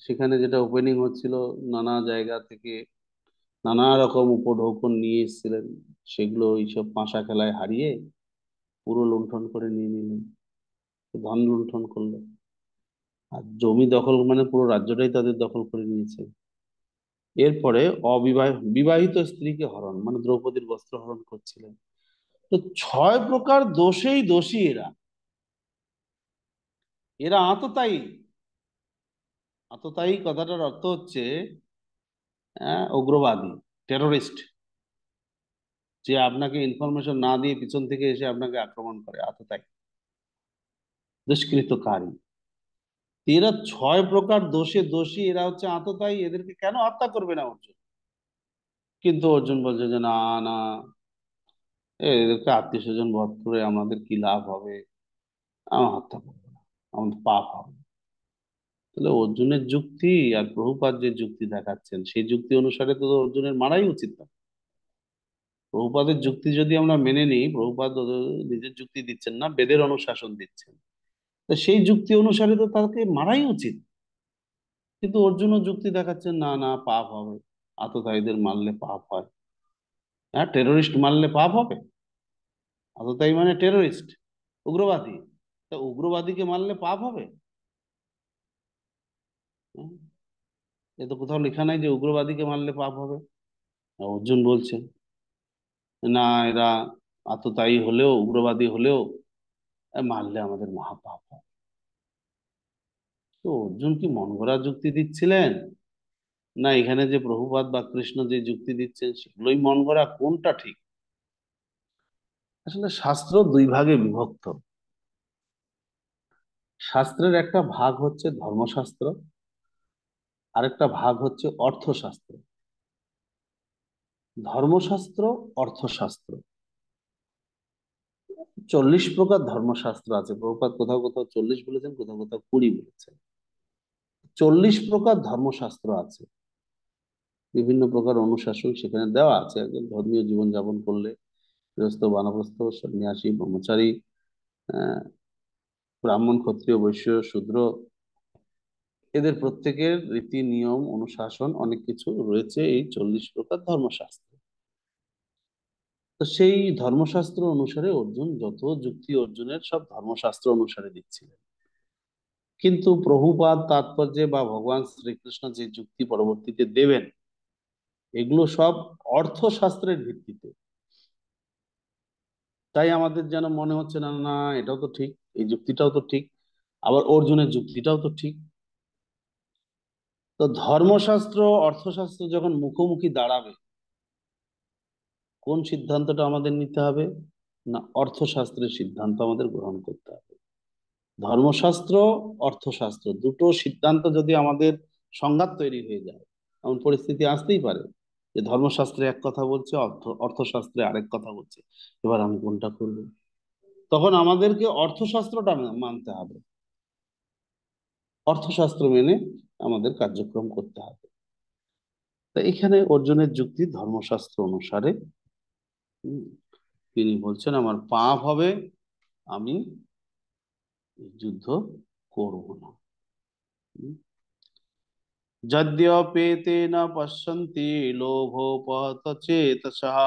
সেখানে যেটা ওপেনিং হচ্ছিল, নানা জায়গা থেকে নানা রকম উপঢৌকন নিয়ে এসেছিলেন, সেগুলো এইসব পাশা খেলায় হারিয়ে পুরো লুণ্ঠন করে নিয়ে নিলেন, ধন লুণ্ঠন করলো। আর জমি দখল মানে পুরো রাজ্যটাই তাদের দখল করে নিয়েছে। এরপরে বিবাহিত স্ত্রীকে হরণ, মানে দ্রৌপদীর বস্ত্র হরণ করছিলেন। তো 6 প্রকার দোষেই দোষী এরা। এরা আততায়ী। আততায়ী কথাটার অর্থ হচ্ছে উগ্রবাদী, টেরোরিস্ট, যে আপনাকে ইনফরমেশন না দিয়ে পিছন থেকে এসে আপনাকে আক্রমণ করে, আততায়ী, দুষ্কৃতকারী। এরা 6 প্রকার দোষে দোষী, এরা হচ্ছে আততায়ী। এদেরকে কেন হত্যা করবে না অর্জুন? কিন্তু অর্জুন বলছে যে না না, এদেরকে আত্মীয় স্বজন বধ করে আমাদের কি লাভ হবে, আমি হত্যা করবো না, আমাদের পাপ হবে। তাহলে অর্জুনের যুক্তি আর প্রভুপাদ যে যুক্তি দেখাচ্ছেন, সেই যুক্তি অনুসারে তো অর্জুনের মারাই উচিত না। প্রভুপাদের যুক্তি যদি আমরা মেনে নিই, প্রভুপাদ নিজের যুক্তি দিচ্ছেন না, বেদের অনুশাসন দিচ্ছেন, তো সেই যুক্তি অনুসারে তো তাকে মারাই উচিত। কিন্তু অর্জুনও যুক্তি দেখাচ্ছেন না না, পাপ হবে, আততায়ীদের মারলে পাপ হয়। হ্যাঁ, টেরোরিস্ট মারলে পাপ হবে? আততায়ী মানে টেরোরিস্ট, উগ্রবাদী। তা উগ্রবাদীকে মারলে পাপ হবে? হ্যাঁ, এ তো কোথাও লেখা নাই যে উগ্রবাদীকে মারলে পাপ হবে। আর অর্জুন বলছেন না, এরা আততায়ী হলেও, উগ্রবাদী হলেও মারলে আমাদের মহাপাপ হয়। তো অর্জুন কি মন গড়া যুক্তি দিচ্ছিলেন, না এখানে যে প্রভুপাদ বা কৃষ্ণ যে যুক্তি দিচ্ছেন সেগুলোই মন গড়া? কোনটা ঠিক? আসলে শাস্ত্র 2 ভাগে বিভক্ত। শাস্ত্রের একটা ভাগ হচ্ছে ধর্মশাস্ত্র, আরেকটা ভাগ হচ্ছে অর্থশাস্ত্র। ধর্মশাস্ত্র, অর্থশাস্ত্র, 40 প্রকার ধর্মশাস্ত্র আছে। প্রভুপাদ কোথাও কোথাও 40 বলেছেন, কোথাও কোথাও 20 বলেছেন। 40 প্রকার ধর্মশাস্ত্র আছে, বিভিন্ন প্রকার অনুশাসন সেখানে দেওয়া আছে। একজন ধর্মীয় জীবন যাপন করলে গৃহস্থ, বানপ্রস্থ, সন্ন্যাসী, ব্রহ্মচারী, আহ ব্রাহ্মণ, ক্ষত্রিয়, বৈশ্য, শূদ্র, এদের প্রত্যেকের রীতি নিয়ম অনুশাসন অনেক কিছু রয়েছে এই 40 প্রকার ধর্মশাস্ত্র। তো সেই ধর্মশাস্ত্র অনুসারে অর্জুন যত যুক্তি অর্জুনের সব ধর্মশাস্ত্র অনুসারে দিচ্ছিলেন। কিন্তু প্রভুপাদ তাৎপর্যে বা ভগবান শ্রীকৃষ্ণ যে যুক্তি পরবর্তীতে দেবেন, এগুলো সব অর্থশাস্ত্রের ভিত্তিতে। তাই আমাদের যেন মনে হচ্ছে না না, এটাও তো ঠিক, এই যুক্তিটাও তো ঠিক, আবার অর্জুনের যুক্তিটাও তো ঠিক। তো ধর্মশাস্ত্র অর্থশাস্ত্র যখন মুখোমুখি দাঁড়াবে, কোন সিদ্ধান্তটা আমাদের নিতে হবে? না, অর্থশাস্ত্রের সিদ্ধান্ত আমাদের গ্রহণ করতে হবে। ধর্মশাস্ত্র, অর্থশাস্ত্র দুটো সিদ্ধান্ত যদি আমাদের সংঘাত তৈরি হয়ে যায়, এমন পরিস্থিতি আসতেই পারে যে ধর্মশাস্ত্রে এক কথা বলছে, অর্থশাস্ত্রে আরেক কথা বলছে, এবার আমি কোনটা করব? তখন আমাদেরকে অর্থশাস্ত্রটা মানতে হবে, অর্থশাস্ত্র মেনে আমাদের কার্যক্রম করতে হবে। তা এখানে অর্জুনের যুক্তি ধর্মশাস্ত্র অনুসারে। হুম, তিনি বলছেন আমার পাপ হবে, আমি এই যুদ্ধ করব না। যদ্যপেতে ন পশ্যন্তি লোভোপহত চেতসঃ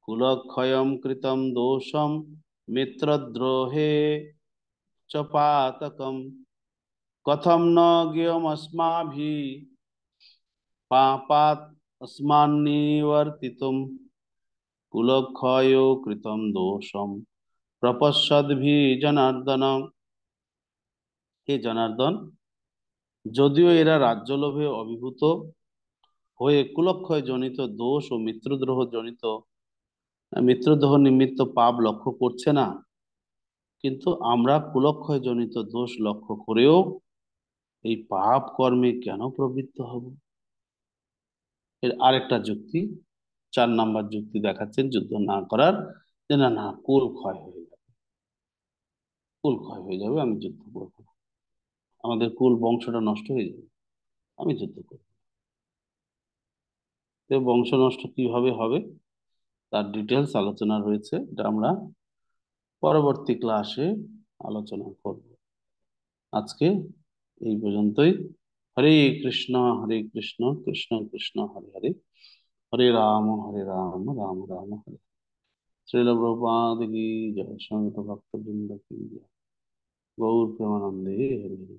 কুলক্ষয়ং কৃতম দোষম মিত্রদ্রোহে চ পাতকম কথম ন জ্ঞেয়মস্মাভিঃ পাপাৎ अस्मान्निवर्तितुम् কুলক্ষয় কৃতম দোষম প্রপশ্যদ্ভিঃ জনার্দন। হে জনার্দন, যদিও এরা রাজ্যলোভে অভিভূত হয়ে কুলক্ষয় জনিত দোষ ও মিত্রদ্রোহ নিমিত্ত পাপ লক্ষ্য করছে না, কিন্তু আমরা কুলক্ষয় জনিত দোষ লক্ষ্য করেও এই পাপ কর্মে কেন প্রবৃত্ত হব? এর আরেকটা যুক্তি, 4 নাম্বার যুক্তি দেখাচ্ছেন যুদ্ধ না করার, যে না না, কুল ক্ষয় হয়ে যাবে, কুল ক্ষয় হয়ে যাবে, আমি যুদ্ধ করবো না, আমাদের কুল বংশটা নষ্ট হয়ে যাবে, আমি যুদ্ধ করবো না। তো বংশ নষ্ট কিভাবে হবে তার ডিটেলস আলোচনা রয়েছে, এটা আমরা পরবর্তী ক্লাসে আলোচনা করব। আজকে এই পর্যন্তই। হরে কৃষ্ণ হরে কৃষ্ণ কৃষ্ণ কৃষ্ণ হরে হরে, হরে রাম রাম রাম হরে। শ্রীল প্রভুপাদ কি জয়, সমবেত ভক্তবৃন্দ কি জয়, গৌর প্রেমানন্দে হরে হরে।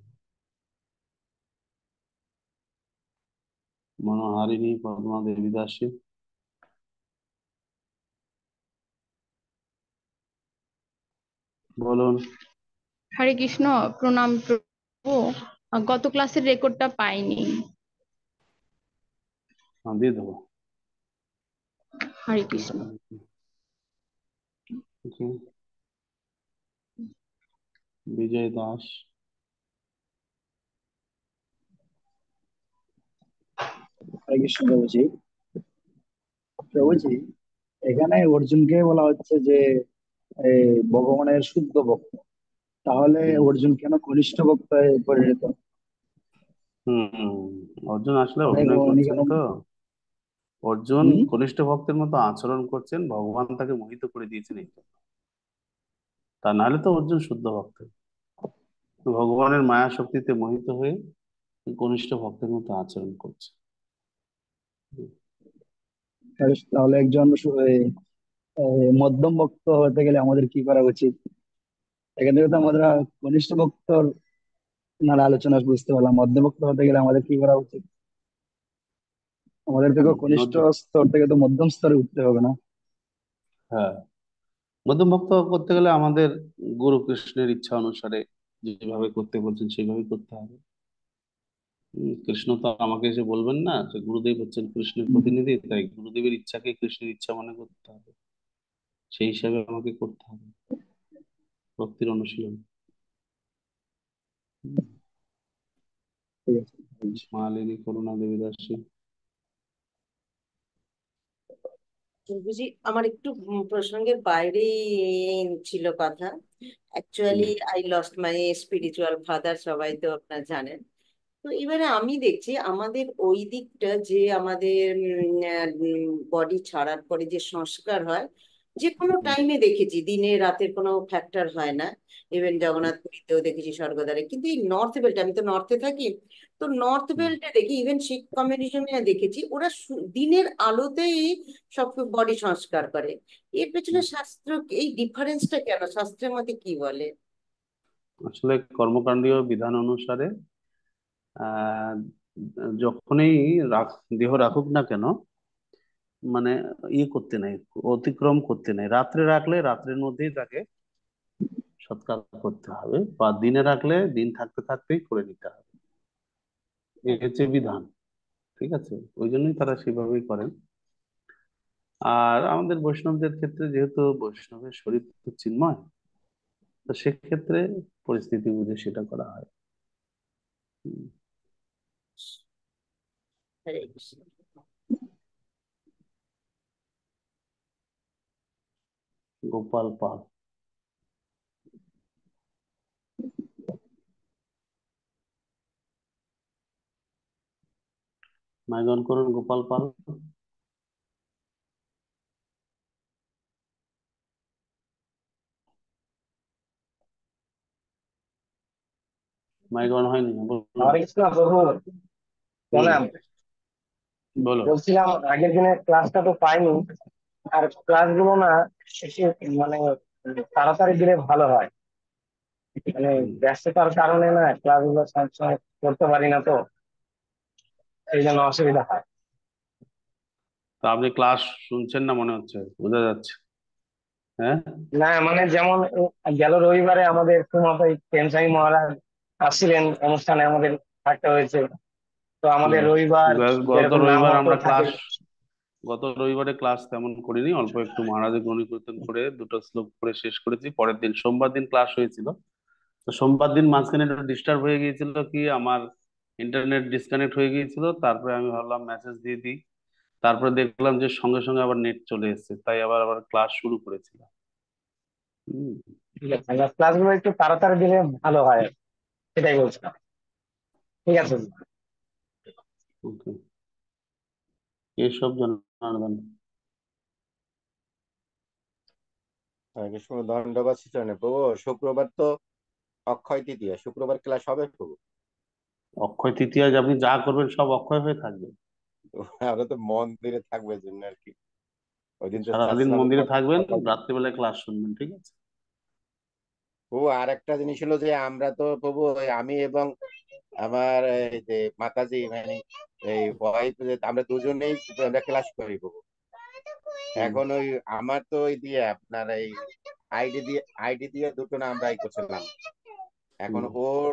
মনোহারিণী পদ্মা দেবী দাসী, বলুন। হরে কৃষ্ণ, প্রণাম প্রভু। গত ক্লাসের রেকর্ডটা পাইনি। দিয়ে দেবো। হরে কৃষ্ণ। বিজয় দাস, হরে কৃষ্ণ প্রভুজি। প্রভুজি, এখানে অর্জুনকে বলা হচ্ছে যে ভগবানের শুদ্ধ ভক্ত, তাহলে অর্জুন কেন কনিষ্ঠ ভক্ত পরিণত? অর্জুন আসলে মানে অভিনয় উনি করছেন কেন? তো। অর্জুন হুম? কনিষ্ঠ ভক্তের মতো আচরণ করছেন, ভগবান তাকে মোহিত করে দিয়েছেন এই জন্য। তা নাহলে তো অর্জুন শুদ্ধ ভক্ত। ভগবানের মায়া শক্তিতে মোহিত হয়ে কনিষ্ঠ ভক্তের মতো আচরণ করছে। তাহলে একজন মধ্যম ভক্ত হতে গেলে আমাদের কি করা উচিত? এখান থেকে তো আমরা কনিষ্ঠ ভক্তর আলোচনা বুঝতে পারলাম, মধ্যম ভক্ত হতে গেলে আমাদের কি করা উচিত? আমাদের থেকে কনিষ্ঠ নজ- স্তর থেকে তো মধ্যম স্তরে উঠতে হবে না? হ্যাঁ, মধ্যম ভক্ত করতে গেলে আমাদের গুরু কৃষ্ণের ইচ্ছা অনুসারে যেভাবে করতে বলছেন সেভাবে করতে হবে। কৃষ্ণ তো আমাকে এসে বলবেন না যে গুরুদেব হচ্ছেন কৃষ্ণের প্রতিনিধি, তাই গুরুদেবের ইচ্ছাকে কৃষ্ণের ইচ্ছা মনে করতে হবে, সেই হিসাবে আমাকে করতে হবে ভক্তির অনুশীলন। হুম, ঠিক আছে। মালিনী করুণা দেবী দাসী। বুঝি আমার একটু প্রসঙ্গের বাইরেই ছিল কথা। Actually I lost my spiritual father, সবাই তো আপনারা জানেন। তো এবারে আমি দেখছি আমাদের ওই দিকটা যে আমাদের বডি ছাড়ার পরে যে সংস্কার হয়, যে কোনো টাইমে দেখেছি, দিনে রাতের কোনো ফ্যাক্টর হয় না। ইভেন জগন্নাথ পুরীতেও দেখেছি, স্বর্গদ্বারে। কিন্তু এই নর্থ বেল্টে, আমি তো নর্থে থাকি, তো নর্থ বেল্টে দেখি, ইভেন শিখ কমিউনিজমে দেখেছি, ওরা দিনের আলোতেই সব বডি সংস্কার করে। এর পেছনে শাস্ত্র, এই ডিফারেন্সটা কেন, শাস্ত্রের মধ্যে কি বলে? আসলে কর্মকাণ্ডীয় বিধান অনুসারে আহ যখনই দেহ রাখুক না কেন, মানে করতে নাই, অতিক্রম করতে নাই। রাত্রে রাখলে রাত্রের মধ্যেই তাকে সৎকার করতে হবে, বা দিনে রাখলে দিন থাকতে থাকতেই করে নিতে হবে। এই হচ্ছে বিধান। ঠিক আছে, ওই জন্যই তারা সেভাবেই করেন। আর আমাদের বৈষ্ণবদের ক্ষেত্রে যেহেতু বৈষ্ণবের শরীর তো চিন্ময়, তো সেক্ষেত্রে পরিস্থিতি বুঝে সেটা করা হয়। হুম, হরে কৃষ্ণ। গোপাল পাল, মাইক অন করুন। গোপাল পাল, মাইক অন হয়নি, বলুন। হরে কৃষ্ণ প্রভু, হুম, প্রণাম। বলো। বলছিলাম আগের দিনের ক্লাসটা তো পাইনি, আর ক্লাসগুলো না শেষে মানে তাড়াতাড়ি দিলে ভালো হয়। মানে হুম, ব্যস্ততার কারণে না ক্লাসগুলো সবসময় করতে পারি না, তো এই জন্য অসুবিধা হয়। তা আপনি ক্লাস শুনছেন না মনে হচ্ছে, বোঝা যাচ্ছে। হ্যাঁ, না মানে যেমন গেল রবিবারে আমাদের কুমাপাই প্রেমসাই মহারাজ আসছিলেন অনুষ্ঠানে, আমাদের থাকতে হয়েছে। তো আমাদের হুম। রবিবার গত যেরকম নাম রবিবার হতো আমরা থাকে। ক্লাস, গত রবিবারে ক্লাস তেমন করিনি, অল্প একটু মহারাজের গুণী কীর্তন করে দুটো শ্লোক পড়ে শেষ করেছি। পরের দিন সোমবার দিন ক্লাস হয়েছিল, তো সোমবার দিন মাঝখানে একটু ডিস্টার্ব হয়ে গিয়েছিল, কি আমার ইন্টারনেট ডিসকানেক্ট হয়ে গিয়েছিল, তারপরে আমি ভাবলাম মেসেজ দিয়ে দিই। তারপরে দেখলাম যে সঙ্গে সঙ্গে আবার নেট চলে এসেছে, তাই আবার আবার ক্লাস শুরু করেছিলাম। হুম। ঠিক আছে, ক্লাসগুলো একটু তাড়াতাড়ি দিলে ভালো হয়, সেটাই বলছিলাম। ঠিক আছে। ওকে, এসব জনার্দন। হরে কৃষ্ণ, ধন্যবাদ শ্রীচরণে। প্রভু শুক্রবার তো অক্ষয় তৃতীয়া, শুক্রবার ক্লাস হবে প্রভু? অক্ষয় তৃতীয়া আপনি যা করবেন সব অক্ষয় হয়ে থাকবে। আমরা তো মন্দিরে থাকবে জন্য আর কি, ওই দিন তো সারাদিন সাতটা মন্দিরে থাকবেন, রাত্রিবেলায় ক্লাস শুনবেন, ঠিক আছে? প্রভু আর একটা জিনিস হলো যে আমরা তো প্রভু আমি এবং আমার এই যে মাতাজি মানে এই ওয়াইফ, আমরা দুজনেই আমরা ক্লাস করি প্রভু। এখন ওই আমার তো ওই দিয়ে আপনার এই আইডি দিয়ে দুটো না আমরা করছিলাম। এখন ওর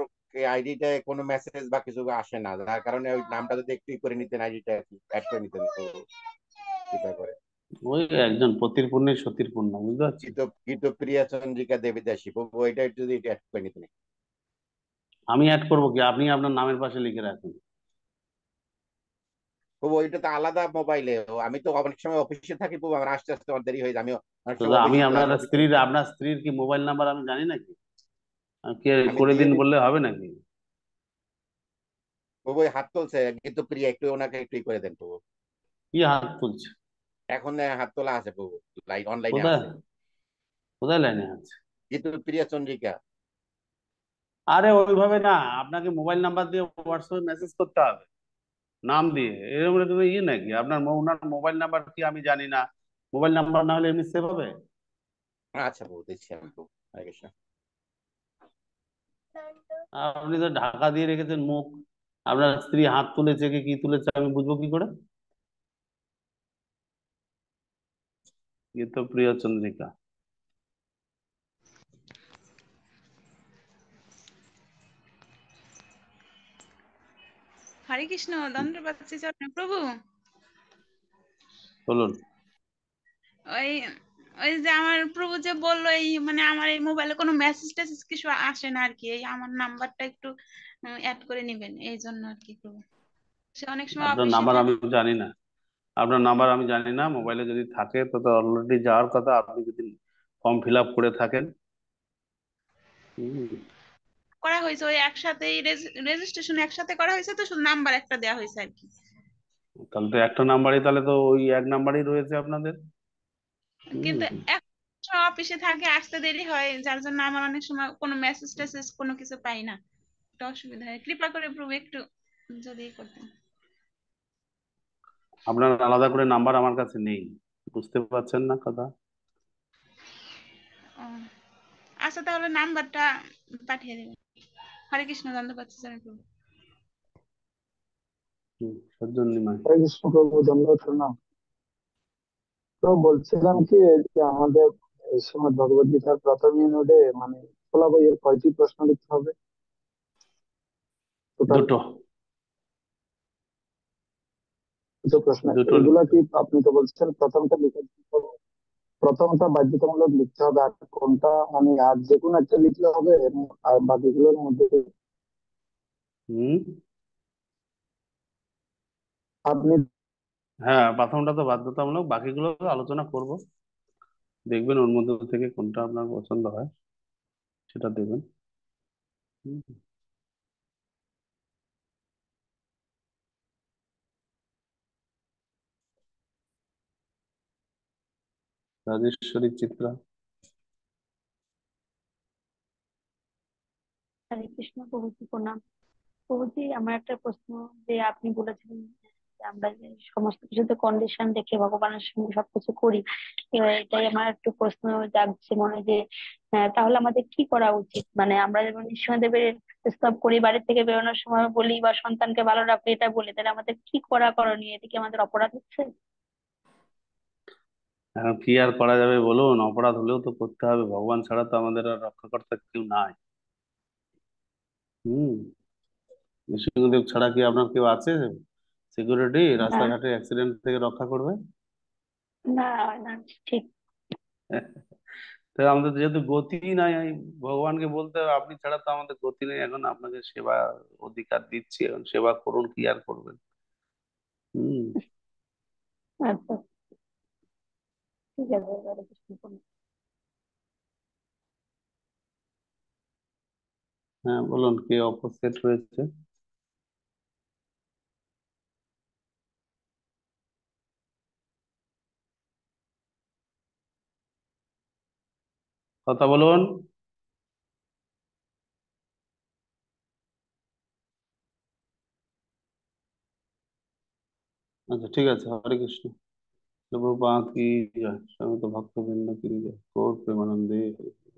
আইডিটা কোনো মেসেজ বা কিছু আসে না, যার কারণে ওই নামটা যদি একটু করে নিতেন, আইডিটা অ্যাড করে নিতেন তো কৃপা করে। ওই একজন পতির পুণ্যে সতীর পুণ্য, বুঝতে পারছি। গীতপ্রিয়া চন্দ্রিকা দেবীদাসী প্রভু, ওইটা একটু যদি অ্যাড করে নিতেন। আমি অ্যাড করবো কি? আপনি আপনার নামের পাশে লিখে রাখুন। প্রভু ওইটা তো আলাদা মোবাইলে, আমি তো অনেক সময় অফিসে থাকি প্রভু, আমার আস্তে আস্তে আমার দেরি হয়ে যায়, আমি অনেক তো সময় আমি অফিসে আপনার স্ত্রীর কি মোবাইল নাম্বার আমি জানি নাকি? কে আমি করে দিয়ে দিন দিই বললে হবে নাকি? প্রভু। ওই হাত তুলছে গীতপ্রিয়া, একটু ওনাকে একটু করে দেন প্রভু। কি হাত তুলছে? এখন হাত তোলা আছে প্রভু, অনলাইনে কোথায়? আছে। কোথায় লাইনে আছে? গীতপ্রিয়া চন্দ্রিকা। আরে ওইভাবে না, আপনাকে মোবাইল নাম্বার দিয়ে হোয়াটসঅ্যাপে মেসেজ করতে হবে, নাম দিয়ে। এরকম এরকম ইয়ে নাকি? ওনার মোবাইল নাম্বার কি আমি জানি না? মোবাইল নাম্বার না হলে এমনি সেভ হবে? আচ্ছা প্রভু, দিচ্ছি আমি প্রভু। হরে কৃষ্ণ। আপনি তো ঢাকা দিয়ে রেখেছেন মুখ। আপনার স্ত্রী হাত তুলেছে কি কি তুলেছে আমি বুঝবো কি করে? ये तो প্রিয় চন্দ্রিকা। হরে কৃষ্ণ, ধন্যবাদ শ্রীচরণে প্রভু। বলুন। ওই ওই যে আমার প্রভু যে বললো, এই মানে আমার এই মোবাইলে কোনো মেসেজ টেসেজ কিছু আসে না আর কি, এই আমার নাম্বারটা একটু অ্যাড করে নেবেন, এই জন্য আর কি প্রভু। সে অনেক সময় আপনার অফিসে নাম্বার থাকে। আমি জানি না, আপনার নাম্বার আমি জানি না। মোবাইলে যদি থাকে তো তো অলরেডি যাওয়ার কথা, আপনি যদি ফর্ম ফিল আপ করে থাকেন। হুম। করা হয়েছে ওই একসাথেই, রেজিস্ট্রেশন একসাথে করা হয়েছে, তো শুধু নাম্বার একটা দেওয়া হয়েছে আর কি। তাহলে তো একটা নাম্বারই, তাহলে তো ওই এক নাম্বারই রয়েছে আপনাদের। কিন্তু হুম। অফিসে থাকে, আসতে দেরি হয়, যার জন্য আমার অনেক সময় কোনো মেসেজ টেসেজ কোনো কিছু পাই না, একটু অসুবিধা হয়। কৃপা করে প্রভু একটু যদি করতেন। আপনার আলাদা করে নাম্বার আমার কাছে নেই, বুঝতে পারছেন না কথা? ও, আচ্ছা তাহলে নাম্বারটা পাঠিয়ে দেবেন। হরে কৃষ্ণ, ধন্যবাদ শ্রীচরণে প্রভু। সজ্জনিমায়। হরে কৃষ্ণ প্রভু, ধন্যবাদ প্রণাম। তো বলছিলাম কি, যে আমাদের এই শ্রীমদ ভগবদ গীতার প্রথম ইউনিটে মানে খোলা বইয়ের কয়টি প্রশ্ন লিখতে হবে টোটাল? দুটো। দুটো প্রশ্ন। দুটো এগুলা লিখতে কি হবে। আপনি তো বলছেন প্রথমটা লিখে দিতে হবে, প্রথমটা বাধ্যতামূলক লিখতে হবে, আর কোনটা মানে আর যে কোনো একটা লিখলে হবে, আর বাকিগুলোর মধ্যে হুম। আপনি হ্যাঁ, প্রথমটা তো বাধ্যতামূলক, বাকিগুলো তো আলোচনা করব। দেখবেন ওর মধ্যে থেকে কোনটা আপনার পছন্দ হয় সেটা দেবেন। হুম। রাজেশ্বরী চিত্রা। হরে কৃষ্ণ প্রভুজি, প্রণাম। প্রভুজি, আমার একটা প্রশ্ন, যে আপনি বলেছিলেন যে আমরা যে সমস্ত কিছুতে কন্ডিশন দেখে ভগবানের সঙ্গে সবকিছু করি, এবার এটাই আমার একটু প্রশ্ন জাগছে মনে, যে তাহলে আমাদের কি করা উচিত? মানে আমরা যেমন নৃসিংহদেবের স্তব করি, বাড়ি থেকে বেরোনোর সময় বলি, বা সন্তানকে ভালো রাখো এটা বলি, তাহলে আমাদের কি করা করণীয়? এটা কি আমাদের অপরাধ হচ্ছে? এখন কি আর করা যাবে বলুন? অপরাধ হলেও তো করতে হবে, ভগবান ছাড়া তো আমাদের আর রক্ষাকর্তা কেউ নাই। হুম। নৃসিংহদেব ছাড়া কি আপনার কেউ আছে সিকিউরিটি না, রাস্তাঘাটে অ্যাক্সিডেন্ট থেকে রক্ষা করবে? না, না, ঠিক। তাই আমাদের যেহেতু গতি নাই, ভগবানকে বলতে হবে আপনি ছাড়া তো আমাদের গতি নেই, এখন আপনাকে সেবা অধিকার দিচ্ছি, এখন সেবা করুন, কি আর করবেন। হুম। আচ্ছা, ঠিক আছে, হরে কৃষ্ণ প্রণাম। হ্যাঁ বলুন, কে অপসেট হয়েছে? কথা বলুন। আচ্ছা ঠিক আছে, হরে কৃষ্ণ। প্রভুপাদ কি জয়, সমবেত ভক্তবৃন্দ কি জয়, গৌর প্রেমানন্দে হরি।